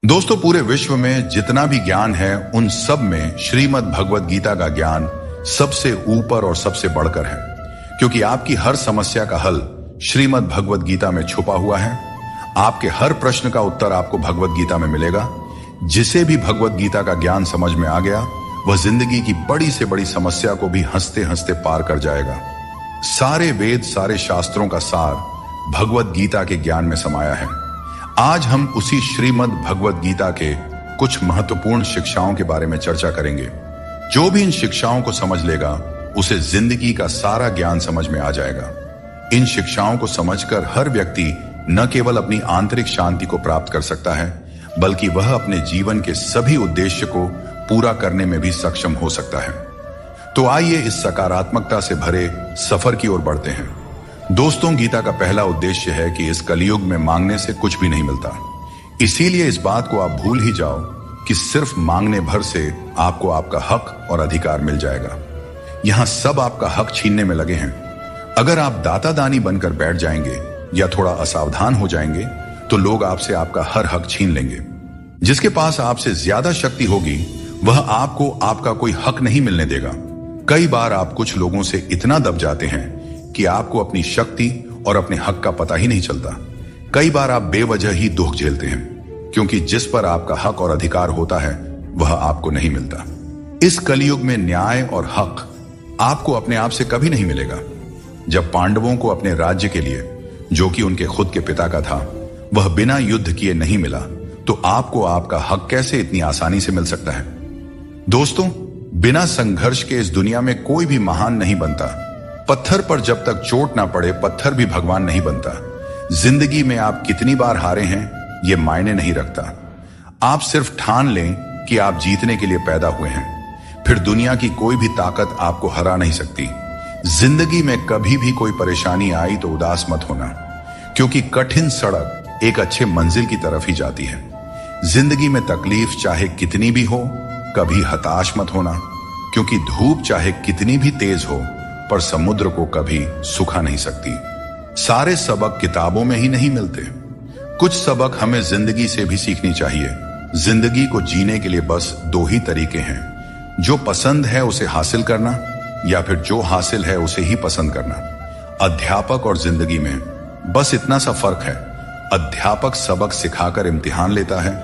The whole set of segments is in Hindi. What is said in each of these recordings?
दोस्तों, पूरे विश्व में जितना भी ज्ञान है उन सब में श्रीमद् भगवत गीता का ज्ञान सबसे ऊपर और सबसे बढ़कर है, क्योंकि आपकी हर समस्या का हल श्रीमद् भगवत गीता में छुपा हुआ है। आपके हर प्रश्न का उत्तर आपको भगवत गीता में मिलेगा। जिसे भी भगवत गीता का ज्ञान समझ में आ गया, वह जिंदगी की बड़ी से बड़ी समस्या को भी हंसते हंसते पार कर जाएगा। सारे वेद, सारे शास्त्रों का सार भगवत गीता के ज्ञान में समाया है। आज हम उसी श्रीमद् भगवत गीता के कुछ महत्वपूर्ण शिक्षाओं के बारे में चर्चा करेंगे। जो भी इन शिक्षाओं को समझ लेगा, उसे जिंदगी का सारा ज्ञान समझ में आ जाएगा। इन शिक्षाओं को समझकर हर व्यक्ति न केवल अपनी आंतरिक शांति को प्राप्त कर सकता है, बल्कि वह अपने जीवन के सभी उद्देश्य को पूरा करने में भी सक्षम हो सकता है। तो आइए इस सकारात्मकता से भरे सफर की ओर बढ़ते हैं। दोस्तों, गीता का पहला उद्देश्य है कि इस कलयुग में मांगने से कुछ भी नहीं मिलता। इसीलिए इस बात को आप भूल ही जाओ कि सिर्फ मांगने भर से आपको आपका हक और अधिकार मिल जाएगा। यहां सब आपका हक छीनने में लगे हैं। अगर आप दाता दानी बनकर बैठ जाएंगे या थोड़ा असावधान हो जाएंगे, तो लोग आपसे आपका हर हक छीन लेंगे। जिसके पास आपसे ज्यादा शक्ति होगी, वह आपको आपका कोई हक नहीं मिलने देगा। कई बार आप कुछ लोगों से इतना दब जाते हैं कि आपको अपनी शक्ति और अपने हक का पता ही नहीं चलता। कई बार आप बेवजह ही दुख झेलते हैं, क्योंकि जिस पर आपका हक और अधिकार होता है, वह आपको नहीं मिलता। इस कलयुग में न्याय और हक आपको अपने आप से कभी नहीं मिलेगा। जब पांडवों को अपने राज्य के लिए, जो कि उनके खुद के पिता का था, वह बिना युद्ध किए नहीं मिला, तो आपको आपका हक कैसे इतनी आसानी से मिल सकता है? दोस्तों, बिना संघर्ष के इस दुनिया में कोई भी महान नहीं बनता। पत्थर पर जब तक चोट ना पड़े, पत्थर भी भगवान नहीं बनता। जिंदगी में आप कितनी बार हारे हैं, ये मायने नहीं रखता। आप सिर्फ ठान लें कि आप जीतने के लिए पैदा हुए हैं, फिर दुनिया की कोई भी ताकत आपको हरा नहीं सकती। जिंदगी में कभी भी कोई परेशानी आई तो उदास मत होना, क्योंकि कठिन सड़क एक अच्छे मंजिल की तरफ ही जाती है। जिंदगी में तकलीफ चाहे कितनी भी हो, कभी हताश मत होना, क्योंकि धूप चाहे कितनी भी तेज हो, पर समुद्र को कभी सुखा नहीं सकती। सारे सबक किताबों में ही नहीं मिलते। कुछ सबक हमें जिंदगी से भी सीखनी चाहिए। जिंदगी को जीने के लिए बस दो ही तरीके हैं, जो पसंद है उसे हासिल करना, या फिर जो हासिल है उसे ही पसंद करना। अध्यापक और जिंदगी में बस इतना सा फर्क है। अध्यापक सबक सिखाकर इम्तिहान लेता है,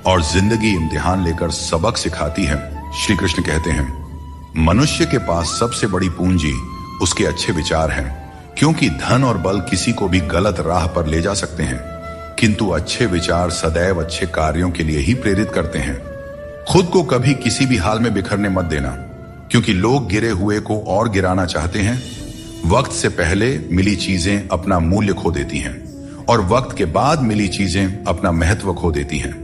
और जिंदगी इम्तिहान लेकर सबक सिखाती है। श्री कृष्ण कहते हैं, मनुष्य के पास सबसे बड़ी पूंजी उसके अच्छे विचार हैं, क्योंकि धन और बल किसी को भी गलत राह पर ले जा सकते हैं, किंतु अच्छे विचार सदैव अच्छे कार्यों के लिए ही प्रेरित करते हैं। खुद को कभी किसी भी हाल में बिखरने मत देना, क्योंकि लोग गिरे हुए को और गिराना चाहते हैं। वक्त से पहले मिली चीजें अपना मूल्य खो देती हैं, और वक्त के बाद मिली चीजें अपना महत्व खो देती हैं।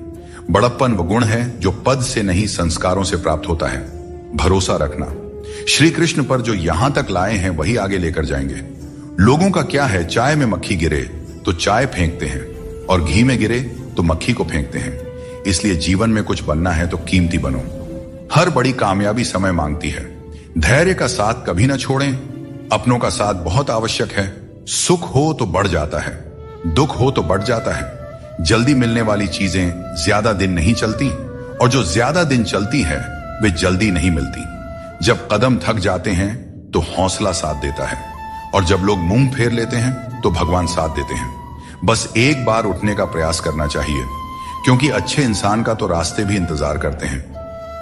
बड़प्पन वो गुण है जो पद से नहीं, संस्कारों से प्राप्त होता है। भरोसा रखना, श्री कृष्ण पर जो यहां तक लाए हैं वही आगे लेकर जाएंगे। लोगों का क्या है, चाय में मक्खी गिरे तो चाय फेंकते हैं, और घी में गिरे तो मक्खी को फेंकते हैं। इसलिए जीवन में कुछ बनना है तो कीमती बनो। हर बड़ी कामयाबी समय मांगती है। धैर्य का साथ कभी ना छोड़ें। अपनों का साथ बहुत आवश्यक है। सुख हो तो बढ़ जाता है, दुख हो तो बढ़ जाता है। जल्दी मिलने वाली चीजें ज्यादा दिन नहीं चलती, और जो ज्यादा दिन चलती है वे जल्दी नहीं मिलती। जब कदम थक जाते हैं तो हौसला साथ देता है, और जब लोग मुंह फेर लेते हैं तो भगवान साथ देते हैं। बस एक बार उठने का प्रयास करना चाहिए, क्योंकि अच्छे इंसान का तो रास्ते भी इंतजार करते हैं।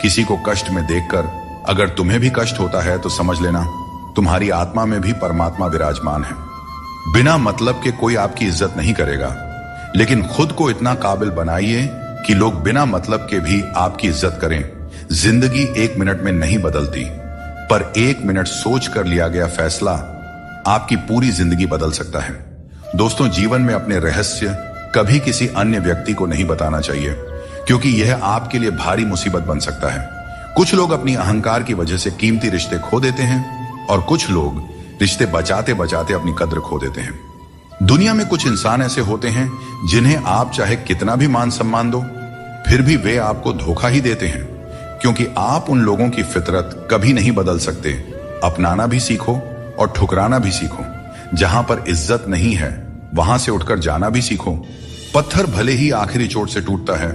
किसी को कष्ट में देखकर अगर तुम्हें भी कष्ट होता है तो समझ लेना तुम्हारी आत्मा में भी परमात्मा विराजमान है। बिना मतलब के कोई आपकी इज्जत नहीं करेगा, लेकिन खुद को इतना काबिल बनाइए कि लोग बिना मतलब के भी आपकी इज्जत करें। जिंदगी 1 मिनट में नहीं बदलती, पर 1 मिनट सोच कर लिया गया फैसला आपकी पूरी जिंदगी बदल सकता है। दोस्तों, जीवन में अपने रहस्य कभी किसी अन्य व्यक्ति को नहीं बताना चाहिए, क्योंकि यह आपके लिए भारी मुसीबत बन सकता है। कुछ लोग अपनी अहंकार की वजह से कीमती रिश्ते खो देते हैं, और कुछ लोग रिश्ते बचाते बचाते अपनी कद्र खो देते हैं। दुनिया में कुछ इंसान ऐसे होते हैं जिन्हें आप चाहे कितना भी मान सम्मान दो, फिर भी वे आपको धोखा ही देते हैं, क्योंकि आप उन लोगों की फितरत कभी नहीं बदल सकते। अपनाना भी सीखो और ठुकराना भी सीखो। जहां पर इज्जत नहीं है, वहां से उठकर जाना भी सीखो। पत्थर भले ही आखिरी चोट से टूटता है,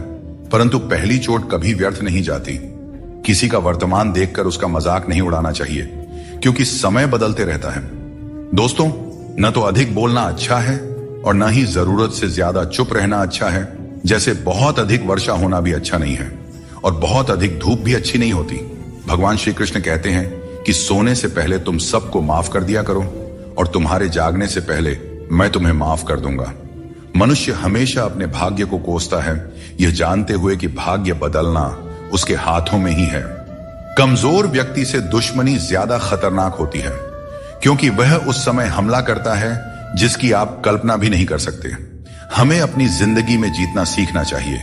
परंतु पहली चोट कभी व्यर्थ नहीं जाती। किसी का वर्तमान देखकर उसका मजाक नहीं उड़ाना चाहिए, क्योंकि समय बदलते रहता है। दोस्तों, न तो अधिक बोलना अच्छा है और न ही जरूरत से ज्यादा चुप रहना अच्छा है। जैसे बहुत अधिक वर्षा होना भी अच्छा नहीं है और बहुत अधिक धूप भी अच्छी नहीं होती। भगवान श्री कृष्ण कहते हैं कि सोने से पहले तुम सबको माफ कर दिया करो और तुम्हारे जागने से पहले मैं तुम्हें माफ कर दूंगा। मनुष्य हमेशा अपने भाग्य को कोसता है, यह जानते हुए कि भाग्य बदलना उसके हाथों में ही है। कमजोर व्यक्ति से दुश्मनी ज्यादा खतरनाक होती है, क्योंकि वह उस समय हमला करता है जिसकी आप कल्पना भी नहीं कर सकते। हमें अपनी जिंदगी में जीतना सीखना चाहिए,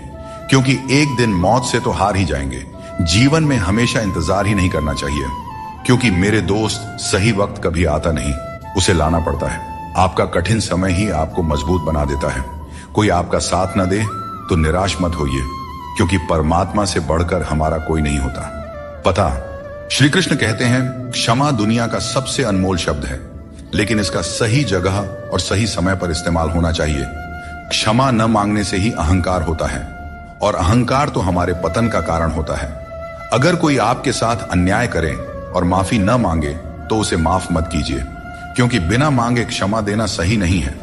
क्योंकि एक दिन मौत से तो हार ही जाएंगे। जीवन में हमेशा इंतजार ही नहीं करना चाहिए, क्योंकि मेरे दोस्त सही वक्त कभी आता नहीं, उसे लाना पड़ता है। आपका कठिन समय ही आपको मजबूत बना देता है। कोई आपका साथ न दे तो निराश मत होइए, क्योंकि परमात्मा से बढ़कर हमारा कोई नहीं होता। पता, श्री कृष्ण कहते हैं क्षमा दुनिया का सबसे अनमोल शब्द है, लेकिन इसका सही जगह और सही समय पर इस्तेमाल होना चाहिए। क्षमा न मांगने से ही अहंकार होता है, और अहंकार तो हमारे पतन का कारण होता है। अगर कोई आपके साथ अन्याय करे और माफी न मांगे तो उसे माफ मत कीजिए, क्योंकि बिना मांगे क्षमा देना सही नहीं है।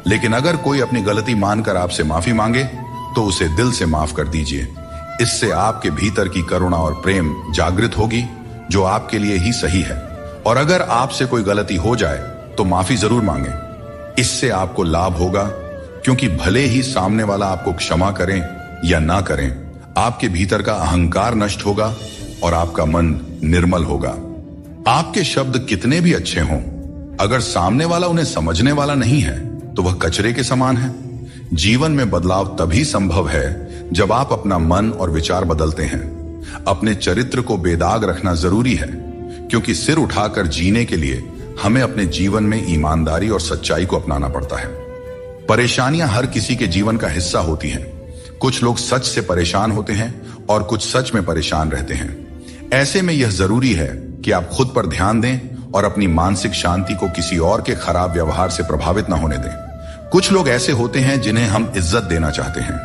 लेकिन अगर कोई अपनी गलती मानकर आपसे माफी मांगे तो उसे दिल से माफ कर दीजिए। इससे आपके भीतर की करुणा और प्रेम जागृत होगी, जो आपके लिए ही सही है। और अगर आपसे कोई गलती हो जाए तो माफी जरूर मांगे। इससे आपको लाभ होगा, क्योंकि भले ही सामने वाला आपको क्षमा करें या ना करें, आपके भीतर का अहंकार नष्ट होगा और आपका मन निर्मल होगा। आपके शब्द कितने भी अच्छे हों, अगर सामने वाला उन्हें समझने वाला नहीं है तो वह कचरे के समान है। जीवन में बदलाव तभी संभव है जब आप अपना मन और विचार बदलते हैं। अपने चरित्र को बेदाग रखना जरूरी है, क्योंकि सिर उठाकर जीने के लिए हमें अपने जीवन में ईमानदारी और सच्चाई को अपनाना पड़ता है। परेशानियां हर किसी के जीवन का हिस्सा होती हैं। कुछ लोग सच से परेशान होते हैं और कुछ सच में परेशान रहते हैं। ऐसे में यह जरूरी है कि आप खुद पर ध्यान दें और अपनी मानसिक शांति को किसी और के खराब व्यवहार से प्रभावित न होने दें। कुछ लोग ऐसे होते हैं जिन्हें हम इज्जत देना चाहते हैं,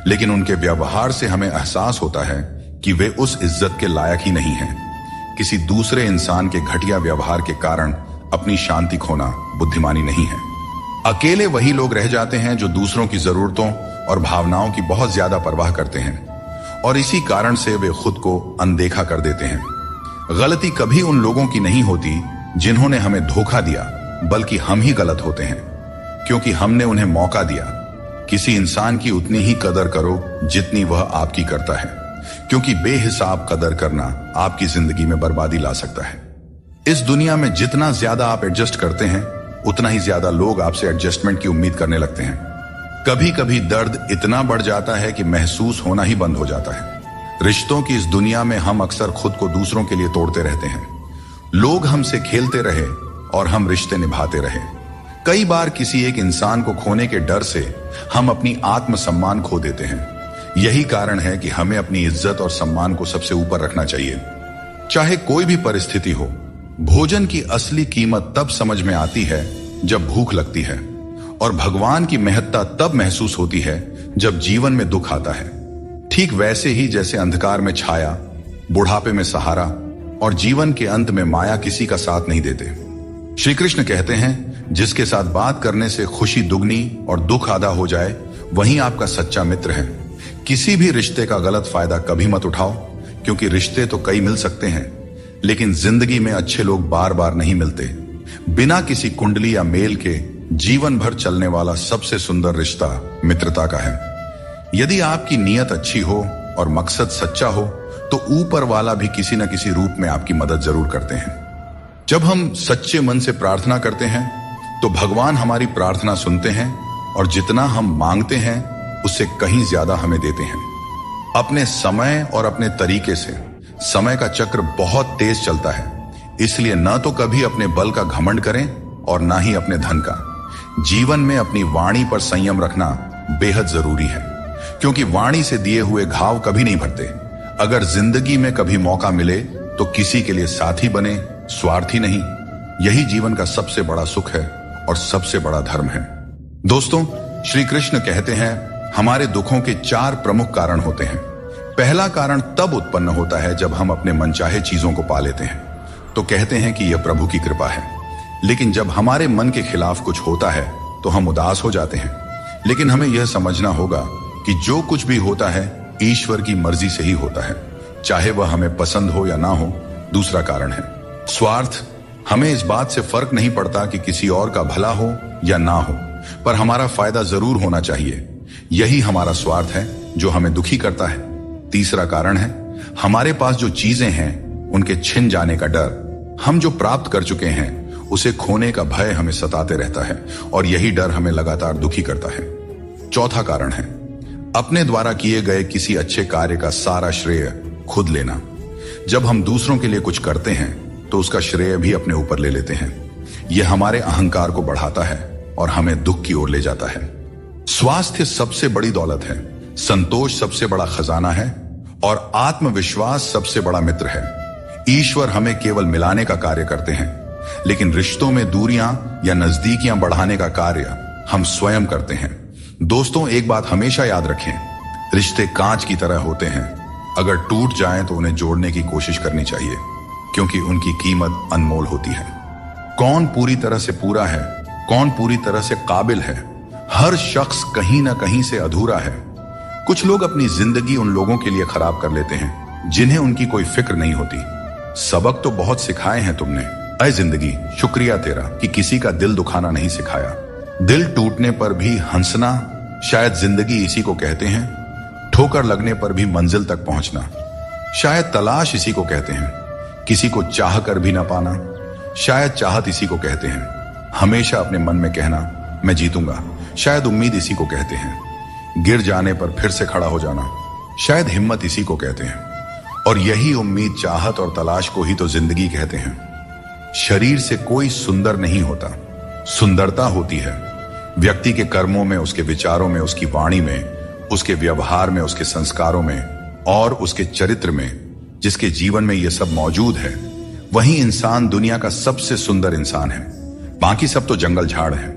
लेकिन उनके व्यवहार से हमें एहसास होता है कि वे उस इज्जत के लायक ही नहीं हैं। किसी दूसरे इंसान के घटिया व्यवहार के कारण अपनी शांति खोना बुद्धिमानी नहीं है। अकेले वही लोग रह जाते हैं जो दूसरों की जरूरतों और भावनाओं की बहुत ज्यादा परवाह करते हैं, और इसी कारण से वे खुद को अनदेखा कर देते हैं। गलती कभी उन लोगों की नहीं होती जिन्होंने हमें धोखा दिया, बल्कि हम ही गलत होते हैं, क्योंकि हमने उन्हें मौका दिया। किसी इंसान की उतनी ही कदर करो जितनी वह आपकी करता है, क्योंकि बेहिसाब कदर करना आपकी जिंदगी में बर्बादी ला सकता है। इस दुनिया में जितना ज्यादा आप एडजस्ट करते हैं, उतना ही ज्यादा लोग आपसे एडजस्टमेंट की उम्मीद करने लगते हैं। कभी कभी दर्द इतना बढ़ जाता है कि महसूस होना ही बंद हो जाता है। रिश्तों की इस दुनिया में हम अक्सर खुद को दूसरों के लिए तोड़ते रहते हैं। लोग हमसे खेलते रहे और हम रिश्ते निभाते रहे। कई बार किसी एक इंसान को खोने के डर से हम अपनी आत्मसम्मान खो देते हैं। यही कारण है कि हमें अपनी इज्जत और सम्मान को सबसे ऊपर रखना चाहिए, चाहे कोई भी परिस्थिति हो। भोजन की असली कीमत तब समझ में आती है जब भूख लगती है, और भगवान की महत्ता तब महसूस होती है जब जीवन में दुख आता है। ठीक वैसे ही जैसे अंधकार में छाया, बुढ़ापे में सहारा और जीवन के अंत में माया किसी का साथ नहीं देते। श्री कृष्ण कहते हैं, जिसके साथ बात करने से खुशी दुगनी और दुख आधा हो जाए, वही आपका सच्चा मित्र है। किसी भी रिश्ते का गलत फायदा कभी मत उठाओ, क्योंकि रिश्ते तो कई मिल सकते हैं, लेकिन जिंदगी में अच्छे लोग बार बार नहीं मिलते। बिना किसी कुंडली या मेल के जीवन भर चलने वाला सबसे सुंदर रिश्ता मित्रता का है। यदि आपकी नीयत अच्छी हो और मकसद सच्चा हो, तो ऊपर वाला भी किसी न किसी रूप में आपकी मदद जरूर करते हैं। जब हम सच्चे मन से प्रार्थना करते हैं तो भगवान हमारी प्रार्थना सुनते हैं, और जितना हम मांगते हैं उससे कहीं ज्यादा हमें देते हैं। अपने समय और अपने तरीके से समय का चक्र बहुत तेज चलता है, इसलिए न तो कभी अपने बल का घमंड करें और ना ही अपने धन का। जीवन में अपनी वाणी पर संयम रखना बेहद जरूरी है, क्योंकि वाणी से दिए हुए घाव कभी नहीं भरते। अगर जिंदगी में कभी मौका मिले तो किसी के लिए साथी बने, स्वार्थी नहीं। यही जीवन का सबसे बड़ा सुख है और सबसे बड़ा धर्म है। दोस्तों, श्री कृष्ण कहते हैं, हमारे दुखों के 4 प्रमुख कारण होते हैं। पहला कारण तब उत्पन्न होता है जब हम अपने मनचाहे चीजों को पा लेते हैं तो कहते हैं कि यह प्रभु की कृपा है। लेकिन जब हमारे मन के खिलाफ कुछ होता है तो हम उदास हो जाते हैं। लेकिन हमें यह समझना होगा कि जो कुछ भी होता है ईश्वर की मर्जी से ही होता है, चाहे वह हमें पसंद हो या ना हो। दूसरा कारण है स्वार्थ। हमें इस बात से फर्क नहीं पड़ता कि किसी और का भला हो या ना हो, पर हमारा फायदा जरूर होना चाहिए। यही हमारा स्वार्थ है जो हमें दुखी करता है। तीसरा कारण है हमारे पास जो चीजें हैं उनके छिन जाने का डर। हम जो प्राप्त कर चुके हैं उसे खोने का भय हमें सताते रहता है और यही डर हमें लगातार दुखी करता है। चौथा कारण है अपने द्वारा किए गए किसी अच्छे कार्य का सारा श्रेय खुद लेना। जब हम दूसरों के लिए कुछ करते हैं तो उसका श्रेय भी अपने ऊपर ले लेते हैं। यह हमारे अहंकार को बढ़ाता है और हमें दुख की ओर ले जाता है। स्वास्थ्य सबसे बड़ी दौलत है, संतोष सबसे बड़ा खजाना है और आत्मविश्वास सबसे बड़ा मित्र है। ईश्वर हमें केवल मिलाने का कार्य करते हैं, लेकिन रिश्तों में दूरियां या नजदीकियां बढ़ाने का कार्य हम स्वयं करते हैं। दोस्तों, एक बात हमेशा याद रखें, रिश्ते कांच की तरह होते हैं। अगर टूट जाएं तो उन्हें जोड़ने की कोशिश करनी चाहिए, क्योंकि उनकी कीमत अनमोल होती है। कौन पूरी तरह से पूरा है, कौन पूरी तरह से काबिल है? हर शख्स कहीं ना कहीं से अधूरा है। कुछ लोग अपनी जिंदगी उन लोगों के लिए खराब कर लेते हैं जिन्हें उनकी कोई फिक्र नहीं होती। सबक तो बहुत सिखाए हैं तुमने, ऐ जिंदगी, शुक्रिया तेरा कि किसी का दिल दुखाना नहीं सिखाया। दिल टूटने पर भी हंसना, शायद जिंदगी इसी को कहते हैं। ठोकर लगने पर भी मंजिल तक पहुंचना, शायद तलाश इसी को कहते हैं। किसी को चाह कर भी ना पाना, शायद चाहत इसी को कहते हैं। हमेशा अपने मन में कहना मैं जीतूंगा, शायद उम्मीद इसी को कहते हैं। गिर जाने पर फिर से खड़ा हो जाना, शायद हिम्मत इसी को कहते हैं। और यही उम्मीद, चाहत और तलाश को ही तो जिंदगी कहते हैं। शरीर से कोई सुंदर नहीं होता, सुंदरता होती है व्यक्ति के कर्मों में, उसके विचारों में, उसकी वाणी में, उसके व्यवहार में, उसके संस्कारों में और उसके चरित्र में। जिसके जीवन में यह सब मौजूद है वही इंसान दुनिया का सबसे सुंदर इंसान है। बाकी सब तो जंगल झाड़ है।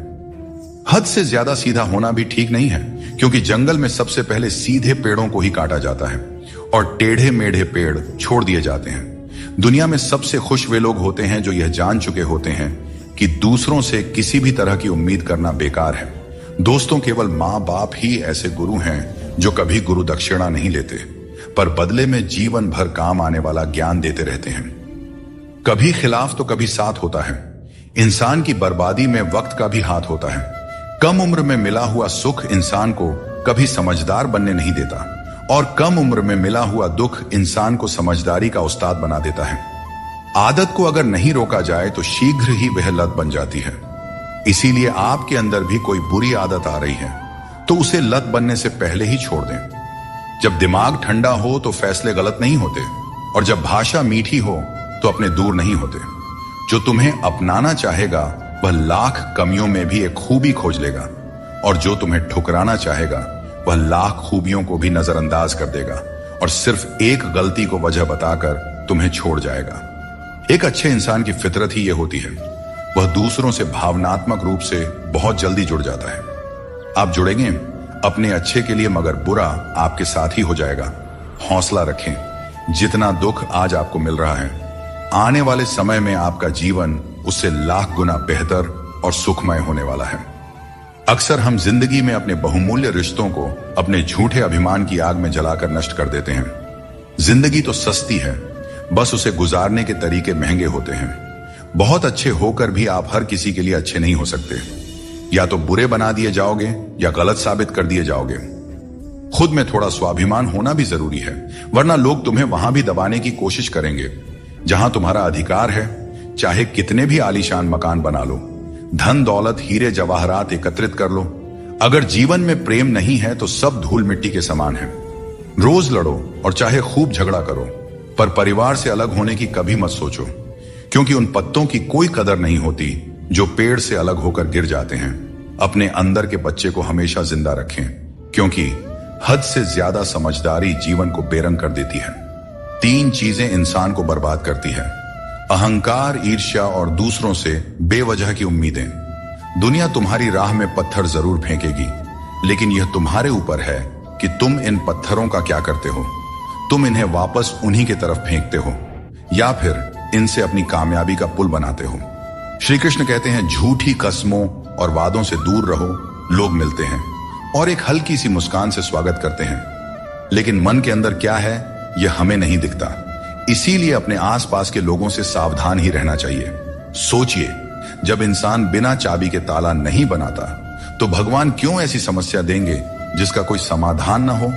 हद से ज्यादा सीधा होना भी ठीक नहीं है, क्योंकि जंगल में सबसे पहले सीधे पेड़ों को ही काटा जाता है और टेढ़े मेढ़े पेड़ छोड़ दिए जाते हैं। दुनिया में सबसे खुश वे लोग होते हैं जो यह जान चुके होते हैं कि दूसरों से किसी भी तरह की उम्मीद करना बेकार है। दोस्तों, केवल माँ बाप ही ऐसे गुरु हैं जो कभी गुरु दक्षिणा नहीं लेते, पर बदले में जीवन भर काम आने वाला ज्ञान देते रहते हैं। कभी खिलाफ तो कभी साथ होता है। इंसान की बर्बादी में वक्त का भी हाथ होता है। कम उम्र में मिला हुआ सुख इंसान को कभी समझदार बनने नहीं देता और कम उम्र में मिला हुआ दुख इंसान को समझदारी का उस्ताद बना देता है। आदत को अगर नहीं रोका जाए तो शीघ्र ही वह लत बन जाती है। इसीलिए आपके अंदर भी कोई बुरी आदत आ रही है तो उसे लत बनने से पहले ही छोड़ दें। जब दिमाग ठंडा हो तो फैसले गलत नहीं होते, और जब भाषा मीठी हो तो अपने दूर नहीं होते। जो तुम्हें अपनाना चाहेगा वह लाख कमियों में भी एक खूबी खोज लेगा, और जो तुम्हें ठुकराना चाहेगा वह लाख खूबियों को भी नजरअंदाज कर देगा और सिर्फ एक गलती को वजह बताकर तुम्हें छोड़ जाएगा। एक अच्छे इंसान की फितरत ही यह होती है, वह दूसरों से भावनात्मक रूप से बहुत जल्दी जुड़ जाता है। आप जुड़ेंगे अपने अच्छे के लिए, मगर बुरा आपके साथ ही हो जाएगा। हौसला रखें। जितना दुख आज आपको मिल रहा है, आने वाले समय में आपका जीवन उससे लाख गुना बेहतर और सुखमय होने वाला है। अक्सर हम जिंदगी में अपने बहुमूल्य रिश्तों को अपने झूठे अभिमान की आग में जलाकर नष्ट कर देते हैं। जिंदगी तो सस्ती है, बस उसे गुजारने के तरीके महंगे होते हैं। बहुत अच्छे होकर भी आप हर किसी के लिए अच्छे नहीं हो सकते। या तो बुरे बना दिए जाओगे या गलत साबित कर दिए जाओगे। खुद में थोड़ा स्वाभिमान होना भी जरूरी है, वरना लोग तुम्हें वहां भी दबाने की कोशिश करेंगे जहां तुम्हारा अधिकार है। चाहे कितने भी आलीशान मकान बना लो, धन दौलत हीरे जवाहरात एकत्रित कर लो, अगर जीवन में प्रेम नहीं है तो सब धूल मिट्टी के समान है। रोज लड़ो और चाहे खूब झगड़ा करो, पर परिवार से अलग होने की कभी मत सोचो, क्योंकि उन पत्तों की कोई कदर नहीं होती जो पेड़ से अलग होकर गिर जाते हैं। अपने अंदर के बच्चे को हमेशा जिंदा रखें, क्योंकि हद से ज्यादा समझदारी जीवन को बेरंग कर देती है। 3 चीजें इंसान को बर्बाद करती है: अहंकार, ईर्ष्या और दूसरों से बेवजह की उम्मीदें। दुनिया तुम्हारी राह में पत्थर जरूर फेंकेगी, लेकिन यह तुम्हारे ऊपर है कि तुम इन पत्थरों का क्या करते हो। तुम इन्हें वापस उन्हीं की तरफ फेंकते हो या फिर इनसे अपनी कामयाबी का पुल बनाते हो। श्री कृष्ण कहते हैं, झूठी कस्मों और वादों से दूर रहो। लोग मिलते हैं और एक हल्की सी मुस्कान से स्वागत करते हैं, लेकिन मन के अंदर क्या है यह हमें नहीं दिखता। इसीलिए अपने आसपास के लोगों से सावधान ही रहना चाहिए। सोचिए, जब इंसान बिना चाबी के ताला नहीं बनाता तो भगवान क्यों ऐसी समस्या देंगे जिसका कोई समाधान ना हो।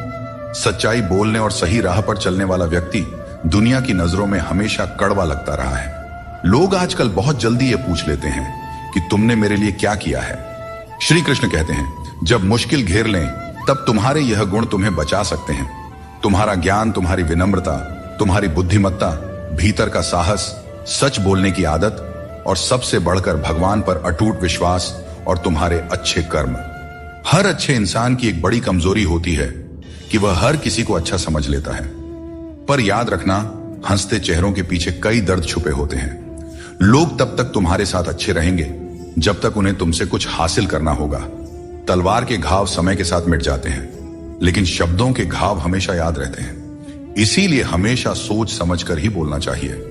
सच्चाई बोलने और सही राह पर चलने वाला व्यक्ति दुनिया की नजरों में हमेशा कड़वा लगता रहा है। लोग आजकल बहुत जल्दी ये पूछ लेते हैं कि तुमने मेरे लिए क्या किया है। श्री कृष्ण कहते हैं, जब मुश्किल घेर लें तब तुम्हारे यह गुण तुम्हें बचा सकते हैं। तुम्हारा ज्ञान, तुम्हारी विनम्रता, तुम्हारी बुद्धिमत्ता, भीतर का साहस, सच बोलने की आदत और सबसे बढ़कर भगवान पर अटूट विश्वास और तुम्हारे अच्छे कर्म। हर अच्छे इंसान की एक बड़ी कमजोरी होती है कि वह हर किसी को अच्छा समझ लेता है। पर याद रखना, हंसते चेहरों के पीछे कई दर्द छुपे होते हैं। लोग तब तक तुम्हारे साथ अच्छे रहेंगे जब तक उन्हें तुमसे कुछ हासिल करना होगा। तलवार के घाव समय के साथ मिट जाते हैं, लेकिन शब्दों के घाव हमेशा याद रहते हैं। इसीलिए हमेशा सोच समझकर ही बोलना चाहिए।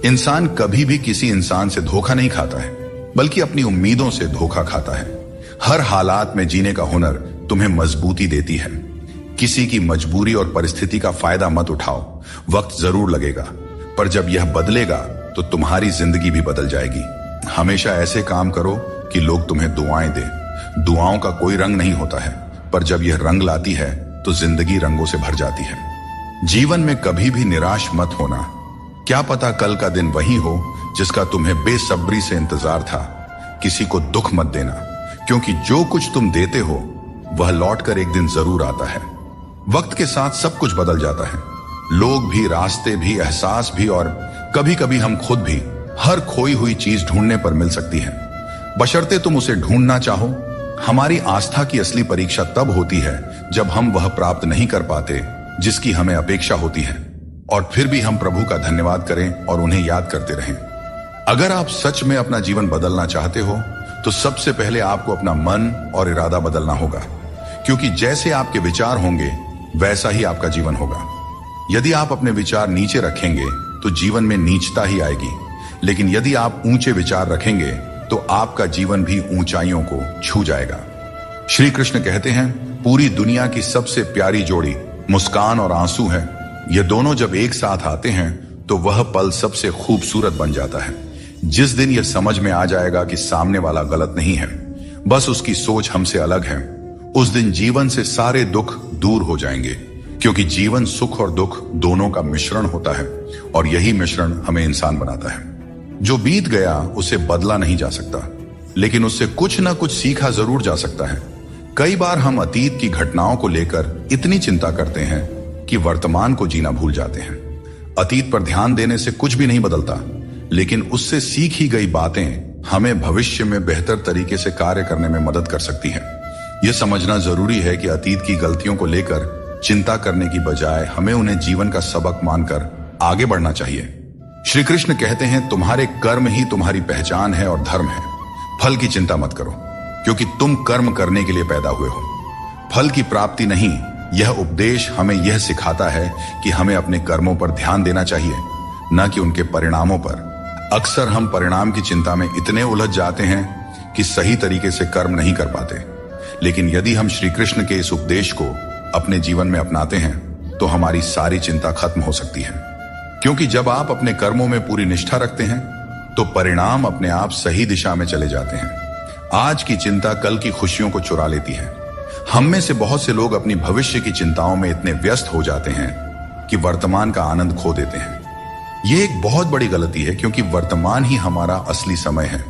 इंसान कभी भी किसी इंसान से धोखा नहीं खाता है, बल्कि अपनी उम्मीदों से धोखा खाता है। हर हालात में जीने का हुनर तुम्हें मजबूती देती है। किसी की मजबूरी और परिस्थिति का फायदा मत उठाओ। वक्त जरूर लगेगा, पर जब यह बदलेगा तो तुम्हारी जिंदगी भी बदल जाएगी। हमेशा ऐसे काम करो कि लोग तुम्हें दुआएं दें। दुआओं का कोई रंग नहीं होता है, पर जब यह रंग लाती है तो जिंदगी रंगों से भर जाती है। जीवन में कभी भी निराश मत होना। क्या पता कल का दिन वही हो जिसका तुम्हें बेसब्री से इंतजार था। किसी को दुख मत देना, क्योंकि जो कुछ तुम देते हो वह लौटकर एक दिन जरूर आता है। वक्त के साथ सब कुछ बदल जाता है, लोग भी, रास्ते भी, एहसास भी, और कभी कभी हम खुद भी। हर खोई हुई चीज ढूंढने पर मिल सकती है, बशर्ते तुम उसे ढूंढना चाहो। हमारी आस्था की असली परीक्षा तब होती है जब हम वह प्राप्त नहीं कर पाते जिसकी हमें अपेक्षा होती है, और फिर भी हम प्रभु का धन्यवाद करें और उन्हें याद करते रहें। अगर आप सच में अपना जीवन बदलना चाहते हो तो सबसे पहले आपको अपना मन और इरादा बदलना होगा, क्योंकि जैसे आपके विचार होंगे वैसा ही आपका जीवन होगा। यदि आप अपने विचार नीचे रखेंगे तो जीवन में नीचता ही आएगी, लेकिन यदि आप ऊंचे विचार रखेंगे तो आपका जीवन भी ऊंचाइयों को छू जाएगा। श्री कृष्ण कहते हैं, पूरी दुनिया की सबसे प्यारी जोड़ी मुस्कान और आंसू है। ये दोनों जब एक साथ आते हैं तो वह पल सबसे खूबसूरत बन जाता है। जिस दिन यह समझ में आ जाएगा कि सामने वाला गलत नहीं है, बस उसकी सोच हमसे अलग है, उस दिन जीवन से सारे दुख दूर हो जाएंगे। क्योंकि जीवन सुख और दुख दोनों का मिश्रण होता है, और यही मिश्रण हमें इंसान बनाता है। जो बीत गया उसे बदला नहीं जा सकता, लेकिन उससे कुछ ना कुछ सीखा जरूर जा सकता है। कई बार हम अतीत की घटनाओं को लेकर इतनी चिंता करते हैं कि वर्तमान को जीना भूल जाते हैं। अतीत पर ध्यान देने से कुछ भी नहीं बदलता, लेकिन उससे सीखी गई बातें हमें भविष्य में बेहतर तरीके से कार्य करने में मदद कर सकती हैं। यह समझना जरूरी है कि अतीत की गलतियों को लेकर चिंता करने की बजाय हमें उन्हें जीवन का सबक मानकर आगे बढ़ना चाहिए। श्री कृष्ण कहते हैं, तुम्हारे कर्म ही तुम्हारी पहचान है और धर्म है। फल की चिंता मत करो, क्योंकि तुम कर्म करने के लिए पैदा हुए हो, फल की प्राप्ति नहीं। यह उपदेश हमें यह सिखाता है कि हमें अपने कर्मों पर ध्यान देना चाहिए, न कि उनके परिणामों पर। अक्सर हम परिणाम की चिंता में इतने उलझ जाते हैं कि सही तरीके से कर्म नहीं कर पाते। लेकिन यदि हम श्री कृष्ण के इस उपदेश को अपने जीवन में अपनाते हैं तो हमारी सारी चिंता खत्म हो सकती है। क्योंकि जब आप अपने कर्मों में पूरी निष्ठा रखते हैं तो परिणाम अपने आप सही दिशा में चले जाते हैं। आज की चिंता कल की खुशियों को चुरा लेती है। हम में से बहुत से लोग अपनी भविष्य की चिंताओं में इतने व्यस्त हो जाते हैं कि वर्तमान का आनंद खो देते हैं। यह एक बहुत बड़ी गलती है, क्योंकि वर्तमान ही हमारा असली समय है।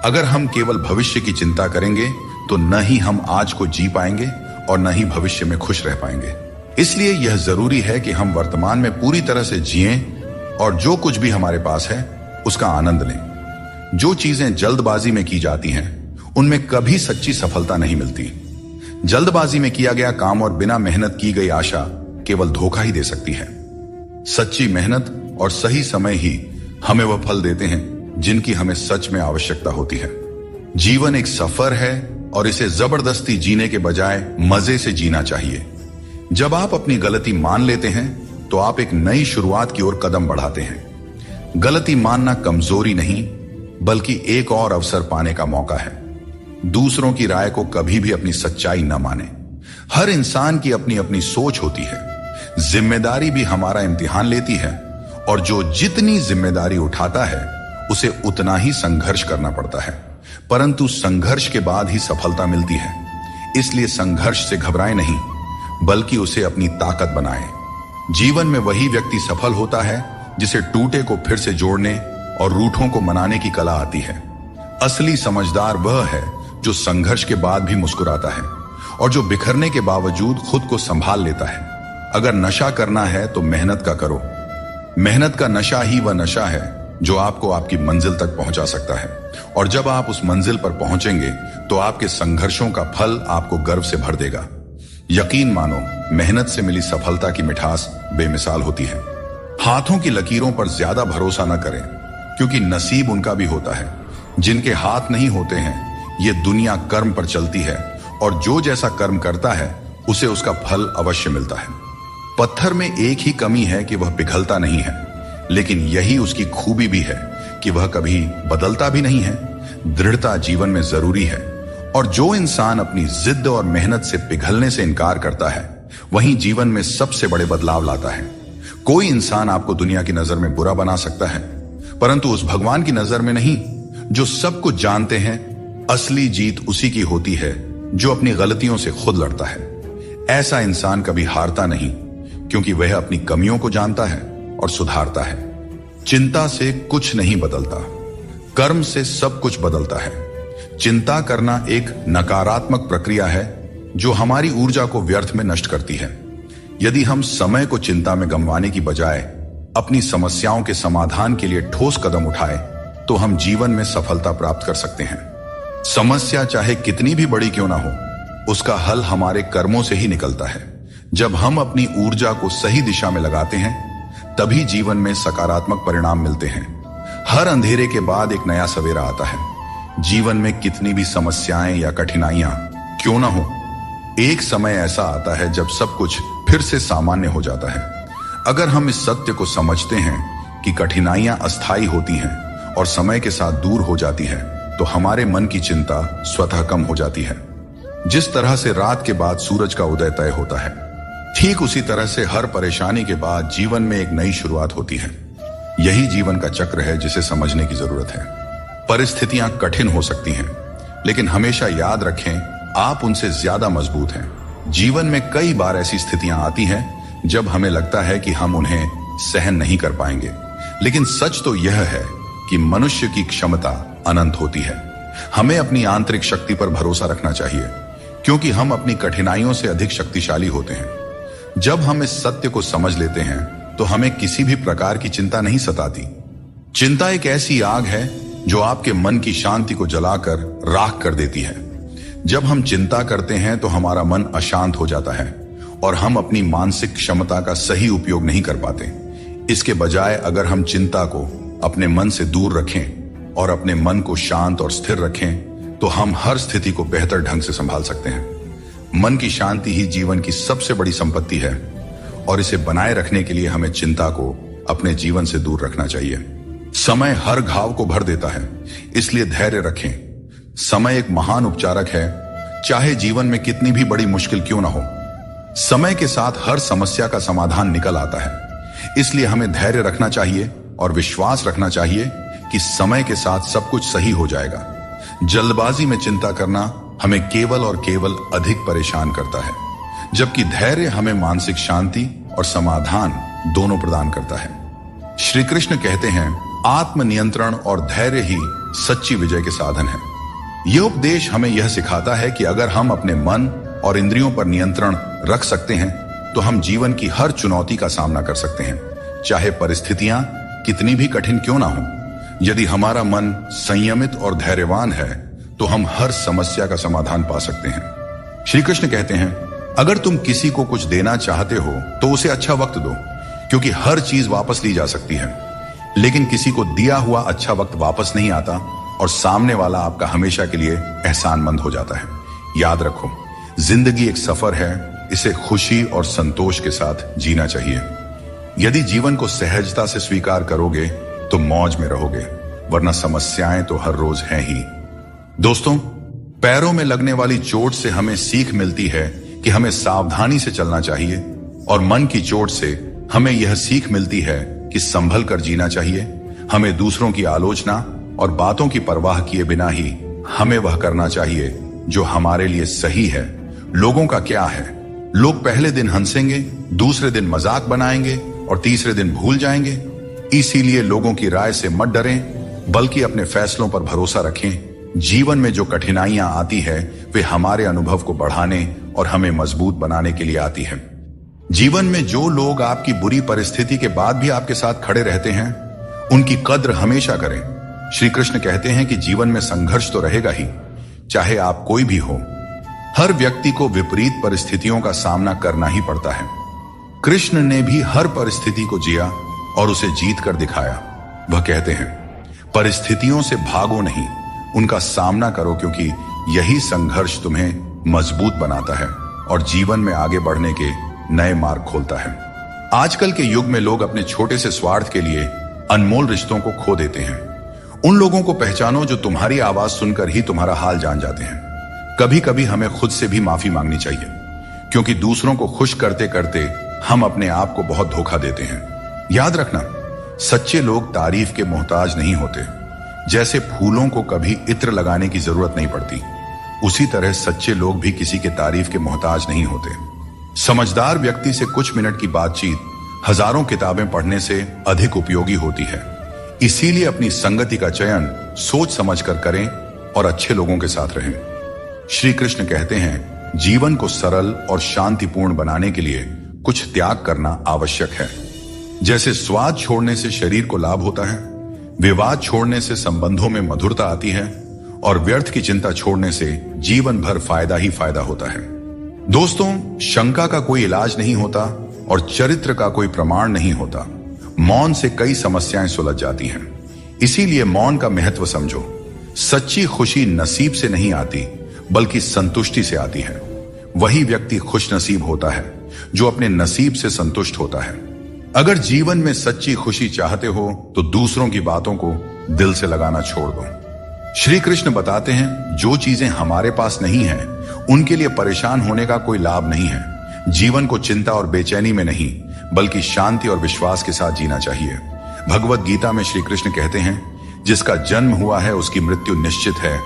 अगर हम केवल भविष्य की चिंता करेंगे तो न ही हम आज को जी पाएंगे और न ही भविष्य में खुश रह पाएंगे। इसलिए यह जरूरी है कि हम वर्तमान में पूरी तरह से जिएं और जो कुछ भी हमारे पास है उसका आनंद लें। जो चीजें जल्दबाजी में की जाती हैं उनमें कभी सच्ची सफलता नहीं मिलती। जल्दबाजी में किया गया काम और बिना मेहनत की गई आशा केवल धोखा ही दे सकती है। सच्ची मेहनत और सही समय ही हमें वह फल देते हैं जिनकी हमें सच में आवश्यकता होती है। जीवन एक सफर है और इसे जबरदस्ती जीने के बजाय मजे से जीना चाहिए। जब आप अपनी गलती मान लेते हैं तो आप एक नई शुरुआत की ओर कदम बढ़ाते हैं। गलती मानना कमजोरी नहीं, बल्कि एक और अवसर पाने का मौका है। दूसरों की राय को कभी भी अपनी सच्चाई न माने। हर इंसान की अपनी अपनी सोच होती है। जिम्मेदारी भी हमारा इम्तिहान लेती है, और जो जितनी जिम्मेदारी उठाता है उसे उतना ही संघर्ष करना पड़ता है, परंतु संघर्ष के बाद ही सफलता मिलती है। इसलिए संघर्ष से घबराएं नहीं, बल्कि उसे अपनी ताकत बनाएं। जीवन में वही व्यक्ति सफल होता है जिसे टूटे को फिर से जोड़ने और रूठों को मनाने की कला आती है। असली समझदार वह है जो संघर्ष के बाद भी मुस्कुराता है और जो बिखरने के बावजूद खुद को संभाल लेता है। अगर नशा करना है तो मेहनत का करो। मेहनत का नशा ही वह नशा है जो आपको आपकी मंजिल तक पहुंचा सकता है, और जब आप उस मंजिल पर पहुंचेंगे तो आपके संघर्षों का फल आपको गर्व से भर देगा। यकीन मानो, मेहनत से मिली सफलता की मिठास बेमिसाल होती है। हाथों की लकीरों पर ज्यादा भरोसा न करें, क्योंकि नसीब उनका भी होता है। जिनके हाथ नहीं होते हैं, ये दुनिया कर्म पर चलती है, और जो जैसा कर्म करता है उसे उसका फल अवश्य मिलता है। पत्थर में एक ही कमी है कि वह पिघलता नहीं है, लेकिन यही उसकी खूबी भी है कि वह कभी बदलता भी नहीं है। दृढ़ता जीवन में जरूरी है, और जो इंसान अपनी जिद और मेहनत से पिघलने से इनकार करता है, वही जीवन में सबसे बड़े बदलाव लाता है। कोई इंसान आपको दुनिया की नजर में बुरा बना सकता है, परंतु उस भगवान की नजर में नहीं, जो सब कुछ जानते हैं। असली जीत उसी की होती है जो अपनी गलतियों से खुद लड़ता है। ऐसा इंसान कभी हारता नहीं, क्योंकि वह अपनी कमियों को जानता है और सुधारता है। चिंता से कुछ नहीं बदलता, कर्म से सब कुछ बदलता है। चिंता करना एक नकारात्मक प्रक्रिया है जो हमारी ऊर्जा को व्यर्थ में नष्ट करती है। यदि हम समय को चिंता में गंवाने की बजाय अपनी समस्याओं के समाधान के लिए ठोस कदम उठाएं, तो हम जीवन में सफलता प्राप्त कर सकते हैं। समस्या चाहे कितनी भी बड़ी क्यों ना हो, उसका हल हमारे कर्मों से ही निकलता है। जब हम अपनी ऊर्जा को सही दिशा में लगाते हैं, तभी जीवन में सकारात्मक परिणाम मिलते हैं। हर अंधेरे के बाद एक नया सवेरा आता है। जीवन में कितनी भी समस्याएं या कठिनाइयां क्यों ना हो, एक समय ऐसा आता है जब सब कुछ फिर से सामान्य हो जाता है। अगर हम इस सत्य को समझते हैं कि कठिनाइयां अस्थायी होती हैं और समय के साथ दूर हो जाती है, तो हमारे मन की चिंता स्वतः कम हो जाती है। जिस तरह से रात के बाद सूरज का उदय तय होता है, ठीक उसी तरह से हर परेशानी के बाद जीवन में एक नई शुरुआत होती है। यही जीवन का चक्र है जिसे समझने की जरूरत है। परिस्थितियां कठिन हो सकती हैं, लेकिन हमेशा याद रखें, आप उनसे ज्यादा मजबूत हैं। जीवन में कई बार ऐसी स्थितियां आती हैं जब हमें लगता है कि हम उन्हें सहन नहीं कर पाएंगे, लेकिन सच तो यह है कि मनुष्य की क्षमता अनंत होती है। हमें अपनी आंतरिक शक्ति पर भरोसा रखना चाहिए, क्योंकि हम अपनी कठिनाइयों से अधिक शक्तिशाली होते हैं। जब हम इस सत्य को समझ लेते हैं, तो हमें किसी भी प्रकार की चिंता नहीं सताती। चिंता एक ऐसी आग है जो आपके मन की शांति को जलाकर राख कर देती है। जब हम चिंता करते हैं तो हमारा मन अशांत हो जाता है और हम अपनी मानसिक क्षमता का सही उपयोग नहीं कर पाते। इसके बजाय अगर हम चिंता को अपने मन से दूर रखें और अपने मन को शांत और स्थिर रखें, तो हम हर स्थिति को बेहतर ढंग से संभाल सकते हैं। मन की शांति ही जीवन की सबसे बड़ी संपत्ति है, और इसे बनाए रखने के लिए हमें चिंता को अपने जीवन से दूर रखना चाहिए। समय हर घाव को भर देता है, इसलिए धैर्य रखें। समय एक महान उपचारक है, चाहे जीवन में कितनी भी बड़ी मुश्किल क्यों ना हो। समय के साथ हर समस्या का समाधान निकल आता है। इसलिए हमें धैर्य रखना चाहिए और विश्वास रखना चाहिए कि समय के साथ सब कुछ सही हो जाएगा। जल्दबाजी में चिंता करना हमें केवल और केवल अधिक परेशान करता है, जबकि धैर्य हमें मानसिक शांति और समाधान दोनों प्रदान करता है। श्री कृष्ण कहते हैं, आत्मनियंत्रण और धैर्य ही सच्ची विजय के साधन है। यह उपदेश हमें यह सिखाता है कि अगर हम अपने मन और इंद्रियों पर नियंत्रण रख सकते हैं, तो हम जीवन की हर चुनौती का सामना कर सकते हैं, चाहे परिस्थितियां कितनी भी कठिन क्यों ना हो। यदि हमारा मन संयमित और धैर्यवान है, तो हम हर समस्या का समाधान पा सकते हैं। श्री कृष्ण कहते हैं, अगर तुम किसी को कुछ देना चाहते हो तो उसे अच्छा वक्त दो, क्योंकि हर चीज वापस ली जा सकती है, लेकिन किसी को दिया हुआ अच्छा वक्त वापस नहीं आता और सामने वाला आपका हमेशा के लिए एहसानमंद हो जाता है। याद रखो, जिंदगी एक सफर है, इसे खुशी और संतोष के साथ जीना चाहिए। यदि जीवन को सहजता से स्वीकार करोगे तो मौज में रहोगे, वरना समस्याएं तो हर रोज हैं ही। दोस्तों, पैरों में लगने वाली चोट से हमें सीख मिलती है कि हमें सावधानी से चलना चाहिए, और मन की चोट से हमें यह सीख मिलती है कि संभल कर जीना चाहिए। हमें दूसरों की आलोचना और बातों की परवाह किए बिना ही हमें वह करना चाहिए जो हमारे लिए सही है। लोगों का क्या है, लोग पहले दिन हंसेंगे, दूसरे दिन मजाक बनाएंगे और तीसरे दिन भूल जाएंगे। इसीलिए लोगों की राय से मत डरें, बल्कि अपने फैसलों पर भरोसा रखें। जीवन में जो कठिनाइयां आती है वे हमारे अनुभव को बढ़ाने और हमें मजबूत बनाने के लिए आती है। जीवन में जो लोग आपकी बुरी परिस्थिति के बाद भी आपके साथ खड़े रहते हैं, उनकी कद्र हमेशा करें। श्री कृष्ण कहते हैं कि जीवन में संघर्ष तो रहेगा ही, चाहे आप कोई भी हो। हर व्यक्ति को विपरीत परिस्थितियों का सामना करना ही पड़ता है। कृष्ण ने भी हर परिस्थिति को जिया और उसे जीत कर दिखाया। वह कहते हैं, परिस्थितियों से भागो नहीं, उनका सामना करो, क्योंकि यही संघर्ष तुम्हें मजबूत बनाता है और जीवन में आगे बढ़ने के नए मार्ग खोलता है। आजकल के युग में लोग अपने छोटे से स्वार्थ के लिए अनमोल रिश्तों को खो देते हैं। उन लोगों को पहचानो जो तुम्हारी आवाज सुनकर ही तुम्हारा हाल जान जाते हैं। कभी कभी हमें खुद से भी माफी मांगनी चाहिए, क्योंकि दूसरों को खुश करते करते हम अपने आप को बहुत धोखा देते हैं। याद रखना, सच्चे लोग तारीफ के मोहताज नहीं होते। जैसे फूलों को कभी इत्र लगाने की जरूरत नहीं पड़ती, उसी तरह सच्चे लोग भी किसी के तारीफ के मोहताज नहीं होते। समझदार व्यक्ति से कुछ मिनट की बातचीत हजारों किताबें पढ़ने से अधिक उपयोगी होती है। इसीलिए अपनी संगति का चयन सोच समझकर करें और अच्छे लोगों के साथ रहें। श्री कृष्ण कहते हैं, जीवन को सरल और शांतिपूर्ण बनाने के लिए कुछ त्याग करना आवश्यक है। जैसे स्वाद छोड़ने से शरीर को लाभ होता है, विवाद छोड़ने से संबंधों में मधुरता आती है, और व्यर्थ की चिंता छोड़ने से जीवन भर फायदा ही फायदा होता है। दोस्तों, शंका का कोई इलाज नहीं होता और चरित्र का कोई प्रमाण नहीं होता। मौन से कई समस्याएं सुलझ जाती हैं। इसीलिए मौन का महत्व समझो। सच्ची खुशी नसीब से नहीं आती, बल्कि संतुष्टि से आती है। वही व्यक्ति खुश नसीब होता है जो अपने नसीब से संतुष्ट होता है। अगर जीवन में सच्ची खुशी चाहते हो तो दूसरों की बातों को दिल से लगाना छोड़ दो। श्री कृष्ण बताते हैं, जो चीजें हमारे पास नहीं है उनके लिए परेशान होने का कोई लाभ नहीं है। जीवन को चिंता और बेचैनी में नहीं, बल्कि शांति और विश्वास के साथ जीना चाहिए। भगवत गीता में श्री कृष्ण कहते हैं, जिसका जन्म हुआ है उसकी मृत्यु निश्चित है,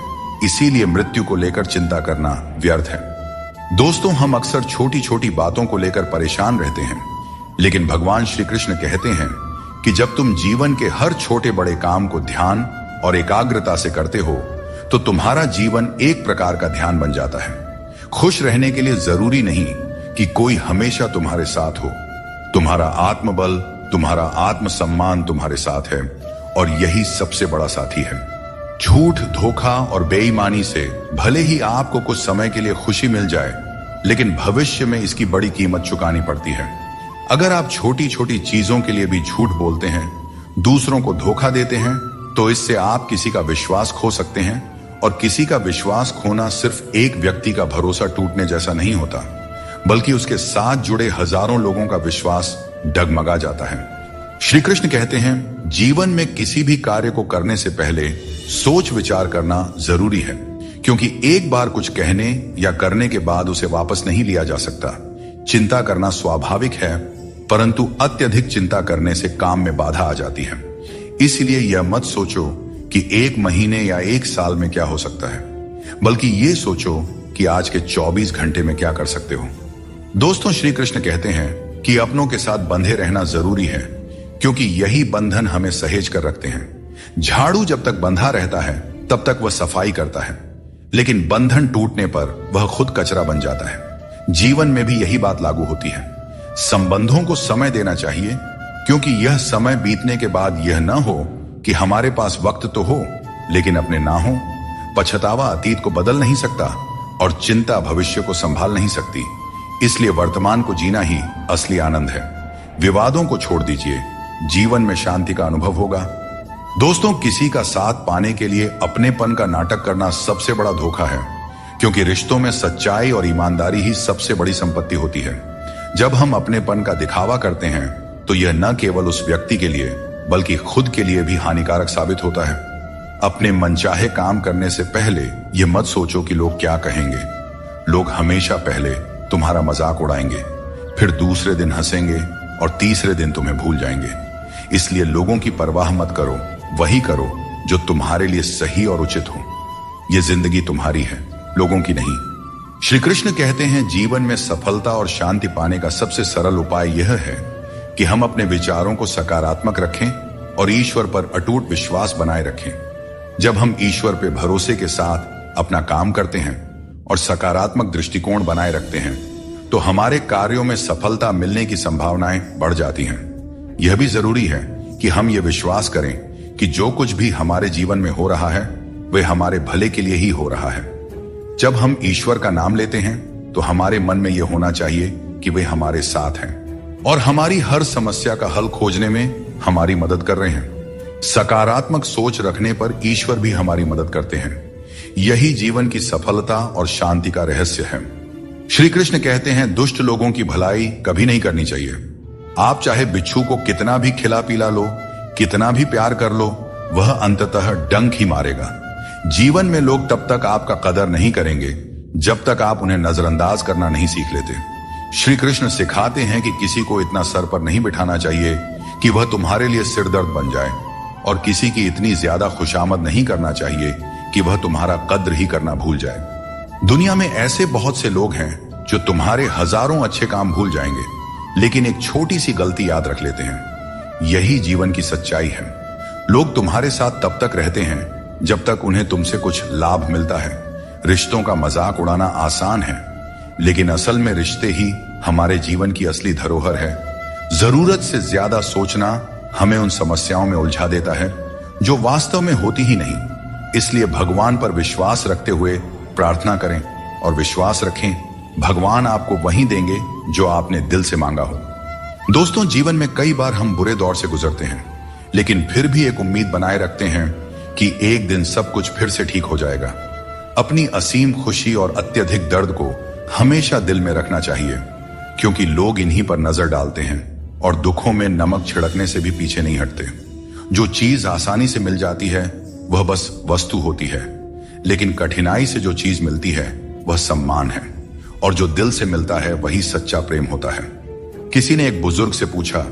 इसीलिए मृत्यु को लेकर चिंता करना व्यर्थ है। दोस्तों, हम अक्सर छोटी छोटी बातों को लेकर परेशान रहते हैं, लेकिन भगवान श्री कृष्ण कहते हैं कि जब तुम जीवन के हर छोटे बड़े काम को ध्यान और एकाग्रता से करते हो तो तुम्हारा जीवन एक प्रकार का ध्यान बन जाता है। खुश रहने के लिए जरूरी नहीं कि कोई हमेशा तुम्हारे साथ हो। तुम्हारा आत्मबल, तुम्हारा आत्मसम्मान तुम्हारे साथ है, और यही सबसे बड़ा साथी है। झूठ, धोखा और बेईमानी से भले ही आपको कुछ समय के लिए खुशी मिल जाए, लेकिन भविष्य में इसकी बड़ी कीमत चुकानी पड़ती है। अगर आप छोटी छोटी चीजों के लिए भी झूठ बोलते हैं, दूसरों को धोखा देते हैं, तो इससे आप किसी का विश्वास खो सकते हैं, और किसी का विश्वास खोना सिर्फ एक व्यक्ति का भरोसा टूटने जैसा नहीं होता, बल्कि उसके साथ जुड़े हजारों लोगों का विश्वास डगमगा जाता है। श्री कृष्ण कहते हैं, जीवन में किसी भी कार्य को करने से पहले सोच विचार करना जरूरी है, क्योंकि एक बार कुछ कहने या करने के बाद उसे वापस नहीं लिया जा सकता। चिंता करना स्वाभाविक है, परंतु अत्यधिक चिंता करने से काम में बाधा आ जाती है। इसलिए यह मत सोचो कि 1 महीने या 1 साल में क्या हो सकता है, बल्कि ये सोचो कि आज के 24 घंटे में क्या कर सकते हो। दोस्तों, श्री कृष्ण कहते हैं कि अपनों के साथ बंधे रहना जरूरी है, क्योंकि यही बंधन हमें सहेज कर रखते हैं। झाड़ू जब तक बंधा रहता है तब तक वह सफाई करता है, लेकिन बंधन टूटने पर वह खुद कचरा बन जाता है। जीवन में भी यही बात लागू होती है। संबंधों को समय देना चाहिए, क्योंकि यह समय बीतने के बाद यह न हो कि हमारे पास वक्त तो हो लेकिन अपने ना हो। पछतावा अतीत को बदल नहीं सकता और चिंता भविष्य को संभाल नहीं सकती। इसलिए वर्तमान को जीना ही असली आनंद है। विवादों को छोड़ दीजिए, जीवन में शांति का अनुभव होगा। दोस्तों, किसी का साथ पाने के लिए अपनेपन का नाटक करना सबसे बड़ा धोखा है, क्योंकि रिश्तों में सच्चाई और ईमानदारी ही सबसे बड़ी संपत्ति होती है। जब हम अपनेपन का दिखावा करते हैं तो यह न केवल उस व्यक्ति के लिए बल्कि खुद के लिए भी हानिकारक साबित होता है। अपने मनचाहे काम करने से पहले यह मत सोचो कि लोग क्या कहेंगे। लोग हमेशा पहले तुम्हारा मजाक उड़ाएंगे, फिर दूसरे दिन हंसेंगे और तीसरे दिन तुम्हें भूल जाएंगे। इसलिए लोगों की परवाह मत करो, वही करो जो तुम्हारे लिए सही और उचित हो। यह जिंदगी तुम्हारी है, लोगों की नहीं। श्री कृष्ण कहते हैं जीवन में सफलता और शांति पाने का सबसे सरल उपाय यह है कि हम अपने विचारों को सकारात्मक रखें और ईश्वर पर अटूट विश्वास बनाए रखें। जब हम ईश्वर पे भरोसे के साथ अपना काम करते हैं और सकारात्मक दृष्टिकोण बनाए रखते हैं तो हमारे कार्यों में सफलता मिलने की संभावनाएं बढ़ जाती हैं। यह भी जरूरी है कि हम ये विश्वास करें कि जो कुछ भी हमारे जीवन में हो रहा है वह हमारे भले के लिए ही हो रहा है। जब हम ईश्वर का नाम लेते हैं तो हमारे मन में यह होना चाहिए कि वे हमारे साथ हैं और हमारी हर समस्या का हल खोजने में हमारी मदद कर रहे हैं। सकारात्मक सोच रखने पर ईश्वर भी हमारी मदद करते हैं। यही जीवन की सफलता और शांति का रहस्य है। श्री कृष्ण कहते हैं दुष्ट लोगों की भलाई कभी नहीं करनी चाहिए। आप चाहे बिच्छू को कितना भी खिला पिला लो, कितना भी प्यार कर लो, वह अंततः डंक ही मारेगा। जीवन में लोग तब तक आपका कदर नहीं करेंगे जब तक आप उन्हें नजरअंदाज करना नहीं सीख लेते। श्री कृष्ण सिखाते हैं कि किसी को इतना सर पर नहीं बिठाना चाहिए कि वह तुम्हारे लिए सिरदर्द बन जाए और किसी की इतनी ज्यादा खुशामद नहीं करना चाहिए कि वह तुम्हारा कद्र ही करना भूल जाए। दुनिया में ऐसे बहुत से लोग हैं जो तुम्हारे हजारों अच्छे काम भूल जाएंगे लेकिन एक छोटी सी गलती याद रख लेते हैं। यही जीवन की सच्चाई है। लोग तुम्हारे साथ तब तक रहते हैं जब तक उन्हें तुमसे कुछ लाभ मिलता है। रिश्तों का मजाक उड़ाना आसान है लेकिन असल में रिश्ते ही हमारे जीवन की असली धरोहर है। जरूरत से ज्यादा सोचना हमें उन समस्याओं में उलझा देता है जो वास्तव में होती ही नहीं। इसलिए भगवान पर विश्वास रखते हुए प्रार्थना करें और विश्वास रखें भगवान आपको वही देंगे जो आपने दिल से मांगा हो। दोस्तों, जीवन में कई बार हम बुरे दौर से गुजरते हैं लेकिन फिर भी एक उम्मीद बनाए रखते हैं कि एक दिन सब कुछ फिर से ठीक हो जाएगा। अपनी असीम खुशी और अत्यधिक दर्द को हमेशा दिल में रखना चाहिए क्योंकि लोग इन्हीं पर नजर डालते हैं और दुखों में नमक छिड़कने से भी पीछे नहीं हटते। जो चीज आसानी से मिल जाती है वह बस वस्तु होती है लेकिन कठिनाई से जो चीज मिलती है वह सम्मान है और जो दिल से मिलता है वही सच्चा प्रेम होता है। किसी ने एक बुजुर्ग से पूछा,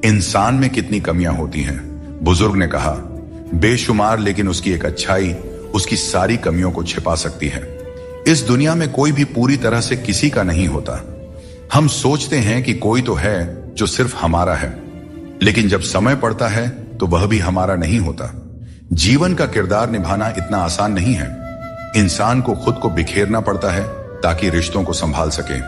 इंसान में कितनी कमियां होती हैं? बुजुर्ग ने कहा, बेशुमार, लेकिन उसकी एक अच्छाई उसकी सारी कमियों को छिपा सकती है। इस दुनिया में कोई भी पूरी तरह से किसी का नहीं होता। हम सोचते हैं कि कोई तो है जो सिर्फ हमारा है लेकिन जब समय पड़ता है तो वह भी हमारा नहीं होता। जीवन का किरदार निभाना इतना आसान नहीं है। इंसान को खुद को बिखेरना पड़ता है ताकि रिश्तों को संभाल सके।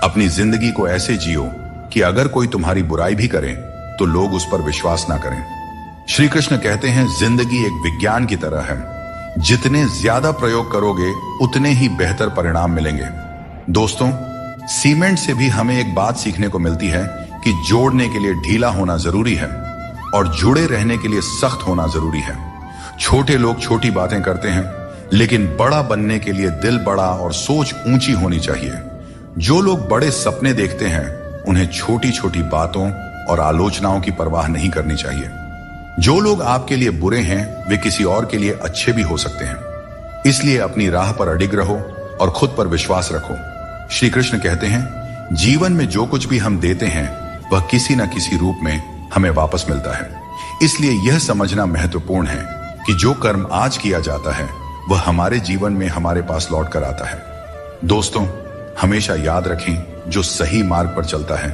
अपनी जिंदगी को ऐसे जियो कि अगर कोई तुम्हारी बुराई भी करे तो लोग उस पर विश्वास ना करें। श्री कृष्ण कहते हैं जिंदगी एक विज्ञान की तरह है, जितने ज्यादा प्रयोग करोगे उतने ही बेहतर परिणाम मिलेंगे। दोस्तों, सीमेंट से भी हमें एक बात सीखने को मिलती है कि जोड़ने के लिए ढीला होना जरूरी है और जुड़े रहने के लिए सख्त होना जरूरी है। छोटे लोग छोटी बातें करते हैं लेकिन बड़ा बनने के लिए दिल बड़ा और सोच ऊंची होनी चाहिए। जो लोग बड़े सपने देखते हैं उन्हें छोटी छोटी बातों और आलोचनाओं की परवाह नहीं करनी चाहिए। जो लोग आपके लिए बुरे हैं वे किसी और के लिए अच्छे भी हो सकते हैं। इसलिए अपनी राह पर अडिग रहो और खुद पर विश्वास रखो। श्री कृष्ण कहते हैं जीवन में जो कुछ भी हम देते हैं वह किसी न किसी रूप में हमें वापस मिलता है। इसलिए यह समझना महत्वपूर्ण है कि जो कर्म आज किया जाता है वह हमारे जीवन में हमारे पास लौट कर आता है। दोस्तों, हमेशा याद रखें जो सही मार्ग पर चलता है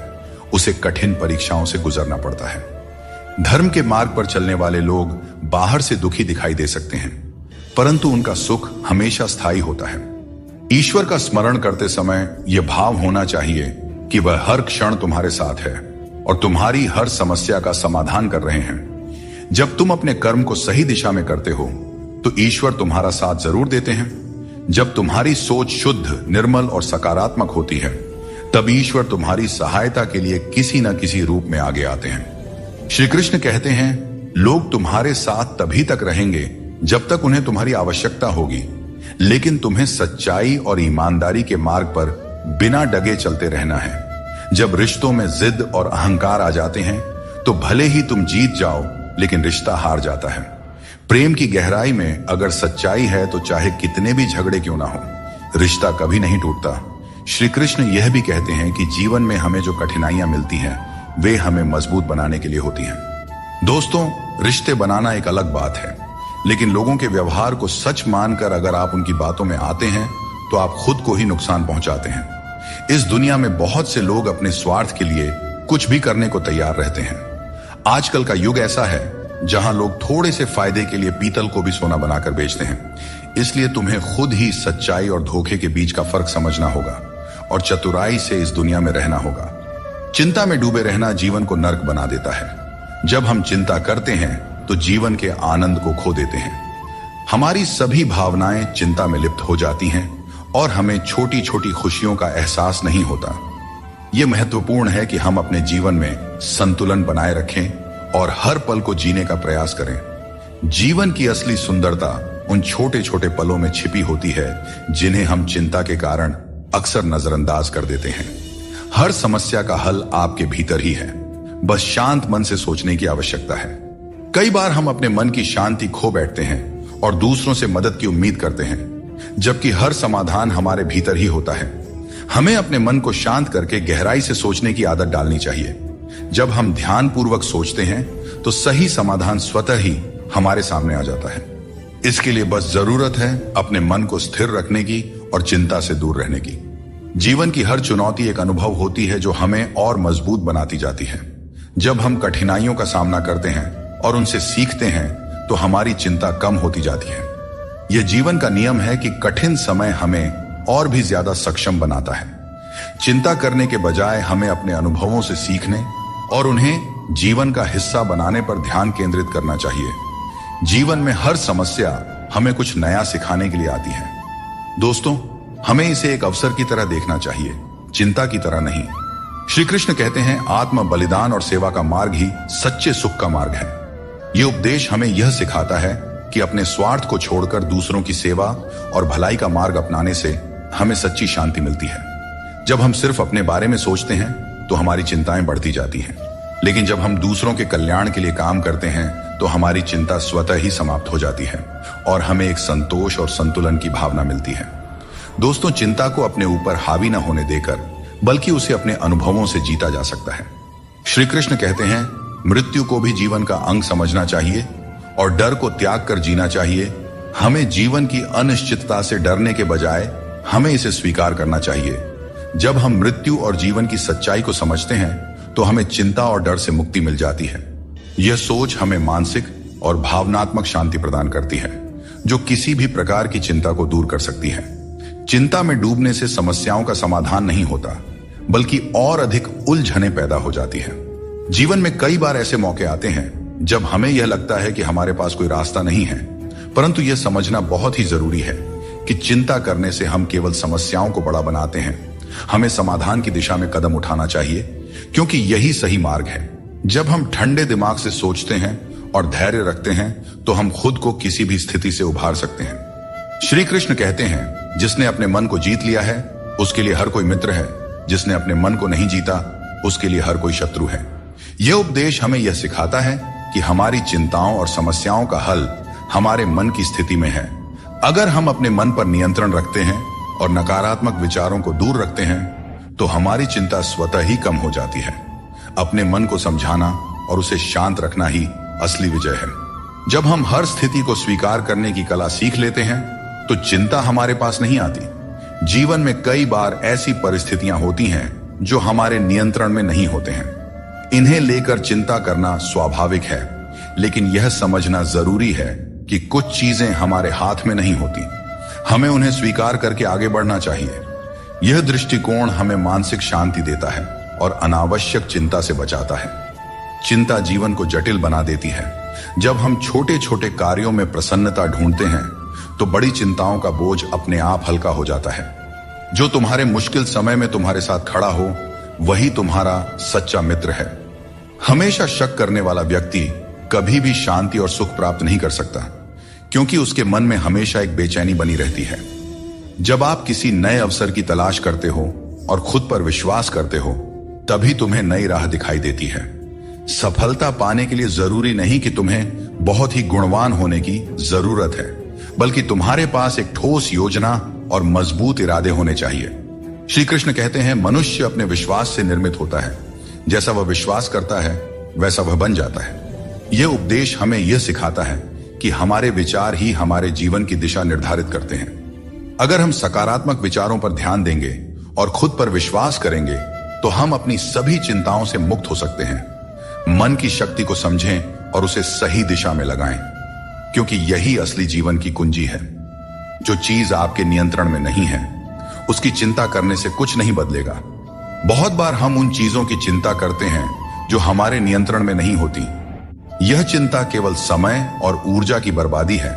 उसे कठिन परीक्षाओं से गुजरना पड़ता है। धर्म के मार्ग पर चलने वाले लोग बाहर से दुखी दिखाई दे सकते हैं परंतु उनका सुख हमेशा स्थायी होता है। ईश्वर का स्मरण करते समय यह भाव होना चाहिए कि वह हर क्षण तुम्हारे साथ है और तुम्हारी हर समस्या का समाधान कर रहे हैं। जब तुम अपने कर्म को सही दिशा में करते हो तो ईश्वर तुम्हारा साथ जरूर देते हैं। जब तुम्हारी सोच शुद्ध, निर्मल और सकारात्मक होती है तब ईश्वर तुम्हारी सहायता के लिए किसी न किसी रूप में आगे आते हैं। श्री कृष्ण कहते हैं लोग तुम्हारे साथ तभी तक रहेंगे जब तक उन्हें तुम्हारी आवश्यकता होगी, लेकिन तुम्हें सच्चाई और ईमानदारी के मार्ग पर बिना डगे चलते रहना है। जब रिश्तों में जिद और अहंकार आ जाते हैं तो भले ही तुम जीत जाओ, लेकिन रिश्ता हार जाता है। प्रेम की गहराई में अगर सच्चाई है तो चाहे कितने भी झगड़े क्यों ना हो, रिश्ता कभी नहीं टूटता। श्री कृष्ण यह भी कहते हैं कि जीवन में हमें जो कठिनाइयां मिलती हैं वे हमें मजबूत बनाने के लिए होती हैं। दोस्तों, रिश्ते बनाना एक अलग बात है, लेकिन लोगों के व्यवहार को सच मानकर अगर आप उनकी बातों में आते हैं तो आप खुद को ही नुकसान पहुंचाते हैं। इस दुनिया में बहुत से लोग अपने स्वार्थ के लिए कुछ भी करने को तैयार रहते हैं। आजकल का युग ऐसा है जहां लोग थोड़े से फायदे के लिए पीतल को भी सोना बनाकर बेचते हैं। इसलिए तुम्हें खुद ही सच्चाई और धोखे के बीच का फर्क समझना होगा और चतुराई से इस दुनिया में रहना होगा। चिंता में डूबे रहना जीवन को नर्क बना देता है। जब हम चिंता करते हैं तो जीवन के आनंद को खो देते हैं। हमारी सभी भावनाएं चिंता में लिप्त हो जाती हैं और हमें छोटी छोटी खुशियों का एहसास नहीं होता। यह महत्वपूर्ण है कि हम अपने जीवन में संतुलन बनाए रखें और हर पल को जीने का प्रयास करें। जीवन की असली सुंदरता उन छोटे छोटे पलों में छिपी होती है जिन्हें हम चिंता के कारण अक्सर नजरअंदाज कर देते हैं। हर समस्या का हल आपके भीतर ही है, बस शांत मन से सोचने की आवश्यकता है। कई बार हम अपने मन की शांति खो बैठते हैं और दूसरों से मदद की उम्मीद करते हैं, जबकि हर समाधान हमारे भीतर ही होता है। हमें अपने मन को शांत करके गहराई से सोचने की आदत डालनी चाहिए। जब हम ध्यानपूर्वक सोचते हैं तो सही समाधान स्वतः ही हमारे सामने आ जाता है। इसके लिए बस जरूरत है अपने मन को स्थिर रखने की और चिंता से दूर रहने की। जीवन की हर चुनौती एक अनुभव होती है जो हमें और मजबूत बनाती जाती है। जब हम कठिनाइयों का सामना करते हैं और उनसे सीखते हैं तो हमारी चिंता कम होती जाती है। यह जीवन का नियम है कि कठिन समय हमें और भी ज्यादा सक्षम बनाता है। चिंता करने के बजाय हमें अपने अनुभवों से सीखने और उन्हें जीवन का हिस्सा बनाने पर ध्यान केंद्रित करना चाहिए। जीवन में हर समस्या हमें कुछ नया सिखाने के लिए आती है। दोस्तों, हमें इसे एक अवसर की तरह देखना चाहिए, चिंता की तरह नहीं। श्री कृष्ण कहते हैं, आत्म बलिदान और सेवा का मार्ग ही सच्चे सुख का मार्ग है। यह उपदेश हमें यह सिखाता है कि अपने स्वार्थ को छोड़कर दूसरों की सेवा और भलाई का मार्ग अपनाने से हमें सच्ची शांति मिलती है। जब हम सिर्फ अपने बारे में सोचते हैं तो हमारी चिंताएं बढ़ती जाती हैं, लेकिन जब हम दूसरों के कल्याण के लिए काम करते हैं तो हमारी चिंता स्वतः ही समाप्त हो जाती है और हमें एक संतोष और संतुलन की भावना मिलती है। दोस्तों, चिंता को अपने ऊपर हावी न होने देकर बल्कि उसे अपने अनुभवों से जीता जा सकता है। श्री कृष्ण कहते हैं, मृत्यु को भी जीवन का अंग समझना चाहिए और डर को त्याग कर जीना चाहिए। हमें जीवन की अनिश्चितता से डरने के बजाय हमें इसे स्वीकार करना चाहिए। जब हम मृत्यु और जीवन की सच्चाई को समझते हैं तो हमें चिंता और डर से मुक्ति मिल जाती है। यह सोच हमें मानसिक और भावनात्मक शांति प्रदान करती है, जो किसी भी प्रकार की चिंता को दूर कर सकती है। चिंता में डूबने से समस्याओं का समाधान नहीं होता, बल्कि और अधिक उलझनें पैदा हो जाती हैं। जीवन में कई बार ऐसे मौके आते हैं जब हमें यह लगता है कि हमारे पास कोई रास्ता नहीं है, परंतु यह समझना बहुत ही जरूरी है कि चिंता करने से हम केवल समस्याओं को बड़ा बनाते हैं। हमें समाधान की दिशा में कदम उठाना चाहिए, क्योंकि यही सही मार्ग है। जब हम ठंडे दिमाग से सोचते हैं और धैर्य रखते हैं तो हम खुद को किसी भी स्थिति से उभार सकते हैं। श्री कृष्ण कहते हैं, जिसने अपने मन को जीत लिया है उसके लिए हर कोई मित्र है, जिसने अपने मन को नहीं जीता उसके लिए हर कोई शत्रु है। यह उपदेश हमें यह सिखाता है कि हमारी चिंताओं और समस्याओं का हल हमारे मन की स्थिति में है। अगर हम अपने मन पर नियंत्रण रखते हैं और नकारात्मक विचारों को दूर रखते हैं तो हमारी चिंता स्वतः ही कम हो जाती है। अपने मन को समझाना और उसे शांत रखना ही असली विजय है। जब हम हर स्थिति को स्वीकार करने की कला सीख लेते हैं तो चिंता हमारे पास नहीं आती। जीवन में कई बार ऐसी परिस्थितियां होती हैं जो हमारे नियंत्रण में नहीं होते हैं। इन्हें लेकर चिंता करना स्वाभाविक है, लेकिन यह समझना जरूरी है कि कुछ चीजें हमारे हाथ में नहीं होती। हमें उन्हें स्वीकार करके आगे बढ़ना चाहिए। यह दृष्टिकोण हमें मानसिक शांति देता है और अनावश्यक चिंता से बचाता है। चिंता जीवन को जटिल बना देती है। जब हम छोटे छोटे कार्यों में प्रसन्नता ढूंढते हैं तो बड़ी चिंताओं का बोझ अपने आप हल्का हो जाता है। जो तुम्हारे मुश्किल समय में तुम्हारे साथ खड़ा हो वही तुम्हारा सच्चा मित्र है। हमेशा शक करने वाला व्यक्ति कभी भी शांति और सुख प्राप्त नहीं कर सकता, क्योंकि उसके मन में हमेशा एक बेचैनी बनी रहती है। जब आप किसी नए अवसर की तलाश करते हो और खुद पर विश्वास करते हो, तभी तुम्हें नई राह दिखाई देती है। सफलता पाने के लिए जरूरी नहीं कि तुम्हें बहुत ही गुणवान होने की जरूरत है, बल्कि तुम्हारे पास एक ठोस योजना और मजबूत इरादे होने चाहिए। श्री कृष्ण कहते हैं, मनुष्य अपने विश्वास से निर्मित होता है। जैसा वह विश्वास करता है वैसा वह बन जाता है। यह उपदेश हमें यह सिखाता है कि हमारे विचार ही हमारे जीवन की दिशा निर्धारित करते हैं। अगर हम सकारात्मक विचारों पर ध्यान देंगे और खुद पर विश्वास करेंगे तो हम अपनी सभी चिंताओं से मुक्त हो सकते हैं। मन की शक्ति को समझें और उसे सही दिशा में लगाएं, क्योंकि यही असली जीवन की कुंजी है। जो चीज आपके नियंत्रण में नहीं है, उसकी चिंता करने से कुछ नहीं बदलेगा। बहुत बार हम उन चीजों की चिंता करते हैं जो हमारे नियंत्रण में नहीं होती। यह चिंता केवल समय और ऊर्जा की बर्बादी है।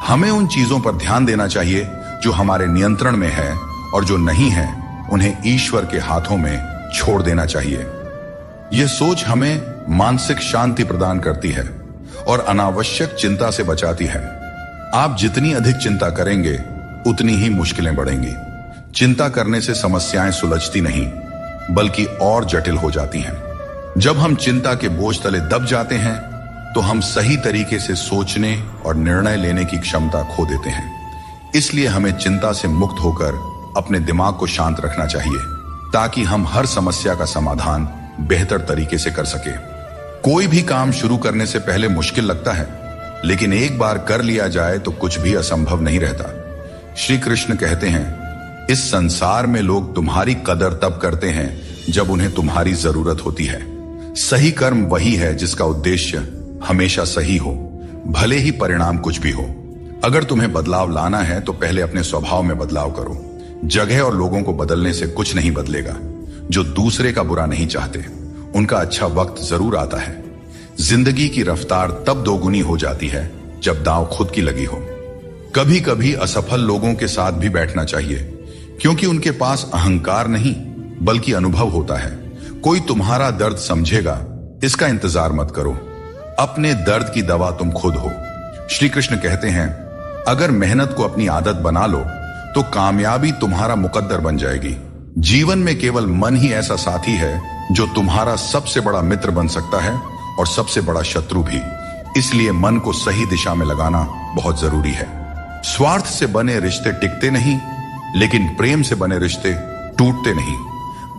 हमें उन चीजों पर ध्यान देना चाहिए जो हमारे नियंत्रण में है, और जो नहीं है उन्हें ईश्वर के हाथों में छोड़ देना चाहिए। यह सोच हमें मानसिक शांति प्रदान करती है और अनावश्यक चिंता से बचाती है। आप जितनी अधिक चिंता करेंगे उतनी ही मुश्किलें बढ़ेंगी। चिंता करने से समस्याएं सुलझती नहीं, बल्कि और जटिल हो जाती हैं। जब हम चिंता के बोझ तले दब जाते हैं तो हम सही तरीके से सोचने और निर्णय लेने की क्षमता खो देते हैं। इसलिए हमें चिंता से मुक्त होकर अपने दिमाग को शांत रखना चाहिए, ताकि हम हर समस्या का समाधान बेहतर तरीके से कर सके। कोई भी काम शुरू करने से पहले मुश्किल लगता है, लेकिन एक बार कर लिया जाए तो कुछ भी असंभव नहीं रहता। श्री कृष्ण कहते हैं, इस संसार में लोग तुम्हारी कदर तब करते हैं जब उन्हें तुम्हारी जरूरत होती है। सही कर्म वही है जिसका उद्देश्य हमेशा सही हो, भले ही परिणाम कुछ भी हो। अगर तुम्हें बदलाव लाना है तो पहले अपने स्वभाव में बदलाव करो। जगह और लोगों को बदलने से कुछ नहीं बदलेगा। जो दूसरे का बुरा नहीं चाहते, उनका अच्छा वक्त जरूर आता है। जिंदगी की रफ्तार तब दोगुनी हो जाती है जब दांव खुद की लगी हो। कभी कभी असफल लोगों के साथ भी बैठना चाहिए, क्योंकि उनके पास अहंकार नहीं बल्कि अनुभव होता है। कोई तुम्हारा दर्द समझेगा, इसका इंतजार मत करो। अपने दर्द की दवा तुम खुद हो। श्री कृष्ण कहते हैं, अगर मेहनत को अपनी आदत बना लो तो कामयाबी तुम्हारा मुकद्दर बन जाएगी। जीवन में केवल मन ही ऐसा साथी है जो तुम्हारा सबसे बड़ा मित्र बन सकता है और सबसे बड़ा शत्रु भी। इसलिए मन को सही दिशा में लगाना बहुत जरूरी है। स्वार्थ से बने रिश्ते टिकते नहीं, लेकिन प्रेम से बने रिश्ते टूटते नहीं।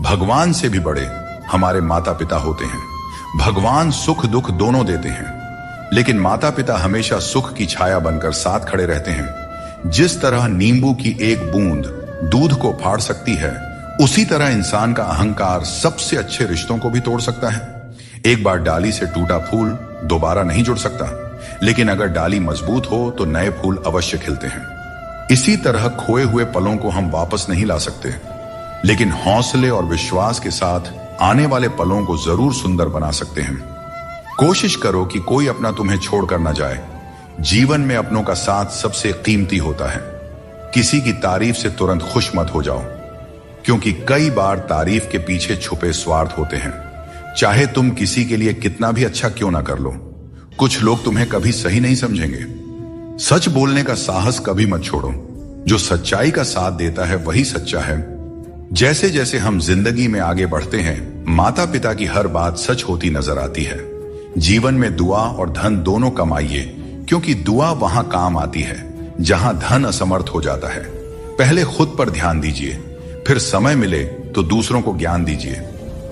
भगवान से भी बड़े हमारे माता पिता होते हैं। भगवान सुख दुख दोनों देते हैं, लेकिन माता पिता हमेशा सुख की छाया बनकर साथ खड़े रहते हैं। जिस तरह नींबू की एक बूंद दूध को फाड़ सकती है, उसी तरह इंसान का अहंकार सबसे अच्छे रिश्तों को भी तोड़ सकता है। एक बार डाली से टूटा फूल दोबारा नहीं जुड़ सकता, लेकिन अगर डाली मजबूत हो तो नए फूल अवश्य खिलते हैं। इसी तरह खोए हुए पलों को हम वापस नहीं ला सकते, लेकिन हौसले और विश्वास के साथ आने वाले पलों को जरूर सुंदर बना सकते हैं। कोशिश करो कि कोई अपना तुम्हें छोड़कर न जाए। जीवन में अपनों का साथ सबसे कीमती होता है। किसी की तारीफ से तुरंत खुश मत हो जाओ, क्योंकि कई बार तारीफ के पीछे छुपे स्वार्थ होते हैं। चाहे तुम किसी के लिए कितना भी अच्छा क्यों ना कर लो, कुछ लोग तुम्हें कभी सही नहीं समझेंगे। सच बोलने का साहस कभी मत छोड़ो। जो सच्चाई का साथ देता है वही सच्चा है। जैसे जैसे हम जिंदगी में आगे बढ़ते हैं, माता पिता की हर बात सच होती नजर आती है। जीवन में दुआ और धन दोनों कमाइए, क्योंकि दुआ वहां काम आती है जहां धन असमर्थ हो जाता है। पहले खुद पर ध्यान दीजिए, फिर समय मिले तो दूसरों को ज्ञान दीजिए।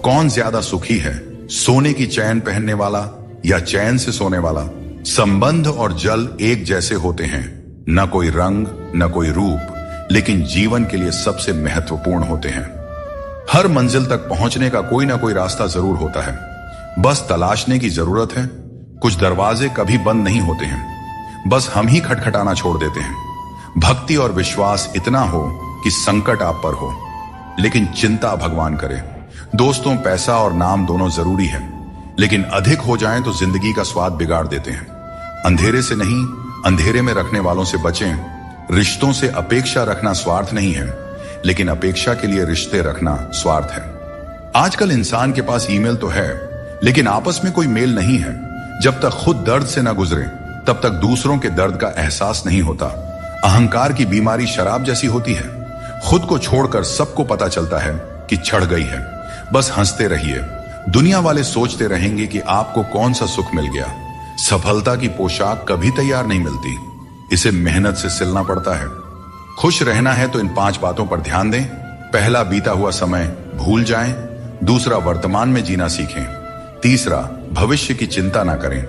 कौन ज्यादा सुखी है, सोने की चैन पहनने वाला या चैन से सोने वाला? संबंध और जल एक जैसे होते हैं, न कोई रंग न कोई रूप, लेकिन जीवन के लिए सबसे महत्वपूर्ण होते हैं। हर मंजिल तक पहुंचने का कोई ना कोई रास्ता जरूर होता है, बस तलाशने की जरूरत है। कुछ दरवाजे कभी बंद नहीं होते हैं, बस हम ही खटखटाना छोड़ देते हैं। भक्ति और विश्वास इतना हो कि संकट आप पर हो, लेकिन चिंता भगवान करे। दोस्तों, पैसा और नाम दोनों जरूरी है, लेकिन अधिक हो जाएं तो जिंदगी का स्वाद बिगाड़ देते हैं। अंधेरे से नहीं, अंधेरे में रखने वालों से बचें। रिश्तों से अपेक्षा रखना स्वार्थ नहीं है, लेकिन अपेक्षा के लिए रिश्ते रखना स्वार्थ है। आजकल इंसान के पास ईमेल तो है, लेकिन आपस में कोई मेल नहीं है। जब तक खुद दर्द से ना गुजरे तब तक दूसरों के दर्द का एहसास नहीं होता। अहंकार की बीमारी शराब जैसी होती है। खुद को छोड़कर सबको पता चलता है कि चढ़ गई है। बस हंसते रहिए। दुनिया वाले सोचते रहेंगे कि आपको कौन सा सुख मिल गया। सफलता की पोशाक कभी तैयार नहीं मिलती, इसे मेहनत से सिलना पड़ता है। खुश रहना है तो इन 5 बातों पर ध्यान दें। पहला, बीता हुआ समय भूल जाएं। दूसरा, वर्तमान में जीना सीखें। तीसरा, भविष्य की चिंता ना करें।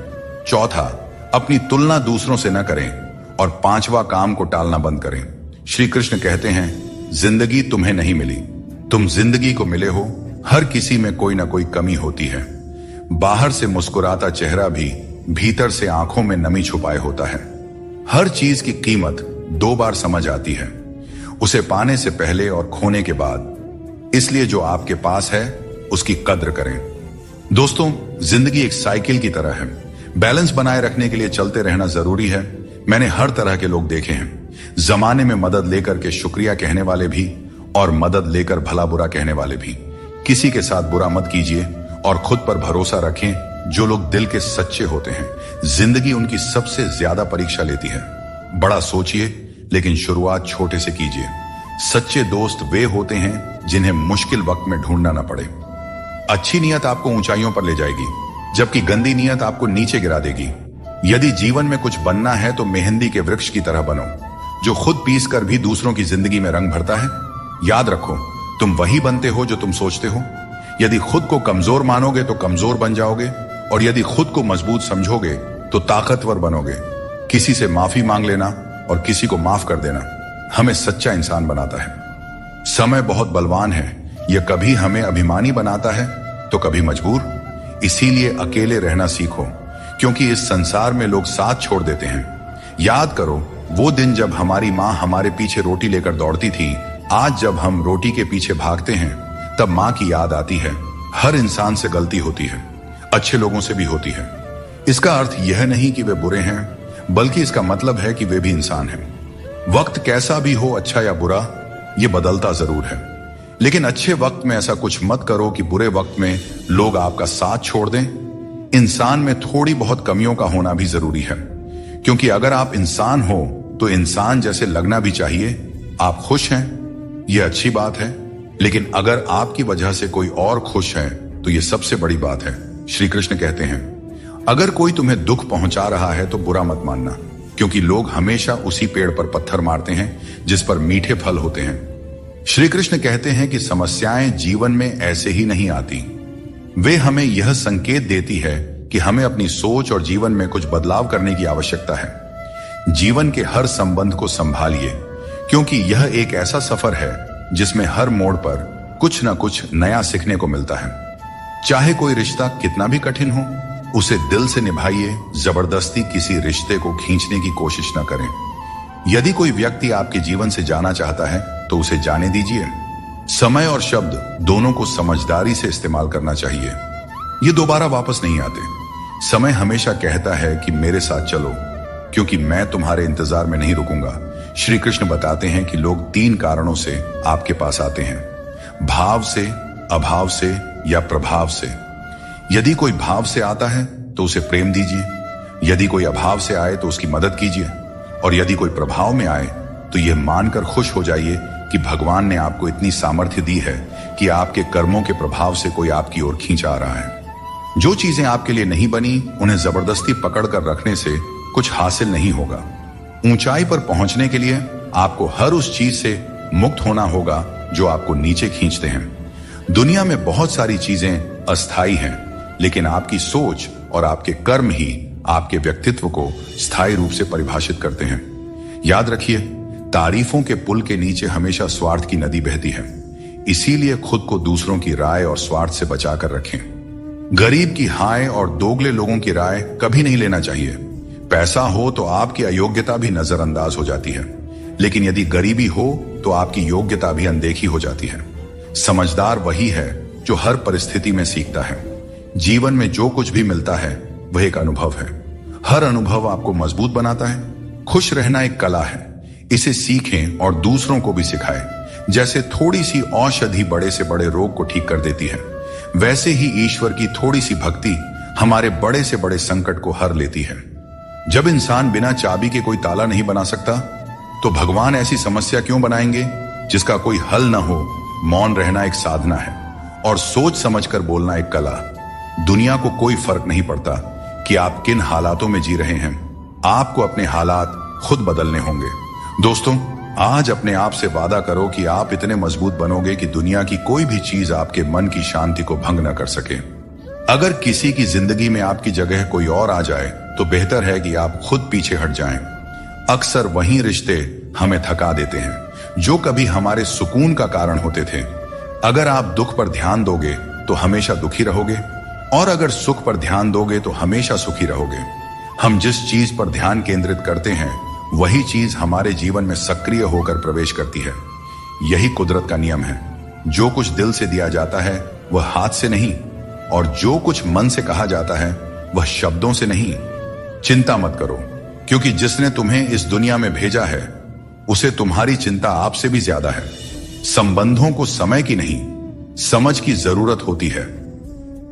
चौथा, अपनी तुलना दूसरों से न करें। और 5वां, काम को टालना बंद करें। श्री कृष्ण कहते हैं, जिंदगी तुम्हें नहीं मिली, तुम जिंदगी को मिले हो। हर किसी में कोई ना कोई कमी होती है। बाहर से मुस्कुराता चेहरा भी भीतर से आंखों में नमी छुपाए होता है। हर चीज की कीमत 2 बार समझ आती है, उसे पाने से पहले और खोने के बाद। इसलिए जो आपके पास है उसकी कद्र करें। दोस्तों, जिंदगी एक साइकिल की तरह है। बैलेंस बनाए रखने के लिए चलते रहना जरूरी है। मैंने हर तरह के लोग देखे हैं। जमाने में मदद लेकर के शुक्रिया कहने वाले भी और मदद लेकर भला बुरा कहने वाले भी। किसी के साथ बुरा मत कीजिए और खुद पर भरोसा रखें। जो लोग दिल के सच्चे होते हैं, जिंदगी उनकी सबसे ज्यादा परीक्षा लेती है। बड़ा सोचिए, लेकिन शुरुआत छोटे से कीजिए। सच्चे दोस्त वे होते हैं जिन्हें मुश्किल वक्त में ढूंढना न पड़े। अच्छी नीयत आपको ऊंचाइयों पर ले जाएगी, जबकि गंदी नीयत आपको नीचे गिरा देगी। यदि जीवन में कुछ बनना है तो मेहंदी के वृक्ष की तरह बनो, जो खुद पीस कर भी दूसरों की जिंदगी में रंग भरता है। याद रखो, तुम वही बनते हो जो तुम सोचते हो। यदि खुद को कमजोर मानोगे तो कमजोर बन जाओगे, और यदि खुद को मजबूत समझोगे तो ताकतवर बनोगे। किसी से माफी मांग लेना और किसी को माफ कर देना हमें सच्चा इंसान बनाता है। समय बहुत बलवान है, यह कभी हमें अभिमानी बनाता है तो कभी मजबूर। इसीलिए अकेले रहना सीखो, क्योंकि इस संसार में लोग साथ छोड़ देते हैं। याद करो वो दिन जब हमारी माँ हमारे पीछे रोटी लेकर दौड़ती थी। आज जब हम रोटी के पीछे भागते हैं तब माँ की याद आती है। हर इंसान से गलती होती है, अच्छे लोगों से भी होती है। इसका अर्थ यह नहीं कि वे बुरे हैं, बल्कि इसका मतलब है कि वे भी इंसान हैं। वक्त कैसा भी हो, अच्छा या बुरा, यह बदलता जरूर है। लेकिन अच्छे वक्त में ऐसा कुछ मत करो कि बुरे वक्त में लोग आपका साथ छोड़ दें। इंसान में थोड़ी बहुत कमियों का होना भी जरूरी है, क्योंकि अगर आप इंसान हो तो इंसान जैसे लगना भी चाहिए। आप खुश हैं, यह अच्छी बात है, लेकिन अगर आपकी वजह से कोई और खुश है तो यह सबसे बड़ी बात है। श्री कृष्ण कहते हैं, अगर कोई तुम्हें दुख पहुंचा रहा है तो बुरा मत मानना, क्योंकि लोग हमेशा उसी पेड़ पर पत्थर मारते हैं जिस पर मीठे फल होते हैं। श्री कृष्ण कहते हैं कि समस्याएं जीवन में ऐसे ही नहीं आती, वे हमें यह संकेत देती है कि हमें अपनी सोच और जीवन में कुछ बदलाव करने की आवश्यकता है। जीवन के हर संबंध को संभालिए, क्योंकि यह एक ऐसा सफर है जिसमें हर मोड़ पर कुछ न कुछ नया सीखने को मिलता है। चाहे कोई रिश्ता कितना भी कठिन हो, उसे दिल से निभाइए। जबरदस्ती किसी रिश्ते को खींचने की कोशिश न करें। यदि कोई व्यक्ति आपके जीवन से जाना चाहता है तो उसे जाने दीजिए। समय और शब्द दोनों को समझदारी से इस्तेमाल करना चाहिए, ये दोबारा वापस नहीं आते। समय हमेशा कहता है कि मेरे साथ चलो, क्योंकि मैं तुम्हारे इंतजार में नहीं रुकूंगा। श्री कृष्ण बताते हैं कि लोग 3 कारणों से आपके पास आते हैं, भाव से, अभाव से या प्रभाव से। यदि कोई भाव से आता है तो उसे प्रेम दीजिए। यदि कोई अभाव से आए तो उसकी मदद कीजिए, और यदि कोई प्रभाव में आए तो यह मानकर खुश हो जाइए कि भगवान ने आपको इतनी सामर्थ्य दी है कि आपके कर्मों के प्रभाव से कोई आपकी ओर खींच आ रहा है। जो चीजें आपके लिए नहीं बनी, उन्हें जबरदस्ती पकड़कर रखने से कुछ हासिल नहीं होगा। ऊंचाई पर पहुंचने के लिए आपको हर उस चीज से मुक्त होना होगा जो आपको नीचे खींचते हैं। दुनिया में बहुत सारी चीजें अस्थायी हैं, लेकिन आपकी सोच और आपके कर्म ही आपके व्यक्तित्व को स्थायी रूप से परिभाषित करते हैं। याद रखिए, तारीफों के पुल के नीचे हमेशा स्वार्थ की नदी बहती है। इसीलिए खुद को दूसरों की राय और स्वार्थ से बचाकर रखें। गरीब की हाय और दोगले लोगों की राय कभी नहीं लेना चाहिए। पैसा हो तो आपकी अयोग्यता भी नजरअंदाज हो जाती है, लेकिन यदि गरीबी हो तो आपकी योग्यता भी अनदेखी हो जाती है। समझदार वही है जो हर परिस्थिति में सीखता है। जीवन में जो कुछ भी मिलता है वह एक अनुभव है। हर अनुभव आपको मजबूत बनाता है। खुश रहना एक कला है, इसे सीखें और दूसरों को भी सिखाएं। जैसे थोड़ी सी औषधि बड़े से बड़े रोग को ठीक कर देती है, वैसे ही ईश्वर की थोड़ी सी भक्ति हमारे बड़े से बड़े संकट को हर लेती है। जब इंसान बिना चाबी के कोई ताला नहीं बना सकता, तो भगवान ऐसी समस्या क्यों बनाएंगे जिसका कोई हल ना हो। मौन रहना एक साधना है और सोच समझकर बोलना एक कला। दुनिया को कोई फर्क नहीं पड़ता कि आप किन हालातों में जी रहे हैं, आपको अपने हालात खुद बदलने होंगे। दोस्तों, आज अपने आप से वादा करो कि आप इतने मजबूत बनोगे कि दुनिया की कोई भी चीज आपके मन की शांति को भंग न कर सके। अगर किसी की जिंदगी में आपकी जगह कोई और आ जाए तो बेहतर है कि आप खुद पीछे हट जाएं। अक्सर वही रिश्ते हमें थका देते हैं जो कभी हमारे सुकून का कारण होते थे। अगर आप दुख पर ध्यान दोगे तो हमेशा दुखी रहोगे, और अगर सुख पर ध्यान दोगे तो हमेशा सुखी रहोगे। हम जिस चीज पर ध्यान केंद्रित करते हैं वही चीज हमारे जीवन में सक्रिय होकर प्रवेश करती है। यही कुदरत का नियम है। जो कुछ दिल से दिया जाता है वह हाथ से नहीं, और जो कुछ मन से कहा जाता है वह शब्दों से नहीं। चिंता मत करो, क्योंकि जिसने तुम्हें इस दुनिया में भेजा है उसे तुम्हारी चिंता आपसे भी ज्यादा है। संबंधों को समय की नहीं, समझ की जरूरत होती है।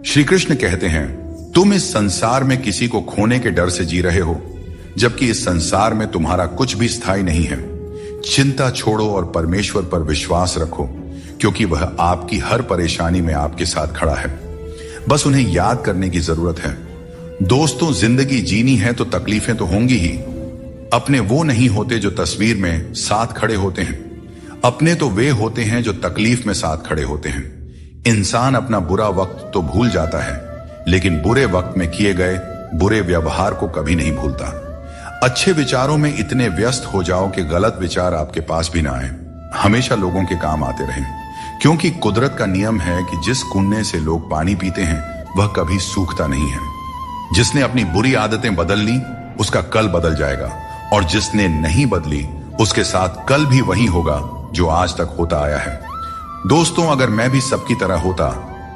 श्री कृष्ण कहते हैं, तुम इस संसार में किसी को खोने के डर से जी रहे हो, जबकि इस संसार में तुम्हारा कुछ भी स्थायी नहीं है। चिंता छोड़ो और परमेश्वर पर विश्वास रखो, क्योंकि वह आपकी हर परेशानी में आपके साथ खड़ा है। बस उन्हें याद करने की जरूरत है। दोस्तों, जिंदगी जीनी है तो तकलीफें तो होंगी ही। अपने वो नहीं होते जो तस्वीर में साथ खड़े होते हैं, अपने तो वे होते हैं जो तकलीफ में साथ खड़े होते हैं। इंसान अपना बुरा वक्त तो भूल जाता है, लेकिन बुरे वक्त में किए गए बुरे व्यवहार को कभी नहीं भूलता। अच्छे विचारों में इतने व्यस्त हो जाओ कि गलत विचार आपके पास भी ना आए। हमेशा लोगों के काम आते रहें, क्योंकि कुदरत का नियम है कि जिस कुंडे से लोग पानी पीते हैं वह कभी सूखता नहीं है। जिसने अपनी बुरी आदतें बदल ली उसका कल बदल जाएगा, और जिसने नहीं बदली उसके साथ कल भी वही होगा जो आज तक होता आया है। दोस्तों, अगर मैं भी सबकी तरह होता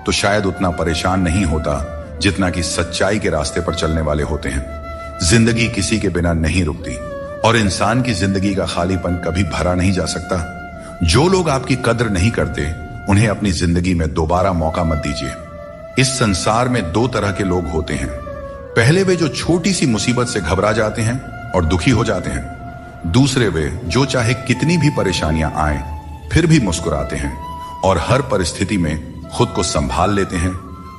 तो शायद उतना परेशान नहीं होता जितना कि सच्चाई के रास्ते पर चलने वाले होते हैं। जिंदगी किसी के बिना नहीं रुकती, और इंसान की जिंदगी का खालीपन कभी भरा नहीं जा सकता। जो लोग आपकी कद्र नहीं करते उन्हें अपनी जिंदगी में दोबारा मौका मत दीजिए। इस संसार में दो तरह के लोग होते हैं। पहले वे जो छोटी सी मुसीबत से घबरा जाते हैं और दुखी हो जाते हैं। दूसरे वे जो चाहे कितनी भी परेशानियां आएं फिर भी मुस्कुराते हैं और हर परिस्थिति में खुद को संभाल लेते हैं।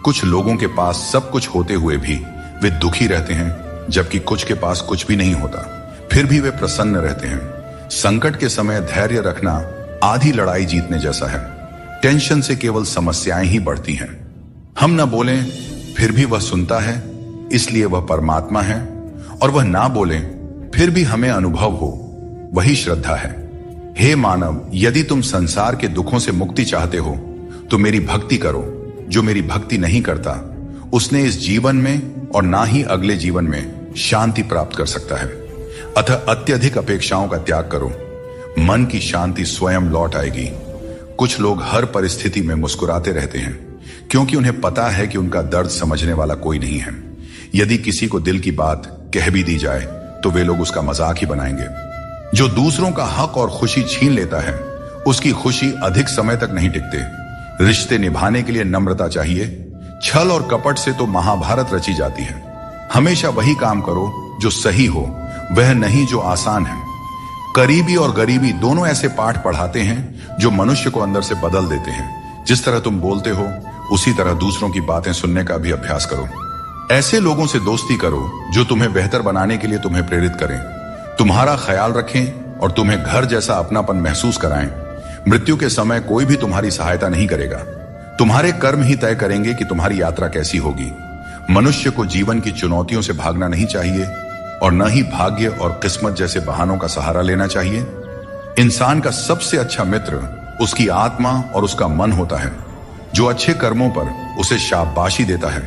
कुछ लोगों के पास सब कुछ होते हुए भी वे दुखी रहते हैं, जबकि कुछ के पास कुछ भी नहीं होता फिर भी वे प्रसन्न रहते हैं। संकट के समय धैर्य रखना आधी लड़ाई जीतने जैसा है। टेंशन से केवल समस्याएं ही बढ़ती हैं। हम न बोलें फिर भी वह सुनता है, इसलिए वह परमात्मा है, और वह ना बोले फिर भी हमें अनुभव हो, वही श्रद्धा है। हे मानव, यदि तुम संसार के दुखों से मुक्ति चाहते हो तो मेरी भक्ति करो। जो मेरी भक्ति नहीं करता उसने इस जीवन में और ना ही अगले जीवन में शांति प्राप्त कर सकता है। अतः अत्यधिक अपेक्षाओं का त्याग करो, मन की शांति स्वयं लौट आएगी। कुछ लोग हर परिस्थिति में मुस्कुराते रहते हैं क्योंकि उन्हें पता है कि उनका दर्द समझने वाला कोई नहीं है। यदि किसी को दिल की बात कह भी दी जाए तो वे लोग उसका मजाक ही बनाएंगे। जो दूसरों का हक और खुशी छीन लेता है उसकी खुशी अधिक समय तक नहीं टिकते। रिश्ते निभाने के लिए नम्रता चाहिए। छल और कपट से तो महाभारत रची जाती है। हमेशा वही काम करो जो सही हो, वह नहीं जो आसान है। करीबी और गरीबी दोनों ऐसे पाठ पढ़ाते हैं जो मनुष्य को अंदर से बदल देते हैं। जिस तरह तुम बोलते हो उसी तरह दूसरों की बातें सुनने का भी अभ्यास करो। ऐसे लोगों से दोस्ती करो जो तुम्हें बेहतर बनाने के लिए तुम्हें प्रेरित करें, तुम्हारा ख्याल रखें और तुम्हें घर जैसा अपनापन महसूस कराएं। मृत्यु के समय कोई भी तुम्हारी सहायता नहीं करेगा। तुम्हारे कर्म ही तय करेंगे कि तुम्हारी यात्रा कैसी होगी। मनुष्य को जीवन की चुनौतियों से भागना नहीं चाहिए और न ही भाग्य और किस्मत जैसे बहानों का सहारा लेना चाहिए। इंसान का सबसे अच्छा मित्र उसकी आत्मा और उसका मन होता है, जो अच्छे कर्मों पर उसे शाबाशी देता है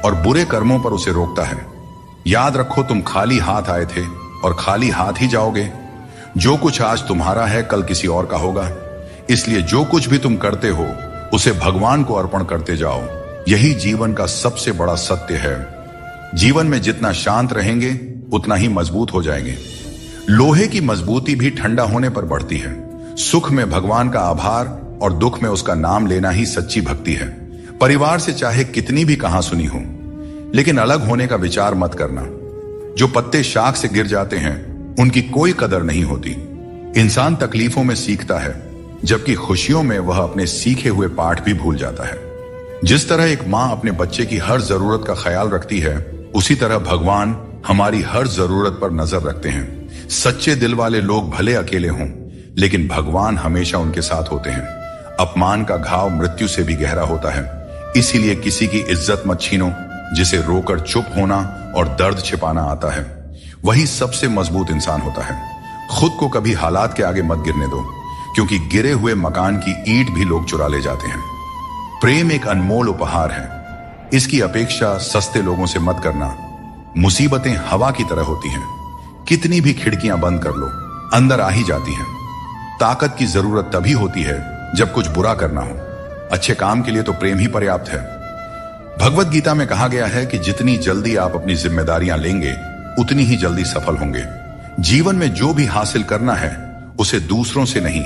और बुरे कर्मों पर उसे रोकता है। याद रखो, तुम खाली हाथ आए थे और खाली हाथ ही जाओगे। जो कुछ आज तुम्हारा है कल किसी और का होगा, इसलिए जो कुछ भी तुम करते हो उसे भगवान को अर्पण करते जाओ। यही जीवन का सबसे बड़ा सत्य है। जीवन में जितना शांत रहेंगे उतना ही मजबूत हो जाएंगे। लोहे की मजबूती भी ठंडा होने पर बढ़ती है। सुख में भगवान का आभार और दुख में उसका नाम लेना ही सच्ची भक्ति है। परिवार से चाहे कितनी भी कहां सुनी हो, लेकिन अलग होने का विचार मत करना। जो पत्ते शाख से गिर जाते हैं उनकी कोई कदर नहीं होती। इंसान तकलीफों में सीखता है, जबकि खुशियों में वह अपने सीखे हुए पाठ भी भूल जाता है। जिस तरह एक माँ अपने बच्चे की हर जरूरत का ख्याल रखती है, उसी तरह भगवान हमारी हर जरूरत पर नजर रखते हैं। सच्चे दिल वाले लोग भले अकेले हों, लेकिन भगवान हमेशा उनके साथ होते हैं। अपमान का घाव मृत्यु से भी गहरा होता है, इसीलिए किसी की इज्जत मत छीनो। जिसे रोकर चुप होना और दर्द छिपाना आता है, वही सबसे मजबूत इंसान होता है। खुद को कभी हालात के आगे मत गिरने दो, क्योंकि गिरे हुए मकान की ईंट भी लोग चुरा ले जाते हैं। प्रेम एक अनमोल उपहार है, इसकी अपेक्षा सस्ते लोगों से मत करना। मुसीबतें हवा की तरह होती हैं, कितनी भी खिड़कियां बंद कर लो, अंदर आ ही जाती हैं। ताकत की जरूरत तभी होती है जब कुछ बुरा करना हो। अच्छे काम के लिए तो प्रेम ही पर्याप्त है। भगवत गीता में कहा गया है कि जितनी जल्दी आप अपनी जिम्मेदारियां लेंगे, उतनी ही जल्दी सफल होंगे। जीवन में जो भी हासिल करना है, उसे दूसरों से नहीं,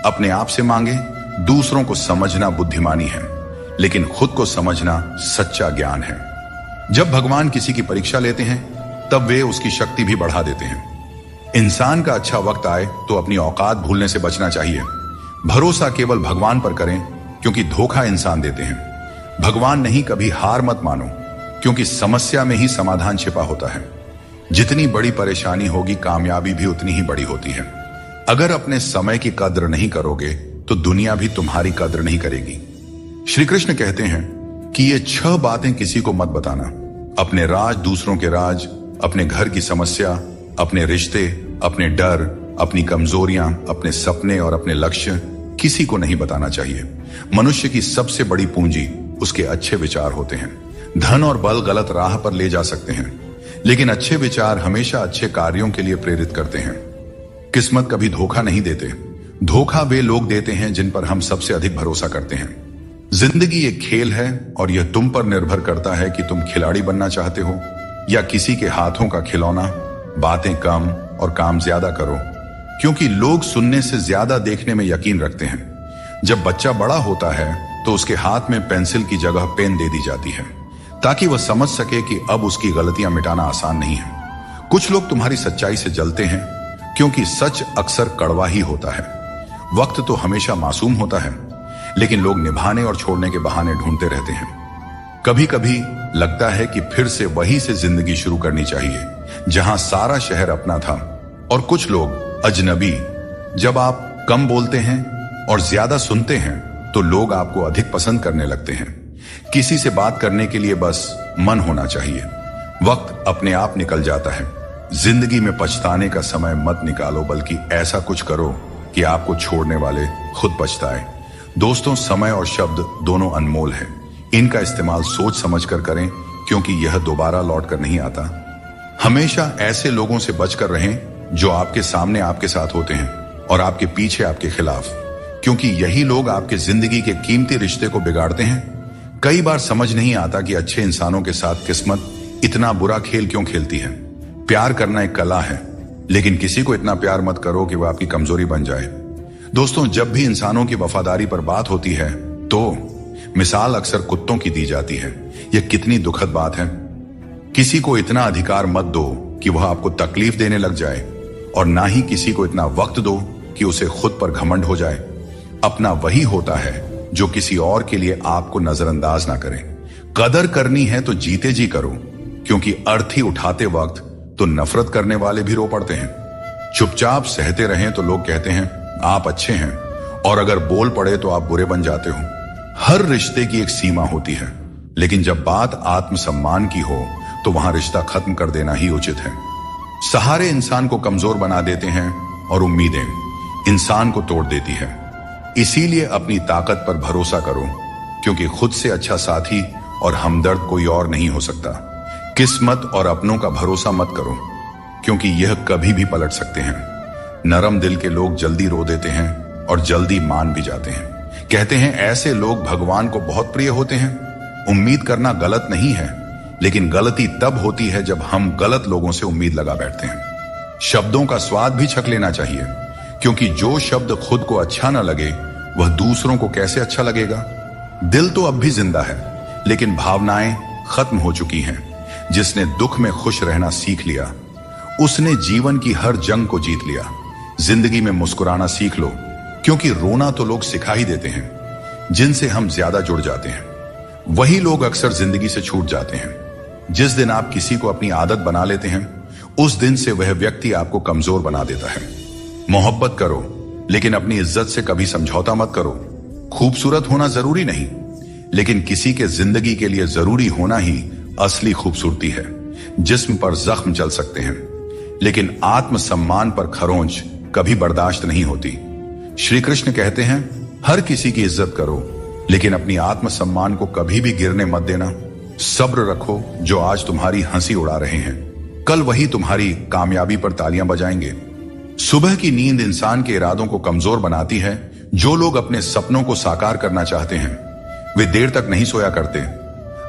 अपने आप से मांगे। दूसरों को समझना बुद्धिमानी है, लेकिन खुद को समझना सच्चा ज्ञान है। जब भगवान किसी की परीक्षा लेते हैं, तब वे उसकी शक्ति भी बढ़ा देते हैं। इंसान का अच्छा वक्त आए तो अपनी औकात भूलने से बचना चाहिए। भरोसा केवल भगवान पर करें, क्योंकि धोखा इंसान देते हैं। भगवान नहीं, कभी हार मत मानो, क्योंकि समस्या में ही समाधान छिपा होता है। जितनी बड़ी परेशानी होगी, कामयाबी भी उतनी ही बड़ी होती है। अगर अपने समय की कद्र नहीं करोगे, तो दुनिया भी तुम्हारी कद्र नहीं करेगी। श्री कृष्ण कहते हैं कि ये 6 बातें किसी को मत बताना। अपने राज, दूसरों के राज, अपने घर की समस्या, अपने रिश्ते, अपने डर, अपनी कमजोरियां, अपने सपने और अपने लक्ष्य किसी को नहीं बताना चाहिए। मनुष्य की सबसे बड़ी पूंजी उसके अच्छे विचार होते हैं। धन और बल गलत राह पर ले जा सकते हैं, लेकिन अच्छे विचार हमेशा अच्छे कार्यों के लिए प्रेरित करते हैं। किस्मत कभी धोखा नहीं देते। धोखा वे लोग देते हैं जिन पर हम सबसे अधिक भरोसा करते हैं। जिंदगी एक खेल है, और यह तुम पर निर्भर करता है कि तुम खिलाड़ी बनना चाहते हो या किसी के हाथों का खिलौना। बातें कम और काम ज्यादा करो, क्योंकि लोग सुनने से ज्यादा देखने में यकीन रखते हैं। जब बच्चा बड़ा होता है, तो उसके हाथ में पेंसिल की जगह पेन दे दी जाती है, ताकि वह समझ सके कि अब उसकी गलतियां मिटाना आसान नहीं है। कुछ लोग तुम्हारी सच्चाई से जलते हैं, क्योंकि सच अक्सर कड़वा ही होता है। वक्त तो हमेशा मासूम होता है, लेकिन लोग निभाने और छोड़ने के बहाने ढूंढते रहते हैं। कभी कभी लगता है कि फिर से वहीं से जिंदगी शुरू करनी चाहिए, जहां सारा शहर अपना था और कुछ लोग अजनबी। जब आप कम बोलते हैं और ज्यादा सुनते हैं, तो लोग आपको अधिक पसंद करने लगते हैं। किसी से बात करने के लिए बस मन होना चाहिए। वक्त अपने आप निकल जाता है। जिंदगी में पछताने का समय मत निकालो, बल्कि ऐसा कुछ करो कि आपको छोड़ने वाले खुद पछताए। दोस्तों, समय और शब्द दोनों अनमोल है। इनका इस्तेमाल सोच समझकर करें, क्योंकि यह दोबारा लौट कर नहीं आता। हमेशा ऐसे लोगों से बचकर रहें जो आपके सामने आपके साथ होते हैं और आपके पीछे आपके खिलाफ, क्योंकि यही लोग आपके जिंदगी के कीमती रिश्ते को बिगाड़ते हैं। कई बार समझ नहीं आता कि अच्छे इंसानों के साथ किस्मत इतना बुरा खेल क्यों खेलती है। प्यार करना एक कला है, लेकिन किसी को इतना प्यार मत करो कि वह आपकी कमजोरी बन जाए। दोस्तों, जब भी इंसानों की वफादारी पर बात होती है, तो मिसाल अक्सर कुत्तों की दी जाती है। यह कितनी दुखद बात है। किसी को इतना अधिकार मत दो कि वह आपको तकलीफ देने लग जाए, और ना ही किसी को इतना वक्त दो कि उसे खुद पर घमंड हो जाए। अपना वही होता है जो किसी और के लिए आपको नजरअंदाज ना करे। कदर करनी है तो जीते जी करो, क्योंकि अर्थी उठाते वक्त तो नफरत करने वाले भी रो पड़ते हैं। चुपचाप सहते रहें तो लोग कहते हैं आप अच्छे हैं, और अगर बोल पड़े तो आप बुरे बन जाते हो। हर रिश्ते की एक सीमा होती है, लेकिन जब बात आत्मसम्मान की हो तो वहां रिश्ता खत्म कर देना ही उचित है। सहारे इंसान को कमजोर बना देते हैं, और उम्मीदें इंसान को तोड़ देती है। इसीलिए अपनी ताकत पर भरोसा करो, क्योंकि खुद से अच्छा साथी और हमदर्द कोई और नहीं हो सकता। किस्मत और अपनों का भरोसा मत करो, क्योंकि यह कभी भी पलट सकते हैं। नरम दिल के लोग जल्दी रो देते हैं और जल्दी मान भी जाते हैं। कहते हैं ऐसे लोग भगवान को बहुत प्रिय होते हैं। उम्मीद करना गलत नहीं है, लेकिन गलती तब होती है जब हम गलत लोगों से उम्मीद लगा बैठते हैं। शब्दों का स्वाद भी छक लेना चाहिए, क्योंकि जो शब्द खुद को अच्छा न लगे, वह दूसरों को कैसे अच्छा लगेगा। दिल तो अब भी जिंदा है, लेकिन भावनाएं खत्म हो चुकी हैं। जिसने दुख में खुश रहना सीख लिया, उसने जीवन की हर जंग को जीत लिया। जिंदगी में मुस्कुराना सीख लो, क्योंकि रोना तो लोग सिखा ही देते हैं। जिनसे हम ज्यादा जुड़ जाते हैं वही लोग अक्सर जिंदगी से छूट जाते हैं। जिस दिन आप किसी को अपनी आदत बना लेते हैं, उस दिन से वह व्यक्ति आपको कमजोर बना देता है। मोहब्बत करो, लेकिन अपनी इज्जत से कभी समझौता मत करो। खूबसूरत होना जरूरी नहीं, लेकिन किसी के जिंदगी के लिए जरूरी होना ही असली खूबसूरती है। जिस्म पर जख्म चल सकते हैं, लेकिन आत्मसम्मान पर खरोंच कभी बर्दाश्त नहीं होती। श्री कृष्ण कहते हैं, हर किसी की इज्जत करो, लेकिन अपनी आत्मसम्मान को कभी भी गिरने मत देना। सब्र रखो, जो आज तुम्हारी हंसी उड़ा रहे हैं, कल वही तुम्हारी कामयाबी पर तालियां बजाएंगे। सुबह की नींद इंसान के इरादों को कमजोर बनाती है। जो लोग अपने सपनों को साकार करना चाहते हैं, वे देर तक नहीं सोया करते।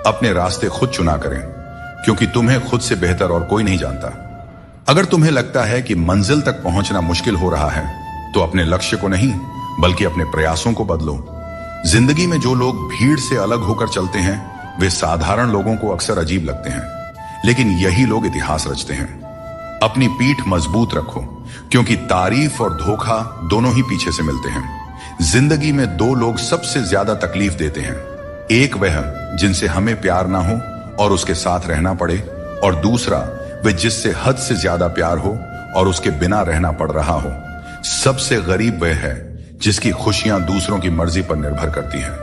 अपने रास्ते खुद चुना करें, क्योंकि तुम्हें खुद से बेहतर और कोई नहीं जानता। अगर तुम्हें लगता है कि मंजिल तक पहुंचना मुश्किल हो रहा है, तो अपने लक्ष्य को नहीं, बल्कि अपने प्रयासों को बदलो। जिंदगी में जो लोग भीड़ से अलग होकर चलते हैं, वे साधारण लोगों को अक्सर अजीब लगते हैं, लेकिन यही लोग इतिहास रचते हैं। अपनी पीठ मजबूत रखो, क्योंकि तारीफ और धोखा दोनों ही पीछे से मिलते हैं। जिंदगी में दो लोग सबसे ज्यादा तकलीफ देते हैं। एक वह जिनसे हमें प्यार ना हो और उसके साथ रहना पड़े, और दूसरा वह जिससे हद से ज्यादा प्यार हो और उसके बिना रहना पड़ रहा हो। सबसे गरीब वह है जिसकी खुशियां दूसरों की मर्जी पर निर्भर करती हैं।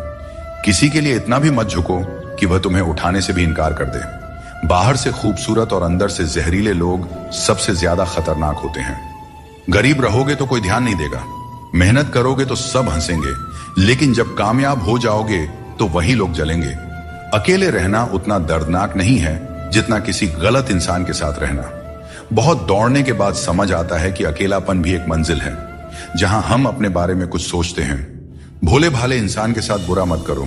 किसी के लिए इतना भी मत झुको कि वह तुम्हें उठाने से भी इनकार कर दे। बाहर से खूबसूरत और अंदर से जहरीले लोग सबसे ज्यादा खतरनाक होते हैं। गरीब रहोगे तो कोई ध्यान नहीं देगा, मेहनत करोगे तो सब हंसेंगे, लेकिन जब कामयाब हो जाओगे तो वही लोग जलेंगे। अकेले रहना उतना दर्दनाक नहीं है जितना किसी गलत इंसान के साथ रहना। बहुत दौड़ने के बाद समझ आता है कि अकेलापन भी एक मंजिल है, जहां हम अपने बारे में कुछ सोचते हैं। भोले भाले इंसान के साथ बुरा मत करो,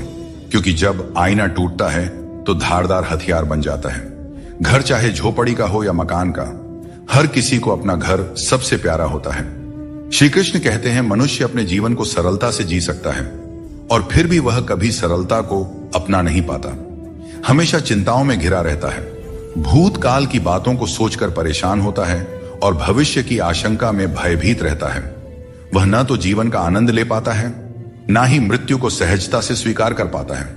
क्योंकि जब आईना टूटता है तो धारदार हथियार बन जाता है। घर चाहे झोपड़ी का हो या मकान का, हर किसी को अपना घर सबसे प्यारा होता है। श्री कृष्ण कहते हैं, मनुष्य अपने जीवन को सरलता से जी सकता है, और फिर भी वह कभी सरलता को अपना नहीं पाता। हमेशा चिंताओं में घिरा रहता है, भूतकाल की बातों को सोचकर परेशान होता है और भविष्य की आशंका में भयभीत रहता है। वह न तो जीवन का आनंद ले पाता है, ना ही मृत्यु को सहजता से स्वीकार कर पाता है।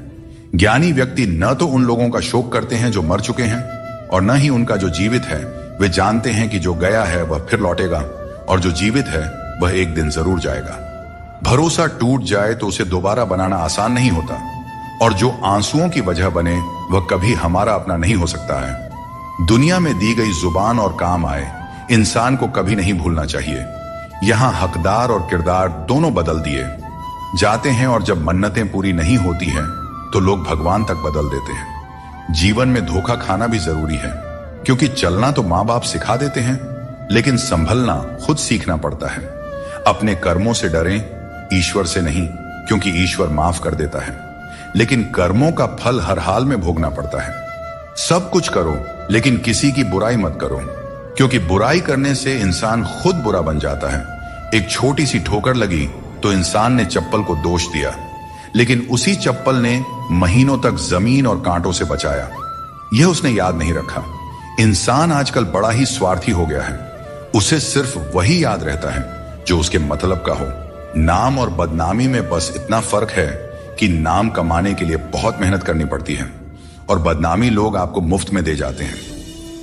ज्ञानी व्यक्ति न तो उन लोगों का शोक करते हैं जो मर चुके हैं, और न ही उनका जो जीवित है। वे जानते हैं कि जो गया है वह फिर लौटेगा, और जो जीवित है वह एक दिन जरूर जाएगा। भरोसा टूट जाए तो उसे दोबारा बनाना आसान नहीं होता, और जो आंसुओं की वजह बने वह कभी हमारा अपना नहीं हो सकता है। दुनिया में दी गई जुबान और काम आए इंसान को कभी नहीं भूलना चाहिए। यहां हकदार और किरदार दोनों बदल दिए जाते हैं, और जब मन्नतें पूरी नहीं होती हैं तो लोग भगवान तक बदल देते हैं। जीवन में धोखा खाना भी जरूरी है, क्योंकि चलना तो माँ बाप सिखा देते हैं, लेकिन संभलना खुद सीखना पड़ता है। अपने कर्मों से डरें, ईश्वर से नहीं, क्योंकि ईश्वर माफ कर देता है, लेकिन कर्मों का फल हर हाल में भोगना पड़ता है। सब कुछ करो, लेकिन किसी की बुराई मत करो, क्योंकि बुराई करने से इंसान खुद बुरा बन जाता है। एक छोटी सी ठोकर लगी तो इंसान ने चप्पल को दोष दिया, लेकिन उसी चप्पल ने महीनों तक जमीन और कांटों से बचाया। यह उसने याद नहीं रखा। इंसान आजकल बड़ा ही स्वार्थी हो गया है। उसे सिर्फ वही याद रहता है जो उसके मतलब का हो। नाम और बदनामी में बस इतना फर्क है कि नाम कमाने के लिए बहुत मेहनत करनी पड़ती है, और बदनामी लोग आपको मुफ्त में दे जाते हैं।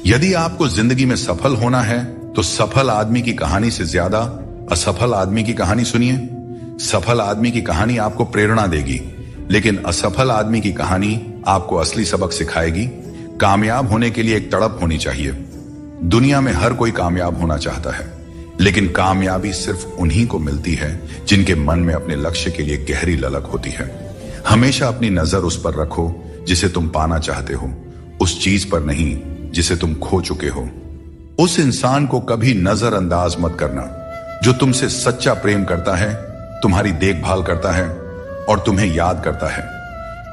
यदि आपको जिंदगी में सफल होना है तो सफल आदमी की कहानी से ज्यादा असफल आदमी की कहानी सुनिए। सफल आदमी की कहानी आपको प्रेरणा देगी, लेकिन असफल आदमी की कहानी आपको असली सबक सिखाएगी। कामयाब होने के लिए एक तड़प होनी चाहिए। दुनिया में हर कोई कामयाब होना चाहता है, लेकिन कामयाबी सिर्फ उन्हीं को मिलती है जिनके मन में अपने लक्ष्य के लिए गहरी ललक होती है। हमेशा अपनी नजर उस पर रखो जिसे तुम पाना चाहते हो, उस चीज पर नहीं जिसे तुम खो चुके हो। उस इंसान को कभी नजरअंदाज मत करना जो तुमसे सच्चा प्रेम करता है, तुम्हारी देखभाल करता है और तुम्हें याद करता है,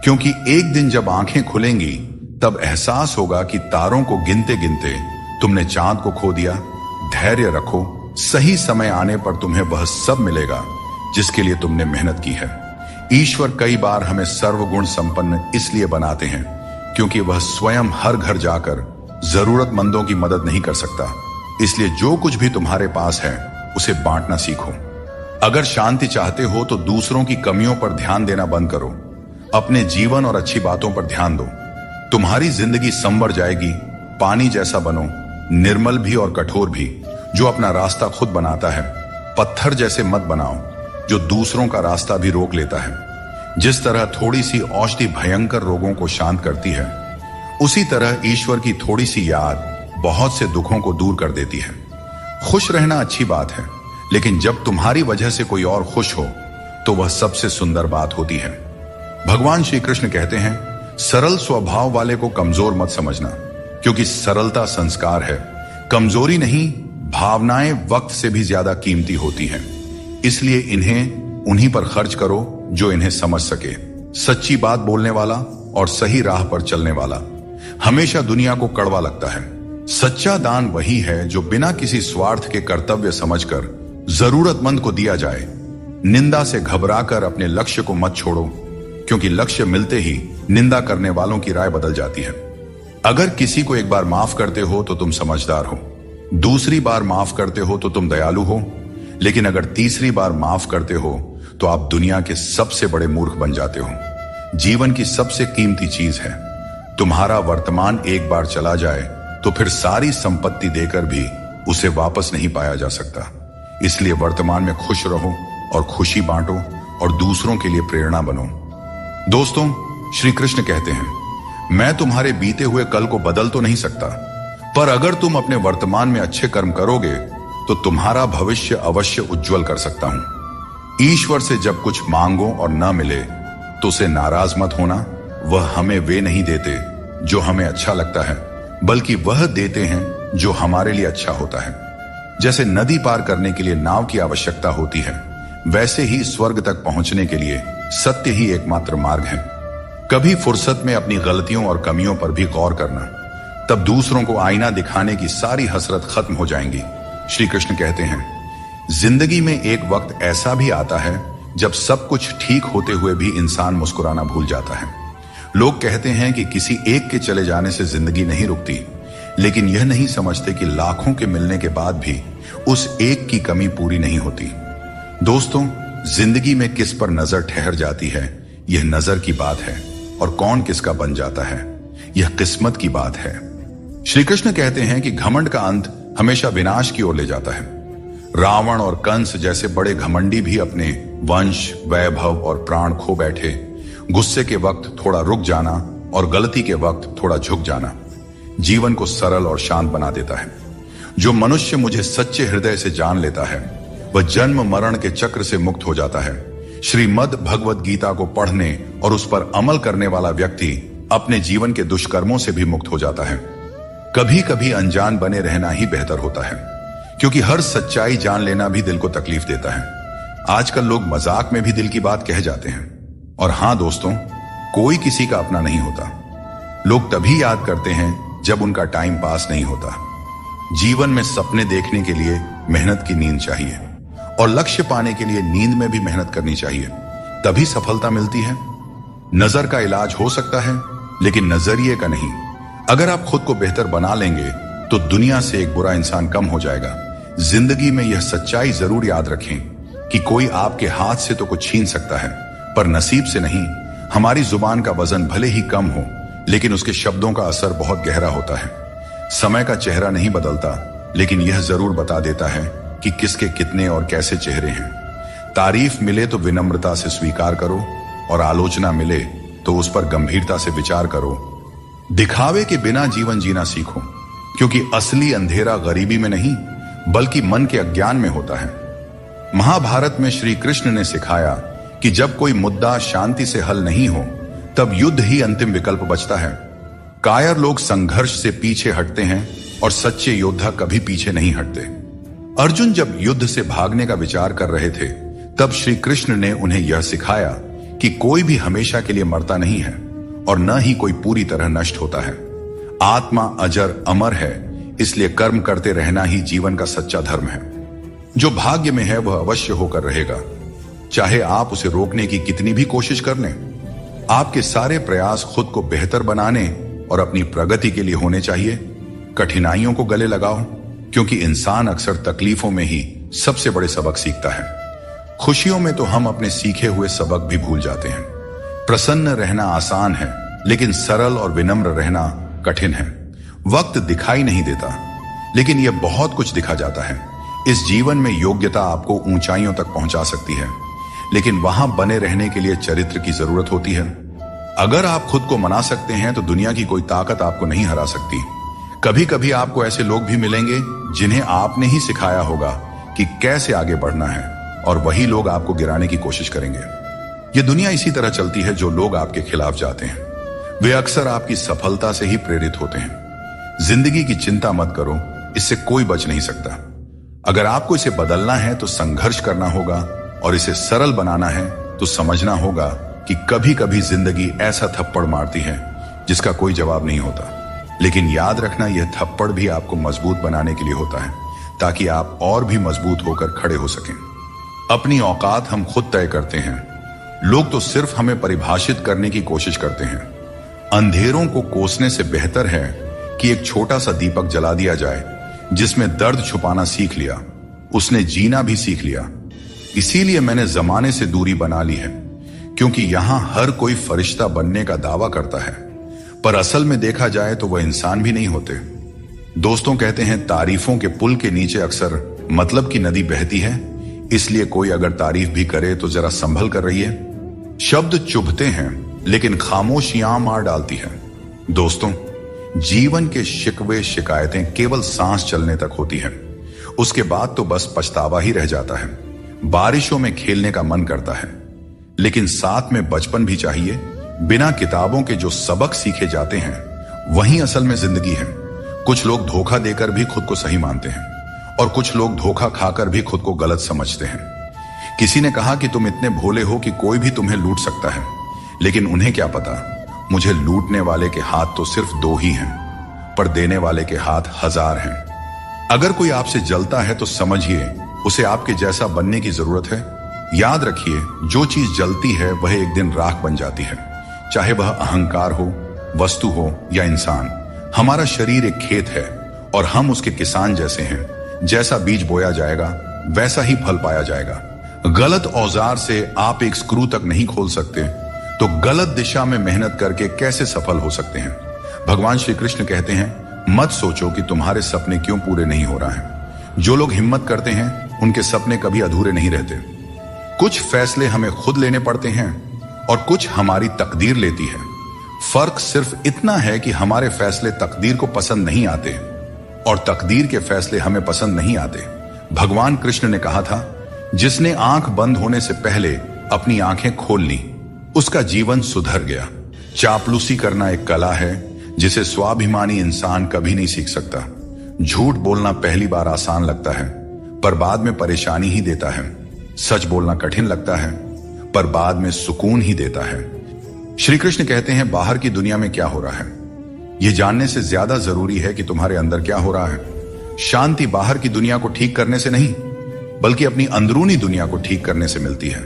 क्योंकि एक दिन जब आंखें खुलेंगी तब एहसास होगा कि तारों को गिनते गिनते तुमने चांद को खो दिया। धैर्य रखो, सही समय आने पर तुम्हें वह सब मिलेगा जिसके लिए तुमने मेहनत की है। ईश्वर कई बार हमें सर्वगुण संपन्न इसलिए बनाते हैं क्योंकि वह स्वयं हर घर जाकर जरूरतमंदों की मदद नहीं कर सकता। इसलिए जो कुछ भी तुम्हारे पास है उसे बांटना सीखो। अगर शांति चाहते हो तो दूसरों की कमियों पर ध्यान देना बंद करो। अपने जीवन और अच्छी बातों पर ध्यान दो। तुम्हारी जिंदगी संवर जाएगी। पानी जैसा बनो, निर्मल भी और कठोर भी, जो अपना रास्ता खुद बनाता है। पत्थर जैसे मत बनाओ, जो दूसरों का रास्ता भी रोक लेता है। जिस तरह थोड़ी सी औषधि भयंकर रोगों को शांत करती है, उसी तरह ईश्वर की थोड़ी सी याद बहुत से दुखों को दूर कर देती है। खुश रहना अच्छी बात है, लेकिन जब तुम्हारी वजह से कोई और खुश हो तो वह सबसे सुंदर बात होती है। भगवान श्री कृष्ण कहते हैं, सरल स्वभाव वाले को कमजोर मत समझना, क्योंकि सरलता संस्कार है। कमजोरी नहीं, भावनाएं वक्त से भी ज्यादा कीमती होती हैं। इसलिए इन्हें उन्हीं पर खर्च करो जो इन्हें समझ सके। सच्ची बात बोलने वाला और सही राह पर चलने वाला हमेशा दुनिया को कड़वा लगता है। सच्चा दान वही है जो बिना किसी स्वार्थ के कर्तव्य समझकर जरूरतमंद को दिया जाए। निंदा से घबराकर अपने लक्ष्य को मत छोड़ो, क्योंकि लक्ष्य मिलते ही निंदा करने वालों की राय बदल जाती है। अगर किसी को एक बार माफ करते हो तो तुम समझदार हो, दूसरी बार माफ करते हो तो तुम दयालु हो, लेकिन अगर तीसरी बार माफ करते हो तो आप दुनिया के सबसे बड़े मूर्ख बन जाते हो। जीवन की सबसे कीमती चीज है। तुम्हारा वर्तमान एक बार चला जाए तो फिर सारी संपत्ति देकर भी उसे वापस नहीं पाया जा सकता। इसलिए वर्तमान में खुश रहो और खुशी बांटो और दूसरों के लिए प्रेरणा बनो। दोस्तों, श्री कृष्ण कहते हैं, मैं तुम्हारे बीते हुए कल को बदल तो नहीं सकता, पर अगर तुम अपने वर्तमान में अच्छे कर्म करोगे तो तुम्हारा भविष्य अवश्य उज्जवल कर सकता हूं। ईश्वर से जब कुछ मांगो और न मिले तो उसे नाराज मत होना। वह हमें वे नहीं देते जो हमें अच्छा लगता है, बल्कि वह देते हैं जो हमारे लिए अच्छा होता है। जैसे नदी पार करने के लिए नाव की आवश्यकता होती है, वैसे ही स्वर्ग तक पहुंचने के लिए सत्य ही एकमात्र मार्ग है। कभी फुर्सत में अपनी गलतियों और कमियों पर भी गौर करना, तब दूसरों को आईना दिखाने की सारी हसरत खत्म हो जाएंगी। श्री कृष्ण कहते हैं, जिंदगी में एक वक्त ऐसा भी आता है जब सब कुछ ठीक होते हुए भी इंसान मुस्कुराना भूल जाता है। लोग कहते हैं कि किसी एक के चले जाने से जिंदगी नहीं रुकती, लेकिन यह नहीं समझते कि लाखों के मिलने के बाद भी उस एक की कमी पूरी नहीं होती। दोस्तों, जिंदगी में किस पर नजर ठहर जाती है, यह नजर की बात है, और कौन किसका बन जाता है, यह किस्मत की बात है। श्री कृष्ण कहते हैं कि घमंड का अंत हमेशा विनाश की ओर ले जाता है। रावण और कंस जैसे बड़े घमंडी भी अपने वंश, वैभव और प्राण खो बैठे। गुस्से के वक्त थोड़ा रुक जाना और गलती के वक्त थोड़ा झुक जाना जीवन को सरल और शांत बना देता है। जो मनुष्य मुझे सच्चे हृदय से जान लेता है, वह जन्म मरण के चक्र से मुक्त हो जाता है। श्रीमद् भगवद गीता को पढ़ने और उस पर अमल करने वाला व्यक्ति अपने जीवन के दुष्कर्मों से भी मुक्त हो जाता है। कभी कभी अनजान बने रहना ही बेहतर होता है, क्योंकि हर सच्चाई जान लेना भी दिल को तकलीफ देता है। आजकल लोग मजाक में भी दिल की बात कह जाते हैं। और हां दोस्तों, कोई किसी का अपना नहीं होता। लोग तभी याद करते हैं जब उनका टाइम पास नहीं होता। जीवन में सपने देखने के लिए मेहनत की नींद चाहिए, और लक्ष्य पाने के लिए नींद में भी मेहनत करनी चाहिए, तभी सफलता मिलती है। नजर का इलाज हो सकता है, लेकिन नजरिए का नहीं। अगर आप खुद को बेहतर बना लेंगे तो दुनिया से एक बुरा इंसान कम हो जाएगा। जिंदगी में यह सच्चाई जरूर याद रखें कि कोई आपके हाथ से तो कुछ छीन सकता है, पर नसीब से नहीं। हमारी जुबान का वजन भले ही कम हो, लेकिन उसके शब्दों का असर बहुत गहरा होता है। समय का चेहरा नहीं बदलता, लेकिन यह जरूर बता देता है कि किसके कितने और कैसे चेहरे हैं। तारीफ मिले तो विनम्रता से स्वीकार करो, और आलोचना मिले तो उस पर गंभीरता से विचार करो। दिखावे के बिना जीवन जीना सीखो, क्योंकि असली अंधेरा गरीबी में नहीं, बल्कि मन के अज्ञान में होता है। महाभारत में श्री कृष्ण ने सिखाया कि जब कोई मुद्दा शांति से हल नहीं हो, तब युद्ध ही अंतिम विकल्प बचता है। कायर लोग संघर्ष से पीछे हटते हैं, और सच्चे योद्धा कभी पीछे नहीं हटते। अर्जुन जब युद्ध से भागने का विचार कर रहे थे, तब श्री कृष्ण ने उन्हें यह सिखाया कि कोई भी हमेशा के लिए मरता नहीं है, और न ही कोई पूरी तरह नष्ट होता है। आत्मा अजर अमर है, इसलिए कर्म करते रहना ही जीवन का सच्चा धर्म है। जो भाग्य में है वह अवश्य होकर रहेगा, चाहे आप उसे रोकने की कितनी भी कोशिश कर लें। आपके सारे प्रयास खुद को बेहतर बनाने और अपनी प्रगति के लिए होने चाहिए। कठिनाइयों को गले लगाओ, क्योंकि इंसान अक्सर तकलीफों में ही सबसे बड़े सबक सीखता है। खुशियों में तो हम अपने सीखे हुए सबक भी भूल जाते हैं। प्रसन्न रहना आसान है, लेकिन सरल और विनम्र रहना कठिन है। वक्त दिखाई नहीं देता, लेकिन यह बहुत कुछ दिखा जाता है। इस जीवन में योग्यता आपको ऊंचाइयों तक पहुंचा सकती है, लेकिन वहां बने रहने के लिए चरित्र की जरूरत होती है। अगर आप खुद को मना सकते हैं तो दुनिया की कोई ताकत आपको नहीं हरा सकती। कभी कभी आपको ऐसे लोग भी मिलेंगे जिन्हें आपने ही सिखाया होगा कि कैसे आगे बढ़ना है, और वही लोग आपको गिराने की कोशिश करेंगे। यह दुनिया इसी तरह चलती है। जो लोग आपके खिलाफ जाते हैं वे अक्सर आपकी सफलता से ही प्रेरित होते हैं। जिंदगी की चिंता मत करो, इससे कोई बच नहीं सकता। अगर आपको इसे बदलना है तो संघर्ष करना होगा, और इसे सरल बनाना है तो समझना होगा कि कभी कभी जिंदगी ऐसा थप्पड़ मारती है जिसका कोई जवाब नहीं होता। लेकिन याद रखना, यह थप्पड़ भी आपको मजबूत बनाने के लिए होता है, ताकि आप और भी मजबूत होकर खड़े हो सकें। अपनी औकात हम खुद तय करते हैं। लोग तो सिर्फ हमें परिभाषित करने की कोशिश करते हैं। अंधेरों को कोसने से बेहतर है कि एक छोटा सा दीपक जला दिया जाए। जिसमें दर्द छुपाना सीख लिया, उसने जीना भी सीख लिया। इसीलिए मैंने जमाने से दूरी बना ली है, क्योंकि यहां हर कोई फरिश्ता बनने का दावा करता है, पर असल में देखा जाए तो वह इंसान भी नहीं होते। दोस्तों कहते हैं तारीफों के पुल के नीचे अक्सर मतलब की नदी बहती है, इसलिए कोई अगर तारीफ भी करे तो जरा संभल कर रहिए। शब्द चुभते हैं, लेकिन खामोशियां मार डालती है। दोस्तों, जीवन के शिकवे शिकायतें केवल सांस चलने तक होती हैं। उसके बाद तो बस पछतावा ही रह जाता है। बारिशों में खेलने का मन करता है, लेकिन साथ में बचपन भी चाहिए। बिना किताबों के जो सबक सीखे जाते हैं वही असल में जिंदगी है। कुछ लोग धोखा देकर भी खुद को सही मानते हैं, और कुछ लोग धोखा खाकर भी खुद को गलत समझते हैं। किसी ने कहा कि तुम इतने भोले हो कि कोई भी तुम्हें लूट सकता है, लेकिन उन्हें क्या पता, मुझे लूटने वाले के हाथ तो सिर्फ 2 ही हैं, पर देने वाले के हाथ 1000 हैं। अगर कोई आपसे जलता है तो समझिए उसे आपके जैसा बनने की जरूरत है। याद रखिए, जो चीज जलती है वह एक दिन राख बन जाती है, चाहे वह अहंकार हो, वस्तु हो या इंसान। हमारा शरीर एक खेत है और हम उसके किसान जैसे हैं। जैसा बीज बोया जाएगा वैसा ही फल पाया जाएगा। गलत औजार से आप एक स्क्रू तक नहीं खोल सकते, तो गलत दिशा में मेहनत करके कैसे सफल हो सकते हैं। भगवान श्री कृष्ण कहते हैं, मत सोचो कि तुम्हारे सपने क्यों पूरे नहीं हो रहा है। जो लोग हिम्मत करते हैं उनके सपने कभी अधूरे नहीं रहते। कुछ फैसले हमें खुद लेने पड़ते हैं और कुछ हमारी तकदीर लेती है। फर्क सिर्फ इतना है कि हमारे फैसले तकदीर को पसंद नहीं आते और तकदीर के फैसले हमें पसंद नहीं आते। भगवान कृष्ण ने कहा था, जिसने आंख बंद होने से पहले अपनी आंखें खोल ली उसका जीवन सुधर गया। चापलूसी करना एक कला है जिसे स्वाभिमानी इंसान कभी नहीं सीख सकता। झूठ बोलना पहली बार आसान लगता है, पर बाद में परेशानी ही देता है। सच बोलना कठिन लगता है, पर बाद में सुकून ही देता है। श्री कृष्ण कहते हैं, बाहर की दुनिया में क्या हो रहा है यह जानने से ज्यादा जरूरी है कि तुम्हारे अंदर क्या हो रहा है। शांति बाहर की दुनिया को ठीक करने से नहीं, बल्कि अपनी अंदरूनी दुनिया को ठीक करने से मिलती है।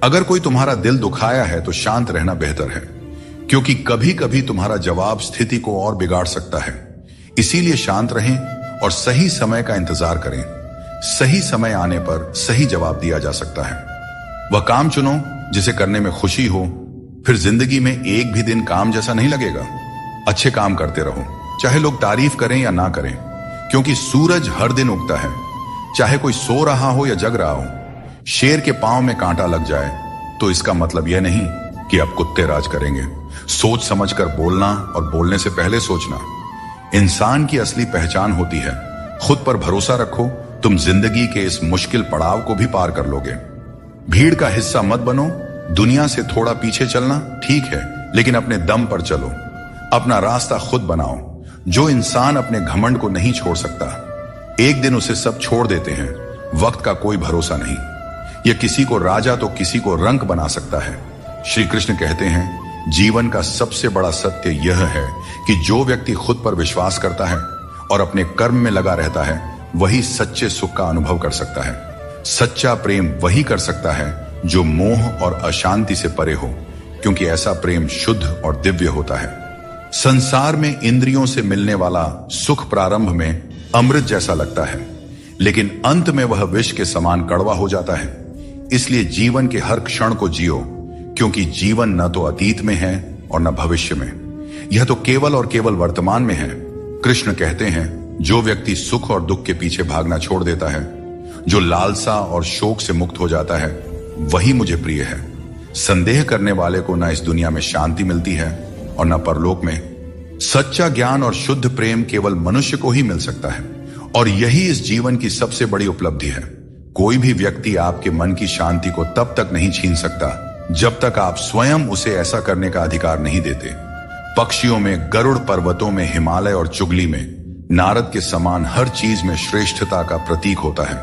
अगर कोई तुम्हारा दिल दुखाया है तो शांत रहना बेहतर है, क्योंकि कभी कभी तुम्हारा जवाब स्थिति को और बिगाड़ सकता है। इसीलिए शांत रहें और सही समय का इंतजार करें। सही समय आने पर सही जवाब दिया जा सकता है। वह काम चुनो जिसे करने में खुशी हो, फिर जिंदगी में एक भी दिन काम जैसा नहीं लगेगा। अच्छे काम करते रहो, चाहे लोग तारीफ करें या ना करें, क्योंकि सूरज हर दिन उगता है, चाहे कोई सो रहा हो या जग रहा हो। शेर के पांव में कांटा लग जाए तो इसका मतलब यह नहीं कि अब कुत्ते राज करेंगे। सोच समझकर बोलना और बोलने से पहले सोचना इंसान की असली पहचान होती है। खुद पर भरोसा रखो, तुम जिंदगी के इस मुश्किल पड़ाव को भी पार कर लोगे। भीड़ का हिस्सा मत बनो। दुनिया से थोड़ा पीछे चलना ठीक है, लेकिन अपने दम पर चलो। अपना रास्ता खुद बनाओ। जो इंसान अपने घमंड को नहीं छोड़ सकता, एक दिन उसे सब छोड़ देते हैं। वक्त का कोई भरोसा नहीं। यह किसी को राजा तो किसी को रंक बना सकता है। श्री कृष्ण कहते हैं, जीवन का सबसे बड़ा सत्य यह है कि जो व्यक्ति खुद पर विश्वास करता है और अपने कर्म में लगा रहता है, वही सच्चे सुख का अनुभव कर सकता है। सच्चा प्रेम वही कर सकता है जो मोह और अशांति से परे हो, क्योंकि ऐसा प्रेम शुद्ध और दिव्य होता है। संसार में इंद्रियों से मिलने वाला सुख प्रारंभ में अमृत जैसा लगता है, लेकिन अंत में वह विष के समान कड़वा हो जाता है। इसलिए जीवन के हर क्षण को जियो, क्योंकि जीवन न तो अतीत में है और न भविष्य में, यह तो केवल और केवल वर्तमान में है। कृष्ण कहते हैं, जो व्यक्ति सुख और दुख के पीछे भागना छोड़ देता है, जो लालसा और शोक से मुक्त हो जाता है, वही मुझे प्रिय है। संदेह करने वाले को न इस दुनिया में शांति मिलती है और न परलोक में। सच्चा ज्ञान और शुद्ध प्रेम केवल मनुष्य को ही मिल सकता है, और यही इस जीवन की सबसे बड़ी उपलब्धि है। कोई भी व्यक्ति आपके मन की शांति को तब तक नहीं छीन सकता जब तक आप स्वयं उसे ऐसा करने का अधिकार नहीं देते। पक्षियों में गरुड़, पर्वतों में हिमालय और चुगली में नारद के समान हर चीज में श्रेष्ठता का प्रतीक होता है।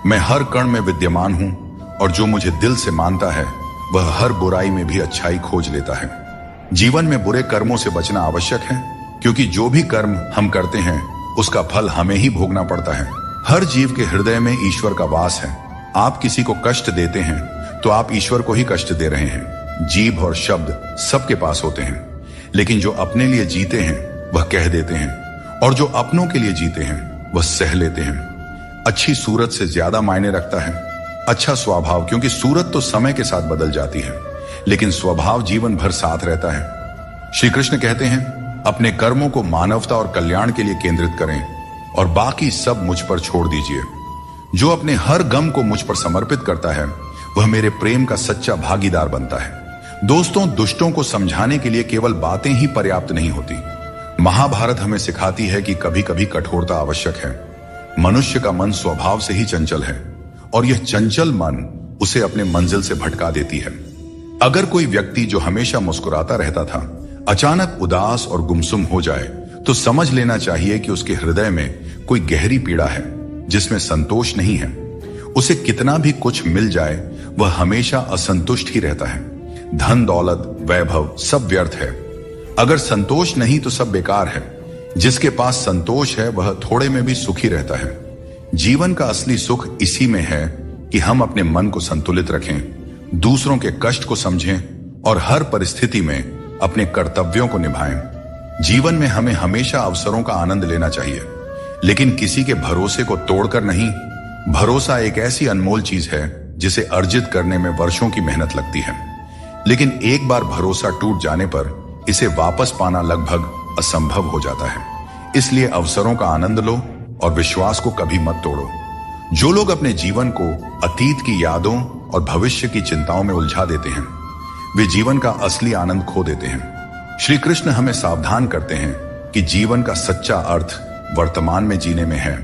मैं हर कण में विद्यमान हूं, और जो मुझे दिल से मानता है वह हर बुराई में भी अच्छाई खोज लेता है। जीवन में बुरे कर्मों से बचना आवश्यक है, क्योंकि जो भी कर्म हम करते हैं उसका फल हमें ही भोगना पड़ता है। हर जीव के हृदय में ईश्वर का वास है। आप किसी को कष्ट देते हैं तो आप ईश्वर को ही कष्ट दे रहे हैं। जीभ और शब्द सबके पास होते हैं, लेकिन जो अपने लिए जीते हैं वह कह देते हैं, और जो अपनों के लिए जीते हैं वह सह लेते हैं। अच्छी सूरत से ज्यादा मायने रखता है अच्छा स्वभाव, क्योंकि सूरत तो समय के साथ बदल जाती है, लेकिन स्वभाव जीवन भर साथ रहता है। श्री कृष्ण कहते हैं, अपने कर्मों को मानवता और कल्याण के लिए केंद्रित करें और बाकी सब मुझ पर छोड़ दीजिए। जो अपने हर गम को मुझ पर समर्पित करता है वह मेरे प्रेम का सच्चा भागीदार बनता है। दोस्तों, दुष्टों को समझाने के लिए केवल बातें ही पर्याप्त नहीं होती। महाभारत हमें सिखाती है कि कभी कभी कठोरता आवश्यक है। मनुष्य का मन स्वभाव से ही चंचल है, और यह चंचल मन उसे अपने मंजिल से भटका देती है। अगर कोई व्यक्ति जो हमेशा मुस्कुराता रहता था अचानक उदास और गुमसुम हो जाए, तो समझ लेना चाहिए कि उसके हृदय में कोई गहरी पीड़ा है जिसमें संतोष नहीं है। उसे कितना भी कुछ मिल जाए वह हमेशा असंतुष्ट ही रहता है। धन, दौलत, वैभव सब व्यर्थ है। अगर संतोष नहीं तो सब बेकार है। जिसके पास संतोष है वह थोड़े में भी सुखी रहता है। जीवन का असली सुख इसी में है कि हम अपने मन को संतुलित रखें, दूसरों के कष्ट को समझें और हर परिस्थिति में अपने कर्तव्यों को निभाएं। जीवन में हमें हमेशा अवसरों का आनंद लेना चाहिए, लेकिन किसी के भरोसे को तोड़कर नहीं। भरोसा एक ऐसी अनमोल चीज है जिसे अर्जित करने में वर्षों की मेहनत लगती है, लेकिन एक बार भरोसा टूट जाने पर इसे वापस पाना लगभग असंभव हो जाता है। इसलिए अवसरों का आनंद लो और विश्वास को कभी मत तोड़ो। जो लोग अपने जीवन को अतीत की यादों और भविष्य की चिंताओं में उलझा देते हैं, वे जीवन का असली आनंद खो देते हैं। श्री कृष्ण हमें सावधान करते हैं कि जीवन का सच्चा अर्थ वर्तमान में जीने में है।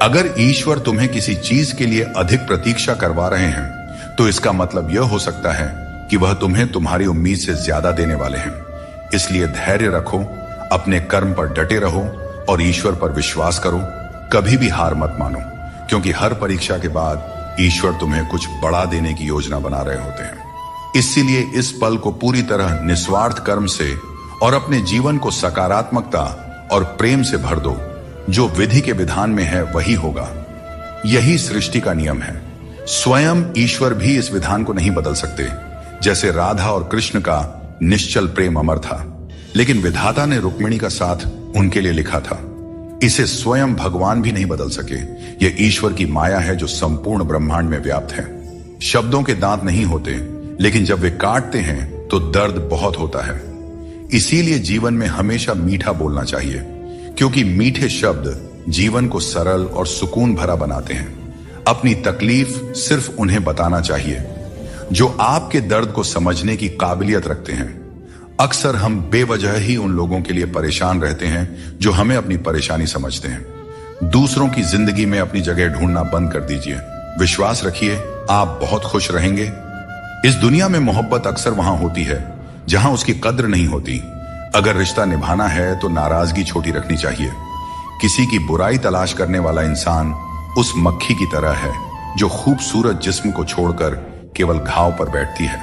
अगर ईश्वर तुम्हें किसी चीज के लिए अधिक प्रतीक्षा करवा रहे हैं, तो इसका मतलब यह हो सकता है कि वह तुम्हें तुम्हारी उम्मीद से ज्यादा देने वाले हैं। इसलिए धैर्य रखो, अपने कर्म पर डटे रहो और ईश्वर पर विश्वास करो। कभी भी हार मत मानो, क्योंकि हर परीक्षा के बाद ईश्वर तुम्हें कुछ बड़ा देने की योजना बना रहे होते हैं। इसीलिए इस पल को पूरी तरह निस्वार्थ कर्म से और अपने जीवन को सकारात्मकता और प्रेम से भर दो। जो विधि के विधान में है वही होगा। यही सृष्टि का नियम है। स्वयं ईश्वर भी इस विधान को नहीं बदल सकते। जैसे राधा और कृष्ण का निश्चल प्रेम अमर था, लेकिन विधाता ने रुक्मिणी का साथ उनके लिए लिखा था। इसे स्वयं भगवान भी नहीं बदल सके। यह ईश्वर की माया है जो संपूर्ण ब्रह्मांड में व्याप्त है। शब्दों के दांत नहीं होते, लेकिन जब वे काटते हैं तो दर्द बहुत होता है। इसीलिए जीवन में हमेशा मीठा बोलना चाहिए, क्योंकि मीठे शब्द जीवन को सरल और सुकून भरा बनाते हैं। अपनी तकलीफ सिर्फ उन्हें बताना चाहिए जो आपके दर्द को समझने की काबिलियत रखते हैं। अक्सर हम बेवजह ही उन लोगों के लिए परेशान रहते हैं जो हमें अपनी परेशानी समझते हैं। दूसरों की जिंदगी में अपनी जगह ढूंढना बंद कर दीजिए। विश्वास रखिए, आप बहुत खुश रहेंगे। इस दुनिया में मोहब्बत अक्सर वहां होती है जहां उसकी कद्र नहीं होती। अगर रिश्ता निभाना है तो नाराजगी छोटी रखनी चाहिए। किसी की बुराई तलाश करने वाला इंसान उस मक्खी की तरह है जो खूबसूरत जिस्म को छोड़कर केवल घाव पर बैठती है।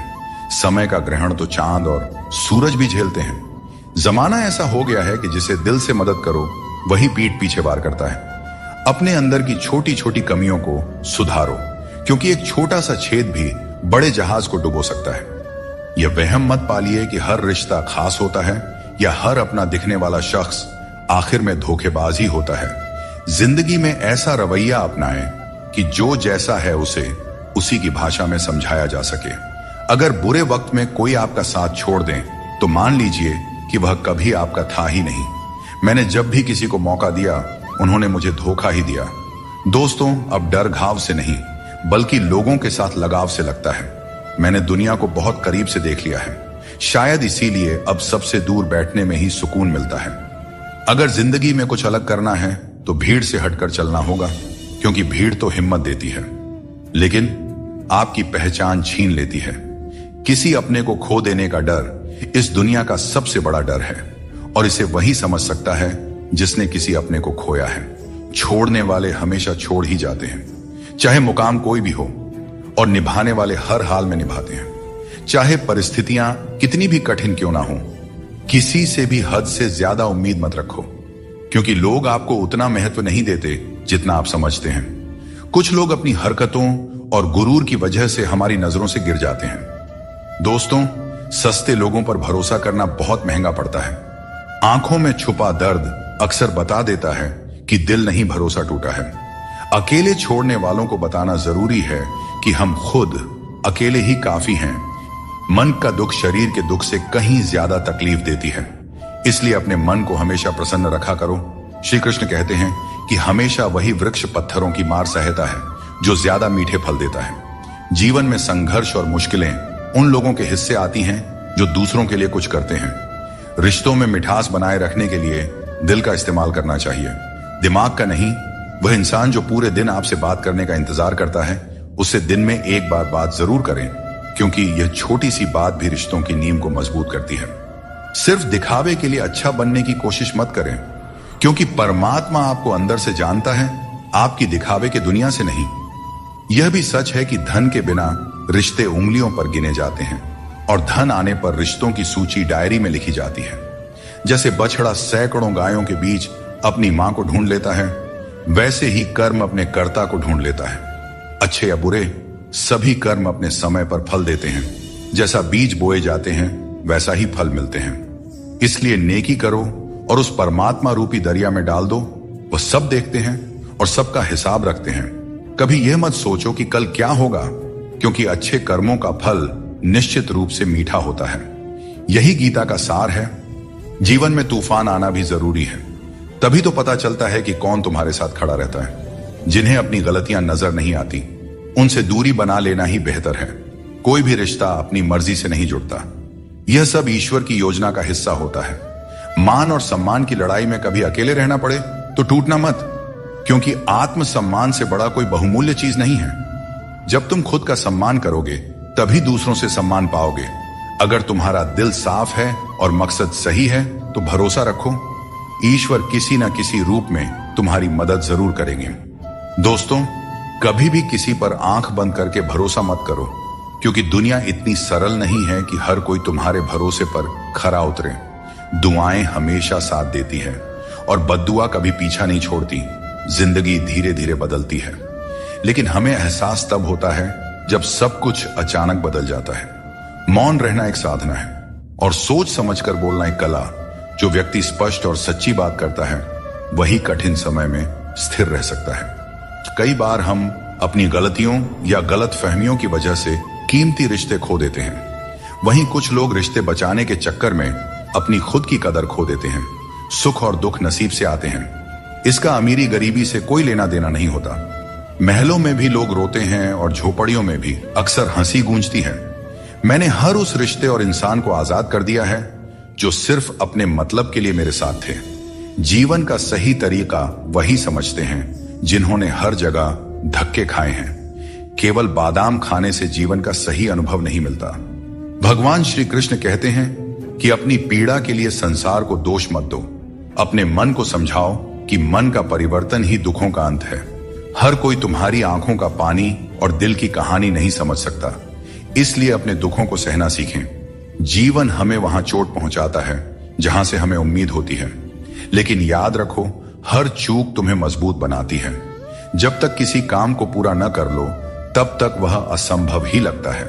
समय का ग्रहण तो चांद और सूरज भी झेलते हैं। जमाना ऐसा हो गया है कि जिसे दिल से मदद करो वही पीठ पीछे वार करता है। अपने अंदर की छोटी छोटी कमियों को सुधारो, क्योंकि एक छोटा सा छेद भी बड़े जहाज को डुबो सकता है। यह वहम मत पालिए कि हर रिश्ता खास होता है या हर अपना दिखने वाला शख्स आखिर में धोखेबाज ही होता है। जिंदगी में ऐसा रवैया अपनाएं कि जो जैसा है उसे उसी की भाषा में समझाया जा सके। अगर बुरे वक्त में कोई आपका साथ छोड़ दें तो मान लीजिए कि वह कभी आपका था ही नहीं। मैंने जब भी किसी को मौका दिया उन्होंने मुझे धोखा ही दिया। दोस्तों, अब डर घाव से नहीं बल्कि लोगों के साथ लगाव से लगता है। मैंने दुनिया को बहुत करीब से देख लिया है, शायद इसीलिए अब सबसे दूर बैठने में ही सुकून मिलता है। अगर जिंदगी में कुछ अलग करना है तो भीड़ से हटकर चलना होगा, क्योंकि भीड़ तो हिम्मत देती है लेकिन आपकी पहचान छीन लेती है। किसी अपने को खो देने का डर इस दुनिया का सबसे बड़ा डर है और इसे वही समझ सकता है जिसने किसी अपने को खोया है। छोड़ने वाले हमेशा छोड़ ही जाते हैं, चाहे मुकाम कोई भी हो, और निभाने वाले हर हाल में निभाते हैं, चाहे परिस्थितियां कितनी भी कठिन क्यों ना हो। किसी से भी हद से ज्यादा उम्मीद मत रखो, क्योंकि लोग आपको उतना महत्व नहीं देते जितना आप समझते हैं। कुछ लोग अपनी हरकतों और गुरूर की वजह से हमारी नजरों से गिर जाते हैं। दोस्तों, सस्ते लोगों पर भरोसा करना बहुत महंगा पड़ता है। आंखों में छुपा दर्द अक्सर बता देता है कि दिल नहीं भरोसा टूटा है। अकेले छोड़ने वालों को बताना जरूरी है कि हम खुद अकेले ही काफी हैं। मन का दुख शरीर के दुख से कहीं ज्यादा तकलीफ देती है, इसलिए अपने मन को हमेशा प्रसन्न रखा करो। श्री कृष्ण कहते हैं कि हमेशा वही वृक्ष पत्थरों की मार सहता है जो ज्यादा मीठे फल देता है। जीवन में संघर्ष और मुश्किलें उन लोगों के हिस्से आती हैं जो दूसरों के लिए कुछ करते हैं। रिश्तों में मिठास बनाए रखने के लिए दिल का इस्तेमाल करना चाहिए, दिमाग का नहीं। वह इंसान जो पूरे दिन आपसे बात करने का इंतजार करता है, उससे दिन में एक बार बात जरूर करें, क्योंकि यह छोटी सी बात भी रिश्तों की नींव को मजबूत करती है। सिर्फ दिखावे के लिए अच्छा बनने की कोशिश मत करें, क्योंकि परमात्मा आपको अंदर से जानता है, आपकी दिखावे के दुनिया से नहीं। यह भी सच है कि धन के बिना रिश्ते उंगलियों पर गिने जाते हैं और धन आने पर रिश्तों की सूची डायरी में लिखी जाती है। जैसे बछड़ा सैकड़ों गायों के बीच अपनी मां को ढूंढ लेता है, वैसे ही कर्म अपने कर्ता को ढूंढ लेता है। अच्छे या बुरे, सभी कर्म अपने समय पर फल देते हैं। जैसा बीज बोए जाते हैं वैसा ही फल मिलते हैं। इसलिए नेकी करो और उस परमात्मा रूपी दरिया में डाल दो। वह सब देखते हैं और सबका हिसाब रखते हैं। कभी यह मत सोचो कि कल क्या होगा, क्योंकि अच्छे कर्मों का फल निश्चित रूप से मीठा होता है। यही गीता का सार है। जीवन में तूफान आना भी जरूरी है, तभी तो पता चलता है कि कौन तुम्हारे साथ खड़ा रहता है। जिन्हें अपनी गलतियां नजर नहीं आती, उनसे दूरी बना लेना ही बेहतर है। कोई भी रिश्ता अपनी मर्जी से नहीं जुड़ता, यह सब ईश्वर की योजना का हिस्सा होता है। मान और सम्मान की लड़ाई में कभी अकेले रहना पड़े तो टूटना मत, क्योंकि आत्म सम्मान से बड़ा कोई बहुमूल्य चीज नहीं है। जब तुम खुद का सम्मान करोगे तभी दूसरों से सम्मान पाओगे। अगर तुम्हारा दिल साफ है और मकसद सही है तो भरोसा रखो, ईश्वर किसी न किसी रूप में तुम्हारी मदद जरूर करेंगे। दोस्तों, कभी भी किसी पर आंख बंद करके भरोसा मत करो, क्योंकि दुनिया इतनी सरल नहीं है कि हर कोई तुम्हारे भरोसे पर खरा उतरे। दुआएं हमेशा साथ देती है और बद्दुआ कभी पीछा नहीं छोड़ती। जिंदगी धीरे धीरे बदलती है, लेकिन हमें एहसास तब होता है जब सब कुछ अचानक बदल जाता है। मौन रहना एक साधना है और सोच समझकर बोलना एक कला। जो व्यक्ति स्पष्ट और सच्ची बात करता है वही कठिन समय में स्थिर रह सकता है। कई बार हम अपनी गलतियों या गलत फहमियों की वजह से कीमती रिश्ते खो देते हैं। वहीं कुछ लोग रिश्ते बचाने के चक्कर में अपनी खुद की कदर खो देते हैं। सुख और दुख नसीब से आते हैं, इसका अमीरी गरीबी से कोई लेना देना नहीं होता। महलों में भी लोग रोते हैं और झोपड़ियों में भी अक्सर हंसी गूंजती है। मैंने हर उस रिश्ते और इंसान को आजाद कर दिया है जो सिर्फ अपने मतलब के लिए मेरे साथ थे। जीवन का सही तरीका वही समझते हैं जिन्होंने हर जगह धक्के खाए हैं। केवल बादाम खाने से जीवन का सही अनुभव नहीं मिलता। भगवान श्री कृष्ण कहते हैं कि अपनी पीड़ा के लिए संसार को दोष मत दो। अपने मन को समझाओ कि मन का परिवर्तन ही दुखों का अंत है। हर कोई तुम्हारी आंखों का पानी और दिल की कहानी नहीं समझ सकता, इसलिए अपने दुखों को सहना सीखें। जीवन हमें वहां चोट पहुंचाता है जहां से हमें उम्मीद होती है, लेकिन याद रखो, हर चूक तुम्हें मजबूत बनाती है। जब तक किसी काम को पूरा न कर लो तब तक वह असंभव ही लगता है।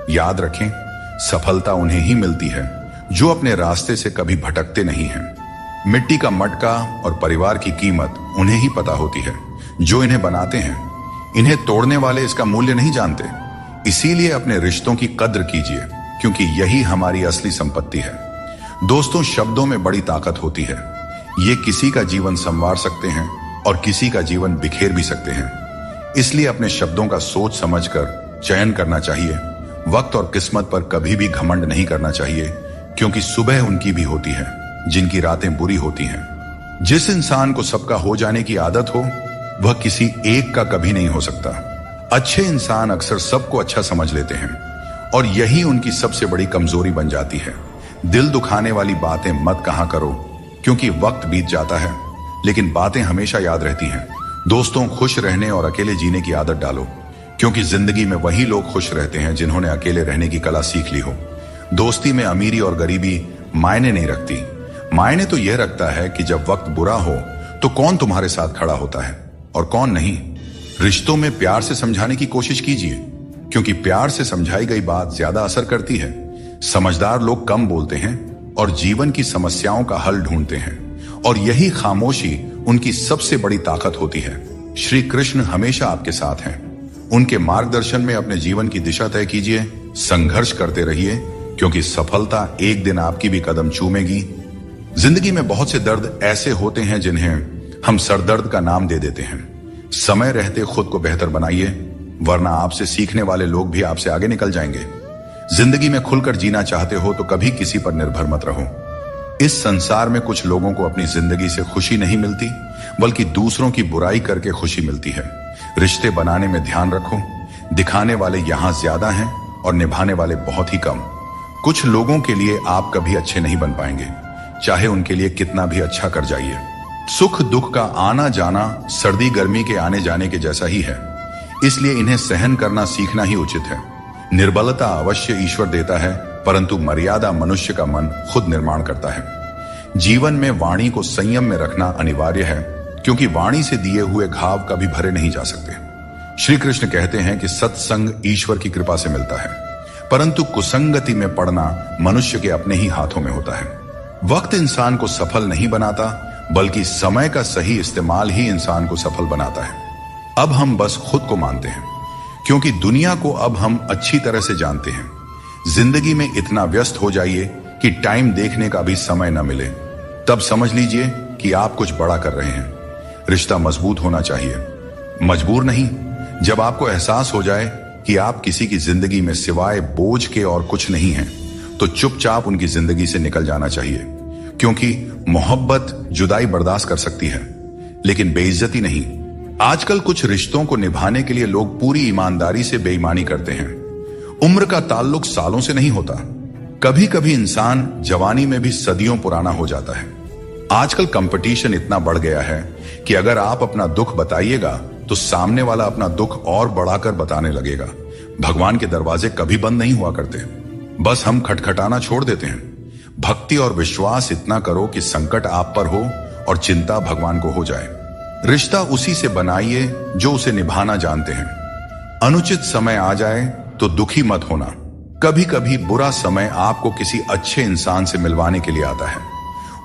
याद रखें, सफलता उन्हें ही मिलती है जो अपने रास्ते से कभी भटकते नहीं हैं। मिट्टी का मटका और परिवार की कीमत उन्हें ही पता होती है जो इन्हें बनाते हैं। इन्हें तोड़ने वाले इसका मूल्य नहीं जानते। इसीलिए अपने रिश्तों की कद्र कीजिए, क्योंकि यही हमारी असली संपत्ति है। दोस्तों, शब्दों में बड़ी ताकत होती है। ये किसी का जीवन संवार सकते हैं और किसी का जीवन बिखेर भी सकते हैं। इसलिए अपने शब्दों का सोच समझकर चयन करना चाहिए। वक्त और किस्मत पर कभी भी घमंड नहीं करना चाहिए, क्योंकि सुबह उनकी भी होती है जिनकी रातें बुरी होती हैं। जिस इंसान को सबका हो जाने की आदत हो, वह किसी एक का कभी नहीं हो सकता। अच्छे इंसान अक्सर सबको अच्छा समझ लेते हैं और यही उनकी सबसे बड़ी कमजोरी बन जाती है। दिल दुखाने वाली बातें मत कहा करो, क्योंकि वक्त बीत जाता है लेकिन बातें हमेशा याद रहती हैं। दोस्तों, खुश रहने और अकेले जीने की आदत डालो, क्योंकि जिंदगी में वही लोग खुश रहते हैं जिन्होंने अकेले रहने की कला सीख ली हो। दोस्ती में अमीरी और गरीबी मायने नहीं रखती। मायने तो यह रखता है कि जब वक्त बुरा हो तो कौन तुम्हारे साथ खड़ा होता है और कौन नहीं। रिश्तों में प्यार से समझाने की कोशिश कीजिए, क्योंकि प्यार से समझाई गई बात ज्यादा असर करती है। समझदार लोग कम बोलते हैं और जीवन की समस्याओं का हल ढूंढते हैं, और यही खामोशी उनकी सबसे बड़ी ताकत होती है। श्री कृष्ण हमेशा आपके साथ हैं। उनके मार्गदर्शन में अपने जीवन की दिशा तय कीजिए, संघर्ष करते रहिए, क्योंकि सफलता एक दिन आपकी भी कदम चूमेगी। जिंदगी में बहुत से दर्द ऐसे होते हैं जिन्हें हम सरदर्द का नाम दे देते हैं। समय रहते खुद को बेहतर बनाइए, वरना आपसे सीखने वाले लोग भी आपसे आगे निकल जाएंगे। जिंदगी में खुलकर जीना चाहते हो तो कभी किसी पर निर्भर मत रहो। इस संसार में कुछ लोगों को अपनी जिंदगी से खुशी नहीं मिलती, बल्कि दूसरों की बुराई करके खुशी मिलती है। रिश्ते बनाने में ध्यान रखो, दिखाने वाले यहां ज्यादा हैं और निभाने वाले बहुत ही कम। कुछ लोगों के लिए आप कभी अच्छे नहीं बन पाएंगे, चाहे उनके लिए कितना भी अच्छा कर जाइए। सुख दुख का आना जाना सर्दी गर्मी के आने जाने के जैसा ही है, इसलिए इन्हें सहन करना सीखना ही उचित है। निर्बलता अवश्य ईश्वर देता है, परंतु मर्यादा मनुष्य का मन खुद निर्माण करता है। जीवन में वाणी को संयम में रखना अनिवार्य है, क्योंकि वाणी से दिए हुए घाव कभी भरे नहीं जा सकते। श्री कृष्ण कहते हैं कि सत्संग ईश्वर की कृपा से मिलता है, परंतु कुसंगति में पड़ना मनुष्य के अपने ही हाथों में होता है। वक्त इंसान को सफल नहीं बनाता, बल्कि समय का सही इस्तेमाल ही इंसान को सफल बनाता है। अब हम बस खुद को मानते हैं, क्योंकि दुनिया को अब हम अच्छी तरह से जानते हैं। जिंदगी में इतना व्यस्त हो जाइए कि टाइम देखने का भी समय न मिले, तब समझ लीजिए कि आप कुछ बड़ा कर रहे हैं। रिश्ता मजबूत होना चाहिए, मजबूर नहीं। जब आपको एहसास हो जाए कि आप किसी की जिंदगी में सिवाय बोझ के और कुछ नहीं हैं, तो चुपचाप उनकी जिंदगी से निकल जाना चाहिए, क्योंकि मोहब्बत जुदाई बर्दाश्त कर सकती है, लेकिन बेइज्जती नहीं। आजकल कुछ रिश्तों को निभाने के लिए लोग पूरी ईमानदारी से बेईमानी करते हैं। उम्र का ताल्लुक सालों से नहीं होता। कभी कभी इंसान जवानी में भी सदियों पुराना हो जाता है। आजकल कंपटीशन इतना बढ़ गया है कि अगर आप अपना दुख बताइएगा तो सामने वाला अपना दुख और बढ़ाकर बताने लगेगा। भगवान के दरवाजे कभी बंद नहीं हुआ करते, बस हम खटखटाना छोड़ देते हैं। भक्ति और विश्वास इतना करो कि संकट आप पर हो और चिंता भगवान को हो जाए। रिश्ता उसी से बनाइए जो उसे निभाना जानते हैं। अनुचित समय आ जाए तो दुखी मत होना। कभी कभी बुरा समय आपको किसी अच्छे इंसान से मिलवाने के लिए आता है।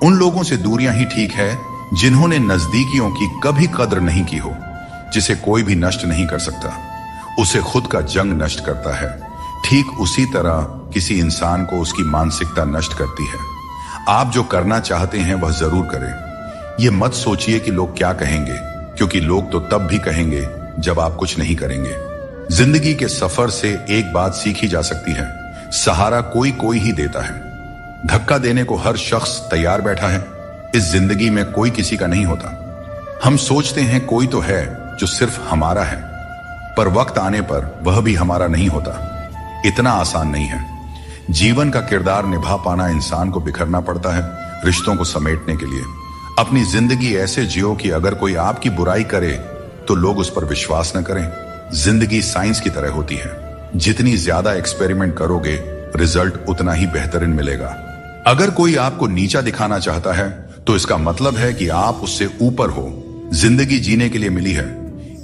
उन लोगों से दूरियां ही ठीक है जिन्होंने नजदीकियों की कभी कद्र नहीं की हो। जिसे कोई भी नष्ट नहीं कर सकता, उसे खुद का जंग नष्ट करता है। ठीक उसी तरह किसी इंसान को उसकी मानसिकता नष्ट करती है। आप जो करना चाहते हैं वह जरूर करें। ये मत सोचिए कि लोग क्या कहेंगे, क्योंकि लोग तो तब भी कहेंगे जब आप कुछ नहीं करेंगे। जिंदगी के सफर से एक बात सीखी जा सकती है, सहारा कोई कोई ही देता है। धक्का देने को हर शख्स तैयार बैठा है। इस जिंदगी में कोई किसी का नहीं होता। हम सोचते हैं कोई तो है जो सिर्फ हमारा है, पर वक्त आने पर वह भी हमारा नहीं होता। इतना आसान नहीं है। जीवन का किरदार निभा पाना इंसान को बिखरना पड़ता है रिश्तों को समेटने के लिए। अपनी जिंदगी ऐसे जियो कि अगर कोई आपकी बुराई करे तो लोग उस पर विश्वास न करें। जिंदगी साइंस की तरह होती है, जितनी ज्यादा एक्सपेरिमेंट करोगे रिजल्ट उतना ही बेहतरीन मिलेगा। अगर कोई आपको नीचा दिखाना चाहता है तो इसका मतलब है कि आप उससे ऊपर हो। जिंदगी जीने के लिए मिली है,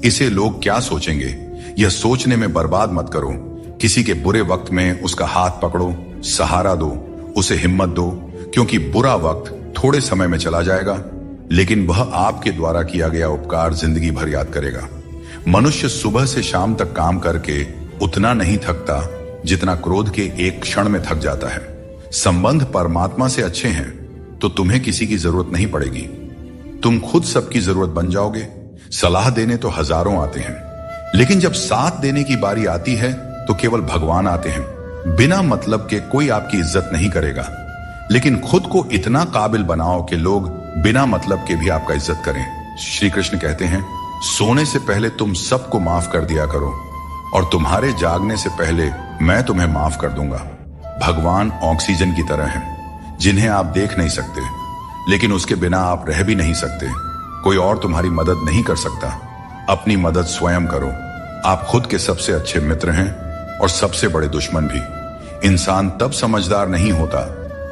इसे लोग क्या सोचेंगे यह सोचने में बर्बाद मत करो, किसी के बुरे वक्त में उसका हाथ पकड़ो, सहारा दो, उसे हिम्मत दो, क्योंकि बुरा वक्त थोड़े समय में चला जाएगा, लेकिन वह आपके द्वारा किया गया उपकार जिंदगी भर याद करेगा। मनुष्य सुबह से शाम तक काम करके उतना नहीं थकता जितना क्रोध के एक क्षण में थक जाता है। संबंध परमात्मा से अच्छे हैं तो तुम्हें किसी की जरूरत नहीं पड़ेगी। तुम खुद सबकी जरूरत बन जाओगे। सलाह देने तो हजारों आते हैं, लेकिन जब साथ देने की बारी आती है तो केवल भगवान आते हैं। बिना मतलब के कोई आपकी इज्जत नहीं करेगा, लेकिन खुद को इतना काबिल बनाओ कि लोग बिना मतलब के भी आपका इज्जत करें। श्री कृष्ण कहते हैं, सोने से पहले तुम सबको माफ कर दिया करो और तुम्हारे जागने से पहले मैं तुम्हें माफ कर दूंगा। भगवान ऑक्सीजन की तरह हैं, जिन्हें आप देख नहीं सकते, लेकिन उसके बिना आप रह भी नहीं सकते। कोई और तुम्हारी मदद नहीं कर सकता। अपनी मदद स्वयं करो। आप खुद के सबसे अच्छे मित्र हैं और सबसे बड़े दुश्मन भी। इंसान तब समझदार नहीं होता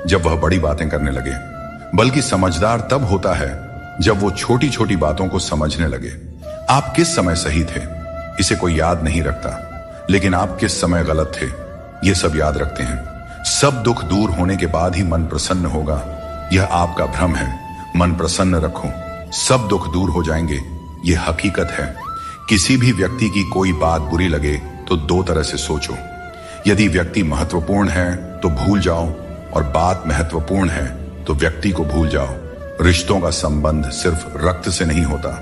जब वह बड़ी बातें करने लगे, बल्कि समझदार तब होता है जब वो छोटी छोटी बातों को समझने लगे। आप किस समय सही थे इसे कोई याद नहीं रखता, लेकिन आप किस समय गलत थे ये सब याद रखते हैं। सब दुख दूर होने के बाद ही मन प्रसन्न होगा, यह आपका भ्रम है। मन प्रसन्न रखो, सब दुख दूर हो जाएंगे, यह हकीकत है। किसी भी व्यक्ति की कोई बात बुरी लगे तो दो तरह से सोचो। यदि व्यक्ति महत्वपूर्ण है तो भूल जाओ, और बात महत्वपूर्ण है तो व्यक्ति को भूल जाओ। रिश्तों का संबंध सिर्फ रक्त से नहीं होता।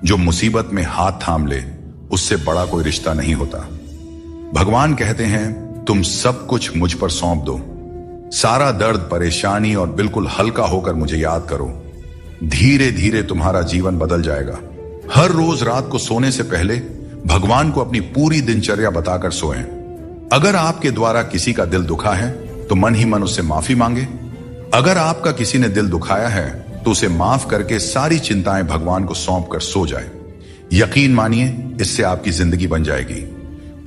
जो मुसीबत में हाथ थाम ले उससे बड़ा कोई रिश्ता नहीं होता। भगवान कहते हैं, तुम सब कुछ मुझ पर सौंप दो। सारा दर्द, परेशानी और बिल्कुल हल्का होकर मुझे याद करो। धीरे धीरे तुम्हारा जीवन बदल जाएगा। हर रोज रात को सोने से पहले भगवान को अपनी पूरी दिनचर्या बताकर सोएं। अगर आपके द्वारा किसी का दिल दुखा है तो मन ही मन उससे माफी मांगे। अगर आपका किसी ने दिल दुखाया है तो उसे माफ करके सारी चिंताएं भगवान को सौंप कर सो जाए। यकीन मानिए, इससे आपकी जिंदगी बन जाएगी।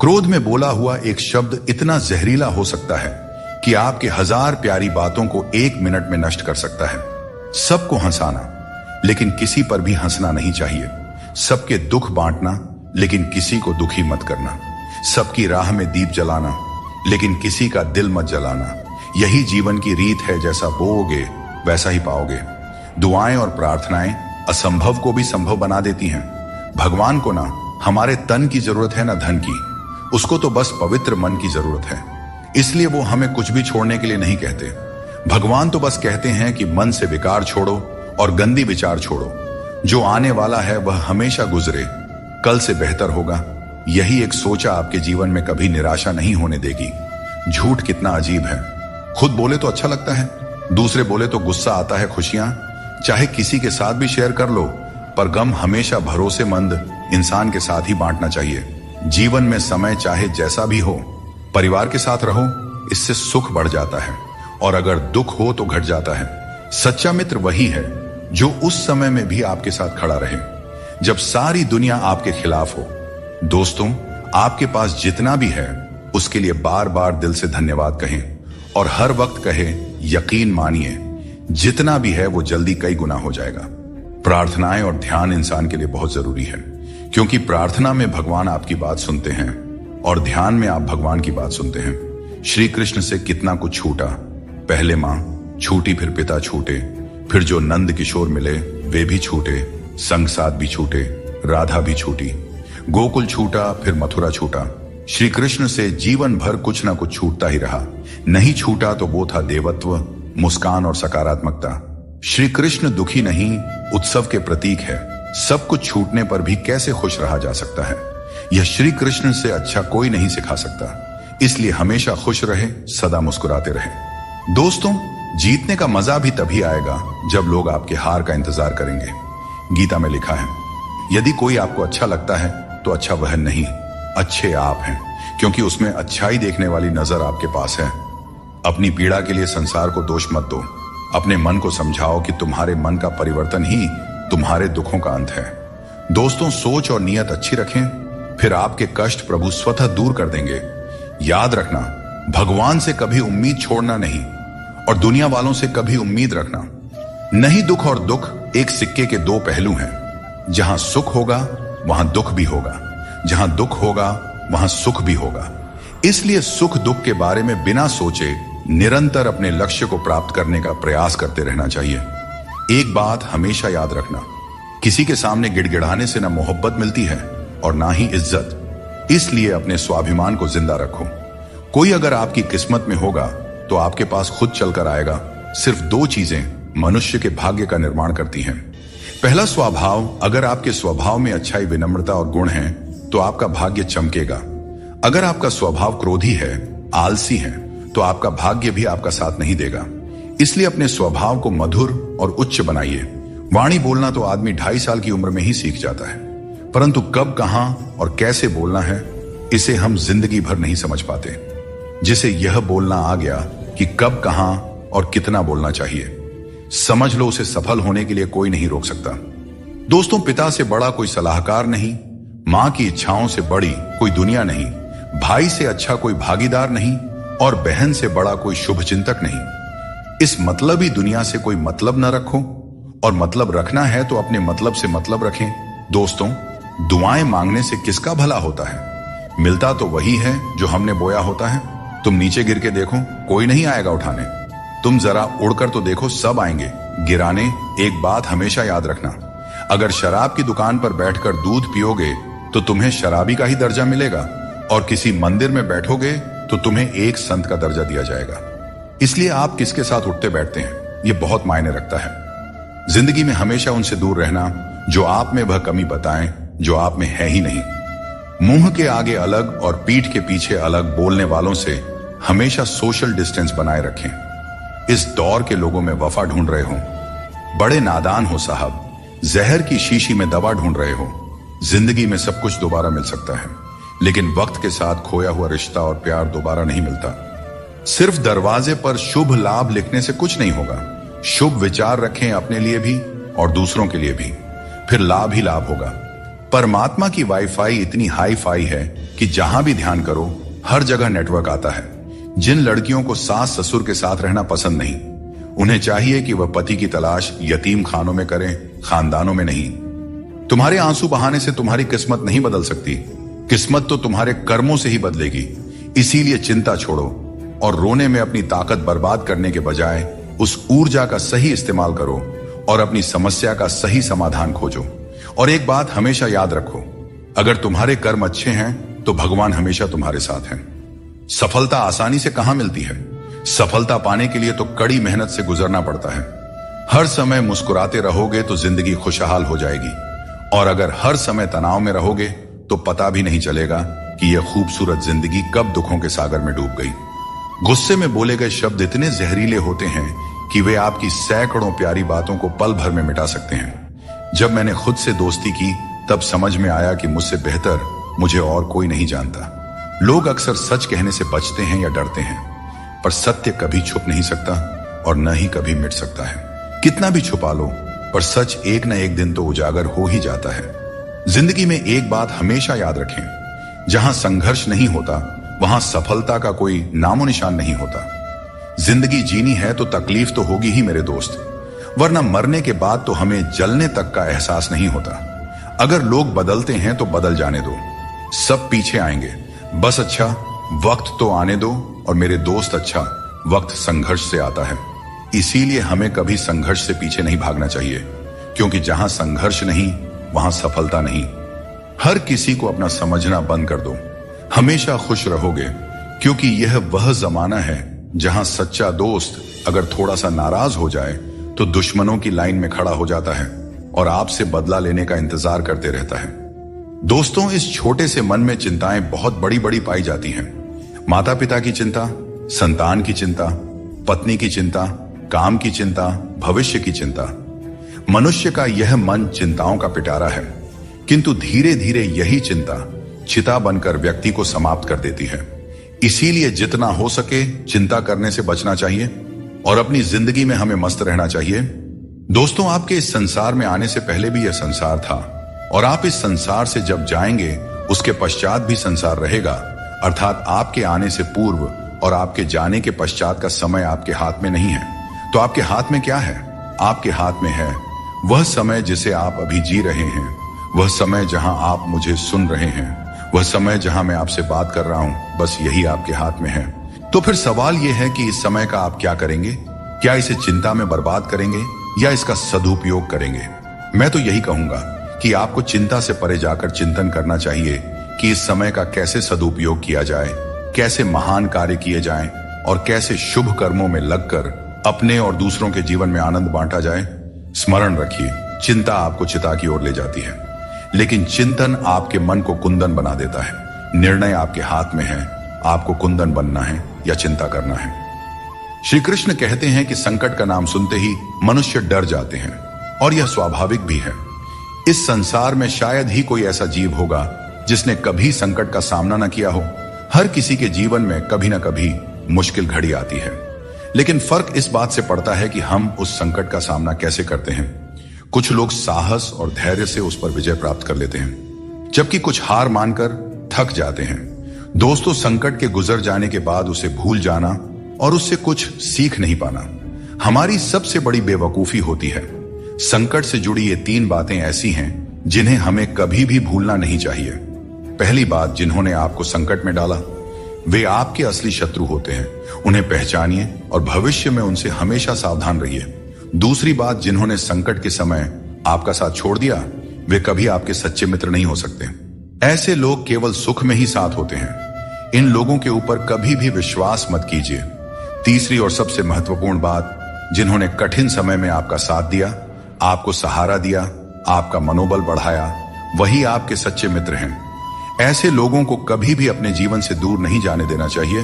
क्रोध में बोला हुआ एक शब्द इतना जहरीला हो सकता है कि आपके हजार प्यारी बातों को 1 मिनट में नष्ट कर सकता है। सबको हंसाना, लेकिन किसी पर भी हंसना नहीं चाहिए। सबके दुख बांटना, लेकिन किसी को दुखी मत करना। सबकी राह में दीप जलाना, लेकिन किसी का दिल मत जलाना। यही जीवन की रीत है, जैसा बोओगे वैसा ही पाओगे। दुआएं और प्रार्थनाएं असंभव को भी संभव बना देती हैं। भगवान को ना हमारे तन की जरूरत है ना धन की, उसको तो बस पवित्र मन की जरूरत है। इसलिए वो हमें कुछ भी छोड़ने के लिए नहीं कहते। भगवान तो बस कहते हैं कि मन से विकार छोड़ो और गंदी विचार छोड़ो। जो आने वाला है वह हमेशा गुजरे, कल से बेहतर होगा। यही एक सोचा आपके जीवन में कभी निराशा नहीं होने देगी। झूठ कितना अजीब है। खुद बोले तो अच्छा लगता है, दूसरे बोले तो गुस्सा आता है। खुशियां चाहे किसी के साथ भी शेयर कर लो, पर गम हमेशा भरोसेमंद इंसान के साथ ही बांटना चाहिए। जीवन में समय चाहे जैसा भी हो, परिवार के साथ रहो, इससे सुख बढ़ जाता है, और अगर दुख हो तो घट जाता है। सच्चा मित्र वही है जो उस समय में भी आपके साथ खड़ा रहे जब सारी दुनिया आपके खिलाफ हो। दोस्तों, आपके पास जितना भी है उसके लिए बार बार दिल से धन्यवाद कहें, और हर वक्त कहें, यकीन मानिए जितना भी है वो जल्दी कई गुना हो जाएगा। प्रार्थनाएं और ध्यान इंसान के लिए बहुत जरूरी है, क्योंकि प्रार्थना में भगवान आपकी बात सुनते हैं और ध्यान में आप भगवान की बात सुनते हैं। श्री कृष्ण से कितना कुछ छूटा। पहले मां छूटी, फिर पिता छूटे, फिर जो नंद किशोर मिले वे भी छूटे, संग साथ भी छूटे, राधा भी छूटी। गोकुल छूटा, फिर मथुरा छूटा। श्री कृष्ण से जीवन भर कुछ ना कुछ छूटता ही रहा। नहीं छूटा तो वो था देवत्व, मुस्कान और सकारात्मकता। श्री कृष्ण दुखी नहीं, उत्सव के प्रतीक है। सब कुछ छूटने पर भी कैसे खुश रहा जा सकता है, यह श्री कृष्ण से अच्छा कोई नहीं सिखा सकता। इसलिए हमेशा खुश रहे, सदा मुस्कुराते रहे। दोस्तों, जीतने का मजा भी तभी आएगा जब लोग आपके हार का इंतजार करेंगे। गीता में लिखा है, यदि कोई आपको अच्छा लगता है तो अच्छा वह नहीं, अच्छे आप हैं, क्योंकि उसमें अच्छाई देखने वाली नजर आपके पास है। अपनी पीड़ा के लिए संसार को दोष मत दो। अपने मन को समझाओ कि तुम्हारे मन का परिवर्तन ही तुम्हारे दुखों का अंत है। दोस्तों, सोच और नियत अच्छी रखें, फिर आपके कष्ट प्रभु स्वतः दूर कर देंगे। याद रखना, भगवान से कभी उम्मीद छोड़ना नहीं, और दुनिया वालों से कभी उम्मीद रखना नहीं। दुख और दुख एक सिक्के के दो पहलू हैं। जहां सुख होगा वहां दुख भी होगा, जहां दुख होगा वहां सुख भी होगा। इसलिए सुख दुख के बारे में बिना सोचे निरंतर अपने लक्ष्य को प्राप्त करने का प्रयास करते रहना चाहिए। एक बात हमेशा याद रखना, किसी के सामने गिड़गिड़ाने से ना मोहब्बत मिलती है और ना ही इज्जत। इसलिए अपने स्वाभिमान को जिंदा रखो। कोई अगर आपकी किस्मत में होगा तो आपके पास खुद चलकर आएगा। सिर्फ दो चीजें मनुष्य के भाग्य का निर्माण करती हैं। पहला, स्वभाव। अगर आपके स्वभाव में अच्छाई, विनम्रता और गुण हैं, तो आपका भाग्य चमकेगा। अगर आपका स्वभाव क्रोधी है, आलसी है, तो आपका भाग्य भी आपका साथ नहीं देगा। इसलिए अपने स्वभाव को मधुर और उच्च बनाइए। वाणी बोलना तो आदमी 2.5 साल की उम्र में ही सीख जाता है, परंतु कब, कहां और कैसे बोलना है, इसे हम जिंदगी भर नहीं समझ पाते। जिसे यह बोलना आ गया कि कब, कहां और कितना बोलना चाहिए, समझ लो उसे सफल होने के लिए कोई नहीं रोक सकता। दोस्तों, पिता से बड़ा कोई सलाहकार नहीं, मां की इच्छाओं से बड़ी कोई दुनिया नहीं, भाई से अच्छा कोई भागीदार नहीं और बहन से बड़ा कोई शुभचिंतक नहीं। इस मतलबी दुनिया से कोई मतलब न रखो, और मतलब रखना है तो अपने मतलब से मतलब रखें। दोस्तों, दुआएं मांगने से किसका भला होता है? मिलता तो वही है जो हमने बोया होता है। तुम नीचे गिर के देखो, कोई नहीं आएगा उठाने। तुम जरा उड़कर तो देखो, सब आएंगे गिराने। एक बात हमेशा याद रखना, अगर शराब की दुकान पर बैठकर दूध पियोगे तो तुम्हें शराबी का ही दर्जा मिलेगा, और किसी मंदिर में बैठोगे तो तुम्हें एक संत का दर्जा दिया जाएगा। इसलिए आप किसके साथ उठते बैठते हैं, यह बहुत मायने रखता है। जिंदगी में हमेशा उनसे दूर रहना जो आप में वह कमी बताएं जो आप में है ही नहीं। मुंह के आगे अलग और पीठ के पीछे अलग बोलने वालों से हमेशा सोशल डिस्टेंस बनाए रखें। इस दौर के लोगों में वफा ढूंढ रहे हो, बड़े नादान हो साहब। जहर की शीशी में दवा ढूंढ रहे हो। जिंदगी में सब कुछ दोबारा मिल सकता है, लेकिन वक्त के साथ खोया हुआ रिश्ता और प्यार दोबारा नहीं मिलता। सिर्फ दरवाजे पर शुभ लाभ लिखने से कुछ नहीं होगा। शुभ विचार रखें अपने लिए भी और दूसरों के लिए भी, फिर लाभ ही लाभ होगा। परमात्मा की वाईफाई इतनी हाई फाई है कि जहां भी ध्यान करो हर जगह नेटवर्क आता है। जिन लड़कियों को सास ससुर के साथ रहना पसंद नहीं, उन्हें चाहिए कि वह पति की तलाश यतीम खानों में करें, खानदानों में नहीं। तुम्हारे आंसू बहाने से तुम्हारी किस्मत नहीं बदल सकती। किस्मत तो तुम्हारे कर्मों से ही बदलेगी। इसीलिए चिंता छोड़ो और रोने में अपनी ताकत बर्बाद करने के बजाय उस ऊर्जा का सही इस्तेमाल करो और अपनी समस्या का सही समाधान खोजो। और एक बात हमेशा याद रखो, अगर तुम्हारे कर्म अच्छे हैं तो भगवान हमेशा तुम्हारे साथ हैं। सफलता आसानी से कहां मिलती है? सफलता पाने के लिए तो कड़ी मेहनत से गुजरना पड़ता है। हर समय मुस्कुराते रहोगे तो जिंदगी खुशहाल हो जाएगी, और अगर हर समय तनाव में रहोगे तो पता भी नहीं चलेगा कि यह खूबसूरत जिंदगी कब दुखों के सागर में डूब गई। गुस्से में बोले गए शब्द इतने जहरीले होते हैं कि वे आपकी सैकड़ों प्यारी बातों को पल भर में मिटा सकते हैं। जब मैंने खुद से दोस्ती की तब समझ में आया कि मुझसे बेहतर मुझे और कोई नहीं जानता। लोग अक्सर सच कहने से बचते हैं या डरते हैं, पर सत्य कभी छुप नहीं सकता और न ही कभी मिट सकता है। कितना भी छुपा लो, पर सच एक न एक दिन तो उजागर हो ही जाता है। जिंदगी में एक बात हमेशा याद रखें, जहां संघर्ष नहीं होता वहां सफलता का कोई नामो निशान नहीं होता। जिंदगी जीनी है तो तकलीफ तो होगी ही मेरे दोस्त, वरना मरने के बाद तो हमें जलने तक का एहसास नहीं होता। अगर लोग बदलते हैं तो बदल जाने दो, सब पीछे आएंगे। बस अच्छा वक्त तो आने दो, और मेरे दोस्त अच्छा वक्त संघर्ष से आता है। इसीलिए हमें कभी संघर्ष से पीछे नहीं भागना चाहिए, क्योंकि जहां संघर्ष नहीं वहां सफलता नहीं। हर किसी को अपना समझना बंद कर दो, हमेशा खुश रहोगे, क्योंकि यह वह जमाना है जहां सच्चा दोस्त अगर थोड़ा सा नाराज हो जाए तो दुश्मनों की लाइन में खड़ा हो जाता है और आपसे बदला लेने का इंतजार करते रहता है। दोस्तों, इस छोटे से मन में चिंताएं बहुत बड़ी बड़ी पाई जाती हैं। माता पिता की चिंता, संतान की चिंता, पत्नी की चिंता, काम की चिंता, भविष्य की चिंता। मनुष्य का यह मन चिंताओं का पिटारा है, किंतु धीरे धीरे यही चिंता चिता बनकर व्यक्ति को समाप्त कर देती है। इसीलिए जितना हो सके चिंता करने से बचना चाहिए और अपनी जिंदगी में हमें मस्त रहना चाहिए। दोस्तों, आपके इस संसार में आने से पहले भी यह संसार था, और आप इस संसार से जब जाएंगे उसके पश्चात भी संसार रहेगा। अर्थात आपके आने से पूर्व और आपके जाने के पश्चात का समय आपके हाथ में नहीं है। तो आपके हाथ में क्या है? आपके हाथ में है वह समय जिसे आप अभी जी रहे हैं, वह समय जहां आप मुझे सुन रहे हैं, वह समय जहां मैं आपसे बात कर रहा हूं, बस यही आपके हाथ में है। तो फिर सवाल यह है कि इस समय का आप क्या करेंगे? क्या इसे चिंता में बर्बाद करेंगे या इसका सदुपयोग करेंगे? मैं तो यही कहूंगा कि आपको चिंता से परे जाकर चिंतन करना चाहिए कि इस समय का कैसे सदुपयोग किया जाए, कैसे महान कार्य किए जाएं और कैसे शुभ कर्मों में लगकर अपने और दूसरों के जीवन में आनंद बांटा जाए। स्मरण रखिए, चिंता आपको चिता की ओर ले जाती है, लेकिन चिंतन आपके मन को कुंदन बना देता है। निर्णय आपके हाथ में है, आपको कुंदन बनना है या चिंता करना है। श्री कृष्ण कहते हैं कि संकट का नाम सुनते ही मनुष्य डर जाते हैं, और यह स्वाभाविक भी है। इस संसार में शायद ही कोई ऐसा जीव होगा जिसने कभी संकट का सामना न किया हो। हर किसी के जीवन में कभी ना कभी मुश्किल घड़ी आती है, लेकिन फर्क इस बात से पड़ता है कि हम उस संकट का सामना कैसे करते हैं। कुछ लोग साहस और धैर्य से उस पर विजय प्राप्त कर लेते हैं, जबकि कुछ हार मानकर थक जाते हैं। दोस्तों, संकट के गुजर जाने के बाद उसे भूल जाना और उससे कुछ सीख नहीं पाना हमारी सबसे बड़ी बेवकूफी होती है। संकट से जुड़ी ये 3 बातें ऐसी हैं जिन्हें हमें कभी भी भूलना नहीं चाहिए। पहली बात, जिन्होंने आपको संकट में डाला वे आपके असली शत्रु होते हैं। उन्हें पहचानिए और भविष्य में उनसे हमेशा सावधान रहिए। दूसरी बात, जिन्होंने संकट के समय आपका साथ छोड़ दिया वे कभी आपके सच्चे मित्र नहीं हो सकते। ऐसे लोग केवल सुख में ही साथ होते हैं। इन लोगों के ऊपर कभी भी विश्वास मत कीजिए। तीसरी और सबसे महत्वपूर्ण बात, जिन्होंने कठिन समय में आपका साथ दिया, आपको सहारा दिया, आपका मनोबल बढ़ाया, वही आपके सच्चे मित्र हैं। ऐसे लोगों को कभी भी अपने जीवन से दूर नहीं जाने देना चाहिए।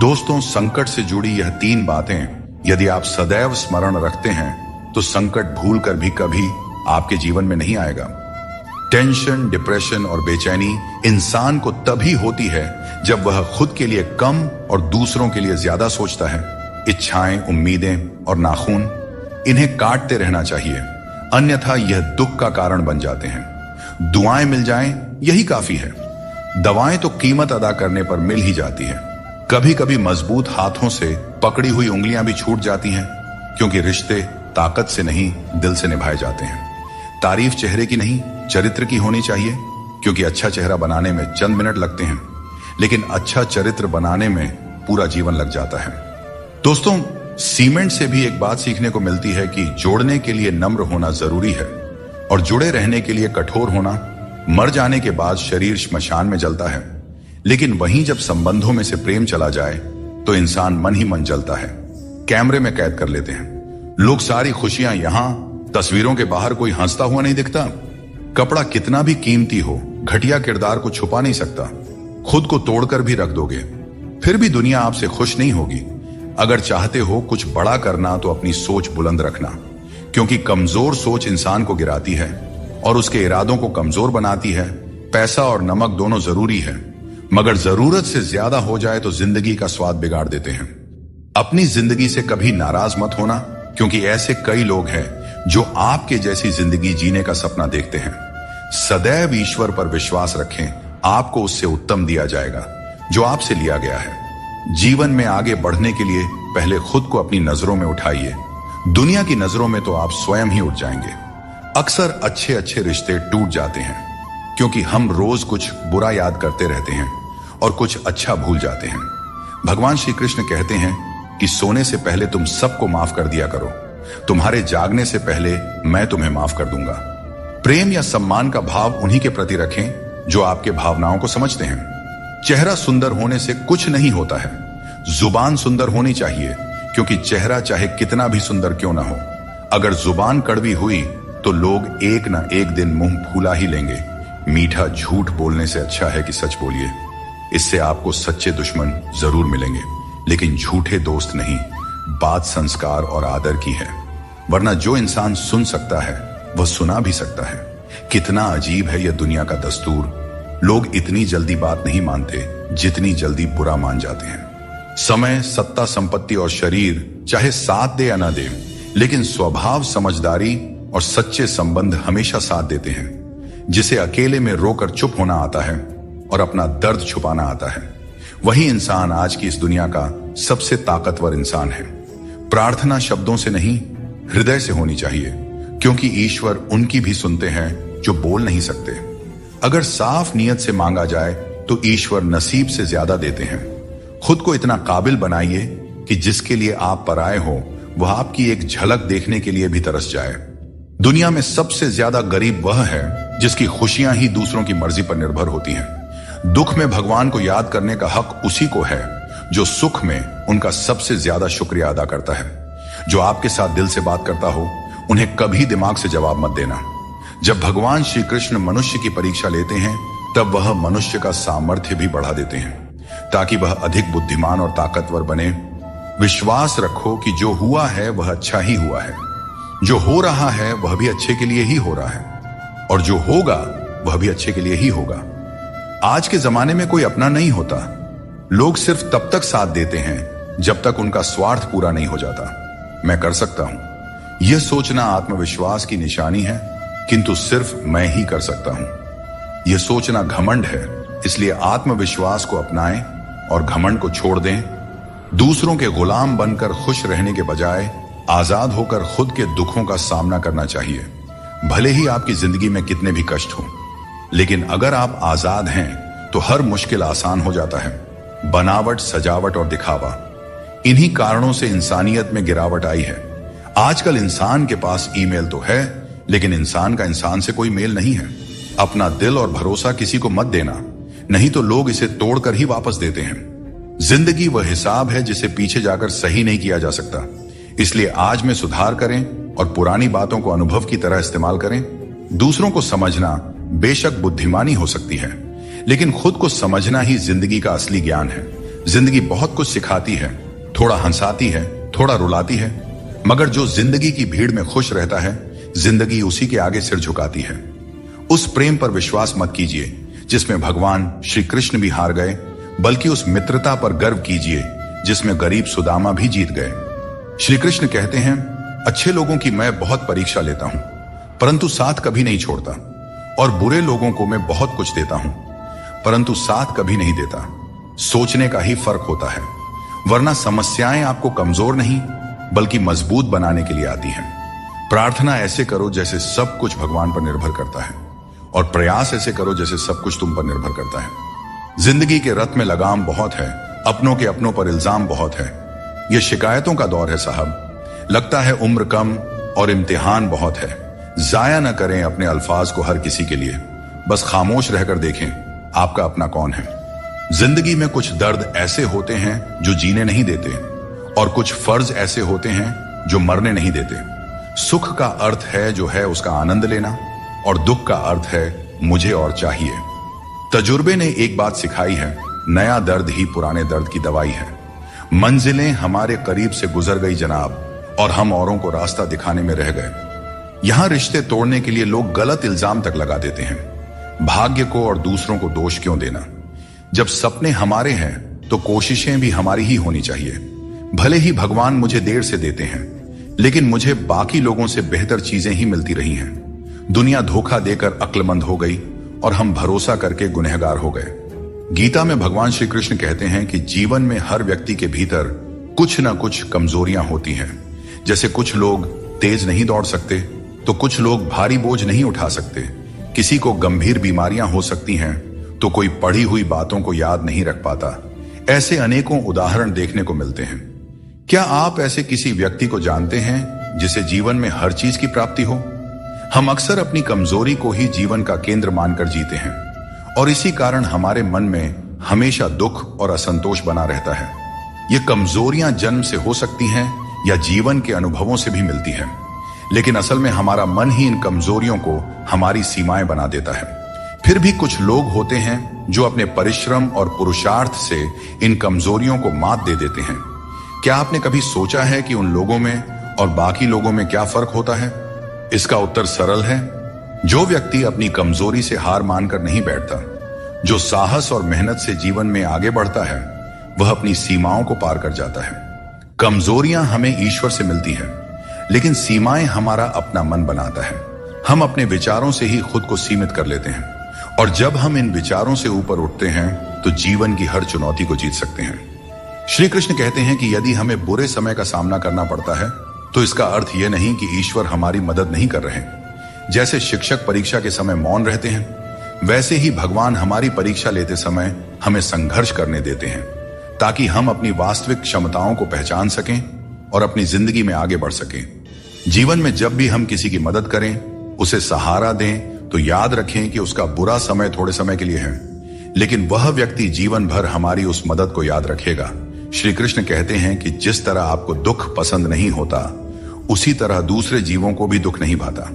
दोस्तों, संकट से जुड़ी यह 3 बातें यदि आप सदैव स्मरण रखते हैं तो संकट भूलकर भी कभी आपके जीवन में नहीं आएगा। टेंशन, डिप्रेशन और बेचैनी इंसान को तभी होती है जब वह खुद के लिए कम और दूसरों के लिए ज्यादा सोचता है। इच्छाएं, उम्मीदें और नाखून, इन्हें काटते रहना चाहिए, अन्यथा यह दुख का कारण बन जाते हैं। दुआएं मिल जाएं यही काफी है। दवाएं तो कीमत अदा करने पर मिल ही जाती है। कभी कभी मजबूत हाथों से पकड़ी हुई उंगलियां भी छूट जाती हैं, क्योंकि रिश्ते ताकत से नहीं दिल से निभाए जाते हैं। तारीफ चेहरे की नहीं चरित्र की होनी चाहिए, क्योंकि अच्छा चेहरा बनाने में चंद मिनट लगते हैं, लेकिन अच्छा चरित्र बनाने में पूरा जीवन लग जाता है। दोस्तों, सीमेंट से भी एक बात सीखने को मिलती है कि जोड़ने के लिए नम्र होना जरूरी है और जुड़े रहने के लिए कठोर होना। मर जाने के बाद शरीर श्मशान में जलता है, लेकिन वहीं जब संबंधों में से प्रेम चला जाए तो इंसान मन ही मन जलता है, कैमरे में कैद कर लेते हैं। लोग सारी खुशियां यहां, तस्वीरों के बाहर कोई हंसता हुआ नहीं दिखता। कपड़ा कितना भी कीमती हो, घटिया किरदार को छुपा नहीं सकता। खुद को तोड़कर भी रख दोगे, फिर भी दुनिया आपसे खुश नहीं होगी। अगर चाहते हो कुछ बड़ा करना तो अपनी सोच बुलंद रखना, क्योंकि कमजोर सोच इंसान को गिराती है और उसके इरादों को कमजोर बनाती है। पैसा और नमक दोनों जरूरी है, मगर जरूरत से ज्यादा हो जाए तो जिंदगी का स्वाद बिगाड़ देते हैं। अपनी जिंदगी से कभी नाराज मत होना, क्योंकि ऐसे कई लोग हैं जो आपके जैसी जिंदगी जीने का सपना देखते हैं। सदैव ईश्वर पर विश्वास रखें, आपको उससे उत्तम दिया जाएगा जो आपसे लिया गया है। जीवन में आगे बढ़ने के लिए पहले खुद को अपनी नजरों में उठाइए। दुनिया की नजरों में तो आप स्वयं ही उठ जाएंगे। अक्सर अच्छे अच्छे रिश्ते टूट जाते हैं क्योंकि हम रोज कुछ बुरा याद करते रहते हैं और कुछ अच्छा भूल जाते हैं। भगवान श्री कृष्ण कहते हैं कि सोने से पहले तुम सबको माफ कर दिया करो, तुम्हारे जागने से पहले मैं तुम्हें माफ कर दूंगा। प्रेम या सम्मान का भाव उन्हीं के प्रति रखें जो आपके भावनाओं को समझते हैं। चेहरा सुंदर होने से कुछ नहीं होता है, जुबान सुंदर होनी चाहिए, क्योंकि चेहरा चाहे कितना भी सुंदर क्यों ना हो, अगर जुबान कड़वी हुई तो लोग एक ना एक दिन मुंह फूला ही लेंगे। मीठा झूठ बोलने से अच्छा है कि सच बोलिए, इससे आपको सच्चे दुश्मन जरूर मिलेंगे, लेकिन झूठे दोस्त नहीं। बात संस्कार और आदर की है, वरना जो इंसान सुन सकता है वह सुना भी सकता है। कितना अजीब है यह दुनिया का दस्तूर। लोग इतनी जल्दी बात नहीं मानते जितनी जल्दी बुरा मान जाते हैं। समय, सत्ता, संपत्ति और शरीर चाहे साथ दे या ना दे, लेकिन स्वभाव, समझदारी और सच्चे संबंध हमेशा साथ देते हैं। जिसे अकेले में रोकर चुप होना आता है और अपना दर्द छुपाना आता है, वही इंसान आज की इस दुनिया का सबसे ताकतवर इंसान है। प्रार्थना शब्दों से नहीं, हृदय से होनी चाहिए, क्योंकि ईश्वर उनकी भी सुनते हैं जो बोल नहीं सकते। अगर साफ नियत से मांगा जाए तो ईश्वर नसीब से ज्यादा देते हैं। खुद को इतना काबिल बनाइए कि जिसके लिए आप पराए हो वह आपकी एक झलक देखने के लिए भी तरस जाए। दुनिया में सबसे ज्यादा गरीब वह है जिसकी खुशियां ही दूसरों की मर्जी पर निर्भर होती हैं। दुख में भगवान को याद करने का हक उसी को है जो सुख में उनका सबसे ज्यादा शुक्रिया अदा करता है। जो आपके साथ दिल से बात करता हो उन्हें कभी दिमाग से जवाब मत देना। जब भगवान श्री कृष्ण मनुष्य की परीक्षा लेते हैं तब वह मनुष्य का सामर्थ्य भी बढ़ा देते हैं ताकि वह अधिक बुद्धिमान और ताकतवर बने। विश्वास रखो कि जो हुआ है वह अच्छा ही हुआ है, जो हो रहा है वह भी अच्छे के लिए ही हो रहा है, और जो होगा वह भी अच्छे के लिए ही होगा। आज के जमाने में कोई अपना नहीं होता। लोग सिर्फ तब तक साथ देते हैं जब तक उनका स्वार्थ पूरा नहीं हो जाता। मैं कर सकता हूं, यह सोचना आत्मविश्वास की निशानी है, किंतु सिर्फ मैं ही कर सकता हूं। यह सोचना घमंड है, इसलिए आत्मविश्वास को अपनाएं और घमंड को छोड़ दें। दूसरों के गुलाम बनकर खुश रहने के बजाय आजाद होकर खुद के दुखों का सामना करना चाहिए, भले ही आपकी जिंदगी में कितने भी कष्ट हों। लेकिन अगर आप आजाद हैं तो हर मुश्किल आसान हो जाता है। बनावट, सजावट और दिखावा, इन्हीं कारणों से इंसानियत में गिरावट आई है। आजकल इंसान के पास ईमेल तो है, लेकिन इंसान का इंसान से कोई मेल नहीं है। अपना दिल और भरोसा किसी को मत देना, नहीं तो लोग इसे तोड़कर ही वापस देते हैं। जिंदगी वह हिसाब है जिसे पीछे जाकर सही नहीं किया जा सकता। इसलिए आज में सुधार करें और पुरानी बातों को अनुभव की तरह इस्तेमाल करें। दूसरों को समझना बेशक बुद्धिमानी हो सकती है, लेकिन खुद को समझना ही जिंदगी का असली ज्ञान है। जिंदगी बहुत कुछ सिखाती है, थोड़ा हंसाती है, थोड़ा रुलाती है, मगर जो जिंदगी की भीड़ में खुश रहता है जिंदगी उसी के आगे सिर झुकाती है। उस प्रेम पर विश्वास मत कीजिए जिसमें भगवान श्री कृष्ण भी हार गए, बल्कि उस मित्रता पर गर्व कीजिए जिसमें गरीब सुदामा भी जीत गए। श्री कृष्ण कहते हैं, अच्छे लोगों की मैं बहुत परीक्षा लेता हूं, परंतु साथ कभी नहीं छोड़ता, और बुरे लोगों को मैं बहुत कुछ देता हूं, परंतु साथ कभी नहीं देता। सोचने का ही फर्क होता है, वरना समस्याएं आपको कमजोर नहीं बल्कि मजबूत बनाने के लिए आती हैं। प्रार्थना ऐसे करो जैसे सब कुछ भगवान पर निर्भर करता है, और प्रयास ऐसे करो जैसे सब कुछ तुम पर निर्भर करता है। जिंदगी के रथ में लगाम बहुत है, अपनों के अपनों पर इल्जाम बहुत है। यह शिकायतों का दौर है साहब। लगता है उम्र कम और इम्तिहान बहुत है। जाया न करें अपने अल्फाज को हर किसी के लिए, बस खामोश रहकर देखें आपका अपना कौन है। जिंदगी में कुछ दर्द ऐसे होते हैं जो जीने नहीं देते, और कुछ फर्ज ऐसे होते हैं जो मरने नहीं देते। सुख का अर्थ है जो है उसका आनंद लेना, और दुख का अर्थ है मुझे और चाहिए। तजुर्बे ने एक बात सिखाई है, नया दर्द ही पुराने दर्द की दवाई है। मंजिलें हमारे करीब से गुजर गई जनाब, और हम औरों को रास्ता दिखाने में रह गए। यहां रिश्ते तोड़ने के लिए लोग गलत इल्जाम तक लगा देते हैं। भाग्य को और दूसरों को दोष क्यों देना? जब सपने हमारे हैं तो कोशिशें भी हमारी ही होनी चाहिए। भले ही भगवान मुझे देर से देते हैं, लेकिन मुझे बाकी लोगों से बेहतर चीजें ही मिलती रही हैं। दुनिया धोखा देकर अक्लमंद हो गई और हम भरोसा करके गुनहगार हो गए। गीता में भगवान श्री कृष्ण कहते हैं कि जीवन में हर व्यक्ति के भीतर कुछ न कुछ कमजोरियां होती हैं। जैसे कुछ लोग तेज नहीं दौड़ सकते, तो कुछ लोग भारी बोझ नहीं उठा सकते, किसी को गंभीर बीमारियां हो सकती हैं, तो कोई पढ़ी हुई बातों को याद नहीं रख पाता। ऐसे अनेकों उदाहरण देखने को मिलते हैं। क्या आप ऐसे किसी व्यक्ति को जानते हैं जिसे जीवन में हर चीज की प्राप्ति हो? हम अक्सर अपनी कमजोरी को ही जीवन का केंद्र मानकर जीते हैं, और इसी कारण हमारे मन में हमेशा दुख और असंतोष बना रहता है। ये कमजोरियां जन्म से हो सकती हैं या जीवन के अनुभवों से भी मिलती हैं, लेकिन असल में हमारा मन ही इन कमजोरियों को हमारी सीमाएं बना देता है। फिर भी कुछ लोग होते हैं जो अपने परिश्रम और पुरुषार्थ से इन कमजोरियों को मात दे देते हैं। क्या आपने कभी सोचा है कि उन लोगों में और बाकी लोगों में क्या फर्क होता है? इसका उत्तर सरल है। जो व्यक्ति अपनी कमजोरी से हार मानकर नहीं बैठता, जो साहस और मेहनत से जीवन में आगे बढ़ता है, वह अपनी सीमाओं को पार कर जाता है। कमजोरियां हमें ईश्वर से मिलती हैं, लेकिन सीमाएं हमारा अपना मन बनाता है। हम अपने विचारों से ही खुद को सीमित कर लेते हैं, और जब हम इन विचारों से ऊपर उठते हैं तो जीवन की हर चुनौती को जीत सकते हैं। श्री कृष्ण कहते हैं कि यदि हमें बुरे समय का सामना करना पड़ता है तो इसका अर्थ यह नहीं कि ईश्वर हमारी मदद नहीं कर रहे। जैसे शिक्षक परीक्षा के समय मौन रहते हैं, वैसे ही भगवान हमारी परीक्षा लेते समय हमें संघर्ष करने देते हैं ताकि हम अपनी वास्तविक क्षमताओं को पहचान सकें और अपनी जिंदगी में आगे बढ़ सकें। जीवन में जब भी हम किसी की मदद करें, उसे सहारा दें, तो याद रखें कि उसका बुरा समय थोड़े समय के लिए है, लेकिन वह व्यक्ति जीवन भर हमारी उस मदद को याद रखेगा। श्री कृष्ण कहते हैं कि जिस तरह आपको दुख पसंद नहीं होता, उसी तरह दूसरे जीवों को भी दुख नहीं भाता।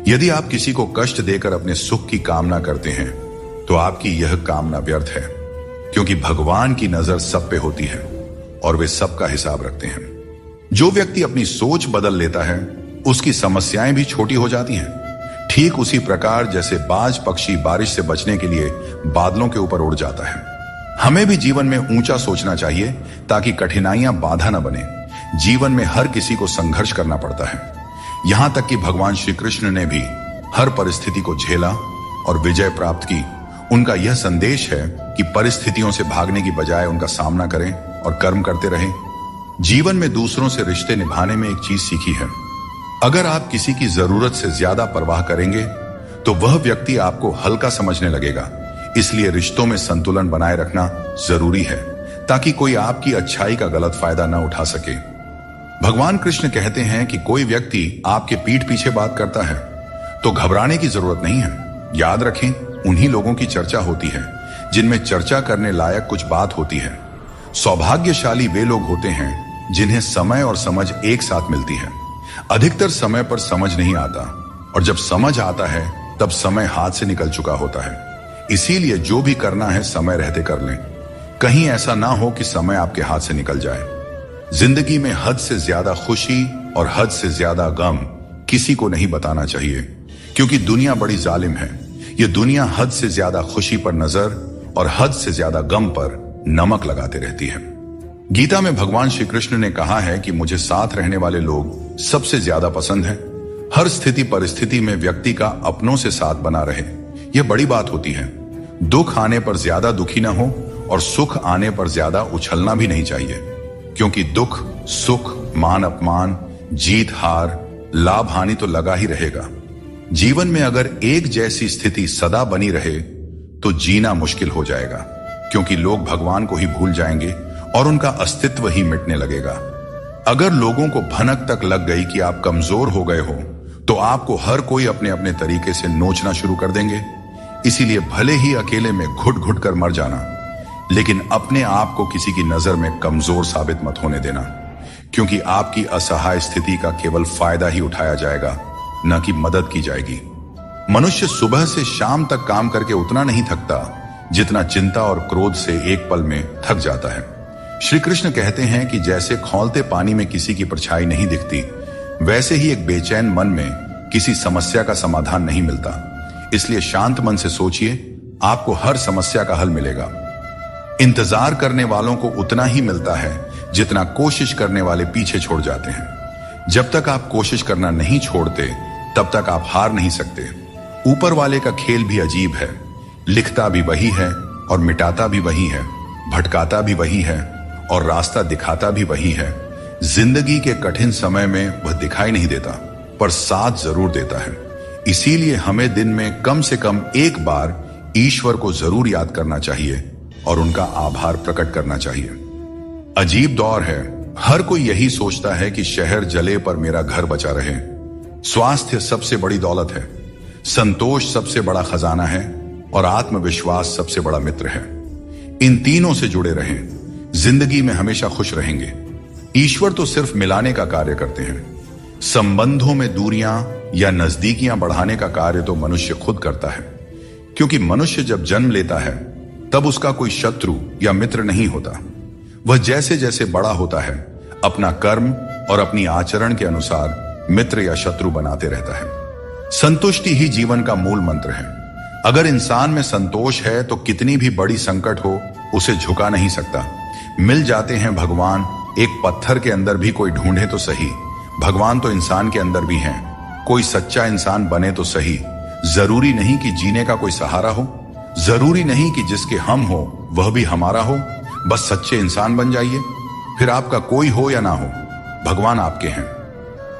यदि आप किसी को कष्ट देकर अपने सुख की कामना करते हैं, तो आपकी यह कामना व्यर्थ है, क्योंकि भगवान की नजर सब पे होती है और वे सबका हिसाब रखते हैं। जो व्यक्ति अपनी सोच बदल लेता है, उसकी समस्याएं भी छोटी हो जाती हैं। ठीक उसी प्रकार जैसे बाज पक्षी बारिश से बचने के लिए बादलों के ऊपर उड़ जाता है, हमें भी जीवन में ऊंचा सोचना चाहिए ताकि कठिनाइयां बाधा न बने। जीवन में हर किसी को संघर्ष करना पड़ता है, यहां तक कि भगवान श्री कृष्ण ने भी हर परिस्थिति को झेला और विजय प्राप्त की। उनका यह संदेश है कि परिस्थितियों से भागने की बजाय उनका सामना करें और कर्म करते रहें। जीवन में दूसरों से रिश्ते निभाने में एक चीज सीखी है, अगर आप किसी की जरूरत से ज्यादा परवाह करेंगे तो वह व्यक्ति आपको हल्का समझने लगेगा। इसलिए रिश्तों में संतुलन बनाए रखना जरूरी है ताकि कोई आपकी अच्छाई का गलत फायदा न उठा सके। भगवान कृष्ण कहते हैं कि कोई व्यक्ति आपके पीठ पीछे बात करता है तो घबराने की जरूरत नहीं है। याद रखें, उन्हीं लोगों की चर्चा होती है जिनमें चर्चा करने लायक कुछ बात होती है। सौभाग्यशाली वे लोग होते हैं जिन्हें समय और समझ एक साथ मिलती है। अधिकतर समय पर समझ नहीं आता, और जब समझ आता है तब समय हाथ से निकल चुका होता है। इसीलिए जो भी करना है समय रहते कर लें, कहीं ऐसा ना हो कि समय आपके हाथ से निकल जाए। जिंदगी में हद से ज्यादा खुशी और हद से ज्यादा गम किसी को नहीं बताना चाहिए, क्योंकि दुनिया बड़ी जालिम है। यह दुनिया हद से ज्यादा खुशी पर नजर और हद से ज्यादा गम पर नमक लगाते रहती है। गीता में भगवान श्री कृष्ण ने कहा है कि मुझे साथ रहने वाले लोग सबसे ज्यादा पसंद हैं। हर स्थिति परिस्थिति में व्यक्ति का अपनों से साथ बना रहे, यह बड़ी बात होती है। दुख आने पर ज्यादा दुखी ना हो और सुख आने पर ज्यादा उछलना भी नहीं चाहिए, क्योंकि दुख सुख, मान अपमान, जीत हार, लाभ हानि तो लगा ही रहेगा। जीवन में अगर एक जैसी स्थिति सदा बनी रहे तो जीना मुश्किल हो जाएगा, क्योंकि लोग भगवान को ही भूल जाएंगे और उनका अस्तित्व ही मिटने लगेगा। अगर लोगों को भनक तक लग गई कि आप कमजोर हो गए हो, तो आपको हर कोई अपने अपने तरीके से नोचना शुरू कर देंगे। इसीलिए भले ही अकेले में घुट घुट कर मर जाना, लेकिन अपने आप को किसी की नजर में कमजोर साबित मत होने देना, क्योंकि आपकी असहाय स्थिति का केवल फायदा ही उठाया जाएगा, न कि मदद की जाएगी। मनुष्य सुबह से शाम तक काम करके उतना नहीं थकता जितना चिंता और क्रोध से एक पल में थक जाता है। श्री कृष्ण कहते हैं कि जैसे खौलते पानी में किसी की परछाई नहीं दिखती, वैसे ही एक बेचैन मन में किसी समस्या का समाधान नहीं मिलता। इसलिए शांत मन से सोचिए, आपको हर समस्या का हल मिलेगा। इंतजार करने वालों को उतना ही मिलता है जितना कोशिश करने वाले पीछे छोड़ जाते हैं। जब तक आप कोशिश करना नहीं छोड़ते, तब तक आप हार नहीं सकते। ऊपर वाले का खेल भी अजीब है, लिखता भी वही है और मिटाता भी वही है, भटकाता भी वही है और रास्ता दिखाता भी वही है। जिंदगी के कठिन समय में वह दिखाई नहीं देता, पर साथ जरूर देता है। इसीलिए हमें दिन में कम से कम एक बार ईश्वर को जरूर याद करना चाहिए और उनका आभार प्रकट करना चाहिए। अजीब दौर है, हर कोई यही सोचता है कि शहर जले पर मेरा घर बचा रहे। स्वास्थ्य सबसे बड़ी दौलत है, संतोष सबसे बड़ा खजाना है और आत्मविश्वास सबसे बड़ा मित्र है। इन तीनों से जुड़े रहें, जिंदगी में हमेशा खुश रहेंगे। ईश्वर तो सिर्फ मिलाने का कार्य करते हैं, संबंधों में दूरियां या नजदीकियां बढ़ाने का कार्य तो मनुष्य खुद करता है। क्योंकि मनुष्य जब जन्म लेता है तब उसका कोई शत्रु या मित्र नहीं होता। वह जैसे जैसे बड़ा होता है, अपना कर्म और अपनी आचरण के अनुसार मित्र या शत्रु बनाते रहता है। संतुष्टि ही जीवन का मूल मंत्र है। अगर इंसान में संतोष है तो कितनी भी बड़ी संकट हो, उसे झुका नहीं सकता। मिल जाते हैं भगवान, एक पत्थर के अंदर भी कोई ढूंढे तो सही। भगवान तो इंसान के अंदर भी हैं। कोई सच्चा इंसान बने तो सही। जरूरी नहीं कि जीने का कोई सहारा हो, जरूरी नहीं कि जिसके हम हो वह भी हमारा हो। बस सच्चे इंसान बन जाइए, फिर आपका कोई हो या ना हो, भगवान आपके हैं।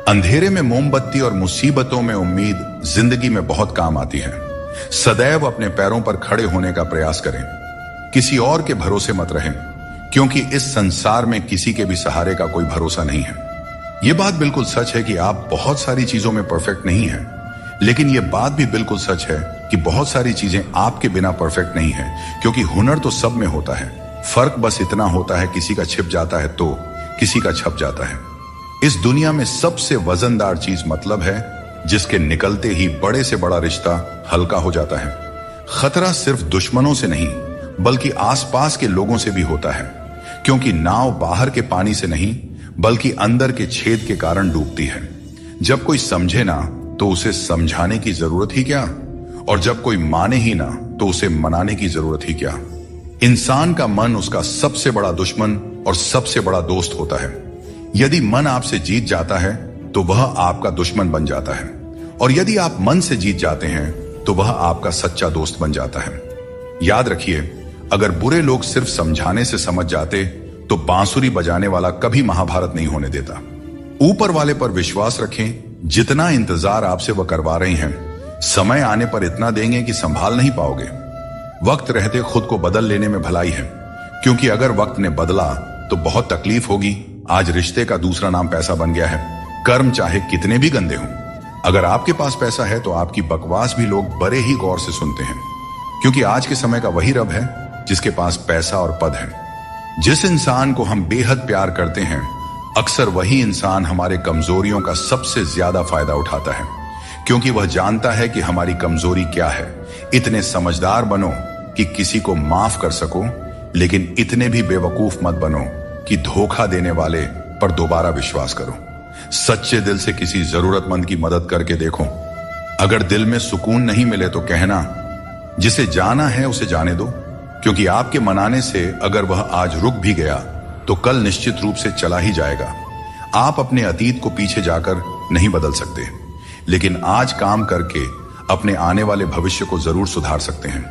अंधेरे में मोमबत्ती और मुसीबतों में उम्मीद जिंदगी में बहुत काम आती है, सदैव अपने पैरों पर खड़े होने का प्रयास करें। किसी और के भरोसे मत रहें, क्योंकि इस संसार में किसी के भी सहारे का कोई भरोसा नहीं है। यह बात बिल्कुल सच है कि आप बहुत सारी चीजों में परफेक्ट नहीं हैं, लेकिन यह बात भी बिल्कुल सच है कि बहुत सारी चीजें आपके बिना परफेक्ट नहीं है, क्योंकि हुनर तो सब में होता है। फर्क बस इतना होता है, किसी का छिप जाता है तो किसी का छप जाता है। इस दुनिया में सबसे वजनदार चीज मतलब है, जिसके निकलते ही बड़े से बड़ा रिश्ता हल्का हो जाता है। खतरा सिर्फ दुश्मनों से नहीं, बल्कि आसपास के लोगों से भी होता है, क्योंकि नाव बाहर के पानी से नहीं बल्कि अंदर के छेद के कारण डूबती है। जब कोई समझे ना तो उसे समझाने की जरूरत ही क्या, और जब कोई माने ही ना तो उसे मनाने की जरूरत ही क्या। इंसान का मन उसका सबसे बड़ा दुश्मन और सबसे बड़ा दोस्त होता है। यदि मन आपसे जीत जाता है तो वह आपका दुश्मन बन जाता है, और यदि आप मन से जीत जाते हैं तो वह आपका सच्चा दोस्त बन जाता है। याद रखिए, अगर बुरे लोग सिर्फ समझाने से समझ जाते तो बांसुरी बजाने वाला कभी महाभारत नहीं होने देता। ऊपर वाले पर विश्वास रखें, जितना इंतजार आपसे वह करवा रहे हैं, समय आने पर इतना देंगे कि संभाल नहीं पाओगे। वक्त रहते खुद को बदल लेने में भलाई है, क्योंकि अगर वक्त ने बदला तो बहुत तकलीफ होगी। आज रिश्ते का दूसरा नाम पैसा बन गया है। कर्म चाहे कितने भी गंदे हों, अगर आपके पास पैसा है तो आपकी बकवास भी लोग बड़े ही गौर से सुनते हैं, क्योंकि आज के समय का वही रब है जिसके पास पैसा और पद है। जिस इंसान को हम बेहद प्यार करते हैं, अक्सर वही इंसान हमारे कमजोरियों का सबसे ज्यादा फायदा उठाता है, क्योंकि वह जानता है कि हमारी कमजोरी क्या है। इतने समझदार बनो कि किसी को माफ कर सको, लेकिन इतने भी बेवकूफ मत बनो कि धोखा देने वाले पर दोबारा विश्वास करो। सच्चे दिल से किसी जरूरतमंद की मदद करके देखो। अगर दिल में सुकून नहीं मिले तो कहना, जिसे जाना है उसे जाने दो, क्योंकि आपके मनाने से अगर वह आज रुक भी गया तो कल निश्चित रूप से चला ही जाएगा। आप अपने अतीत को पीछे जाकर नहीं बदल सकते, लेकिन आज काम करके अपने आने वाले भविष्य को जरूर सुधार सकते हैं।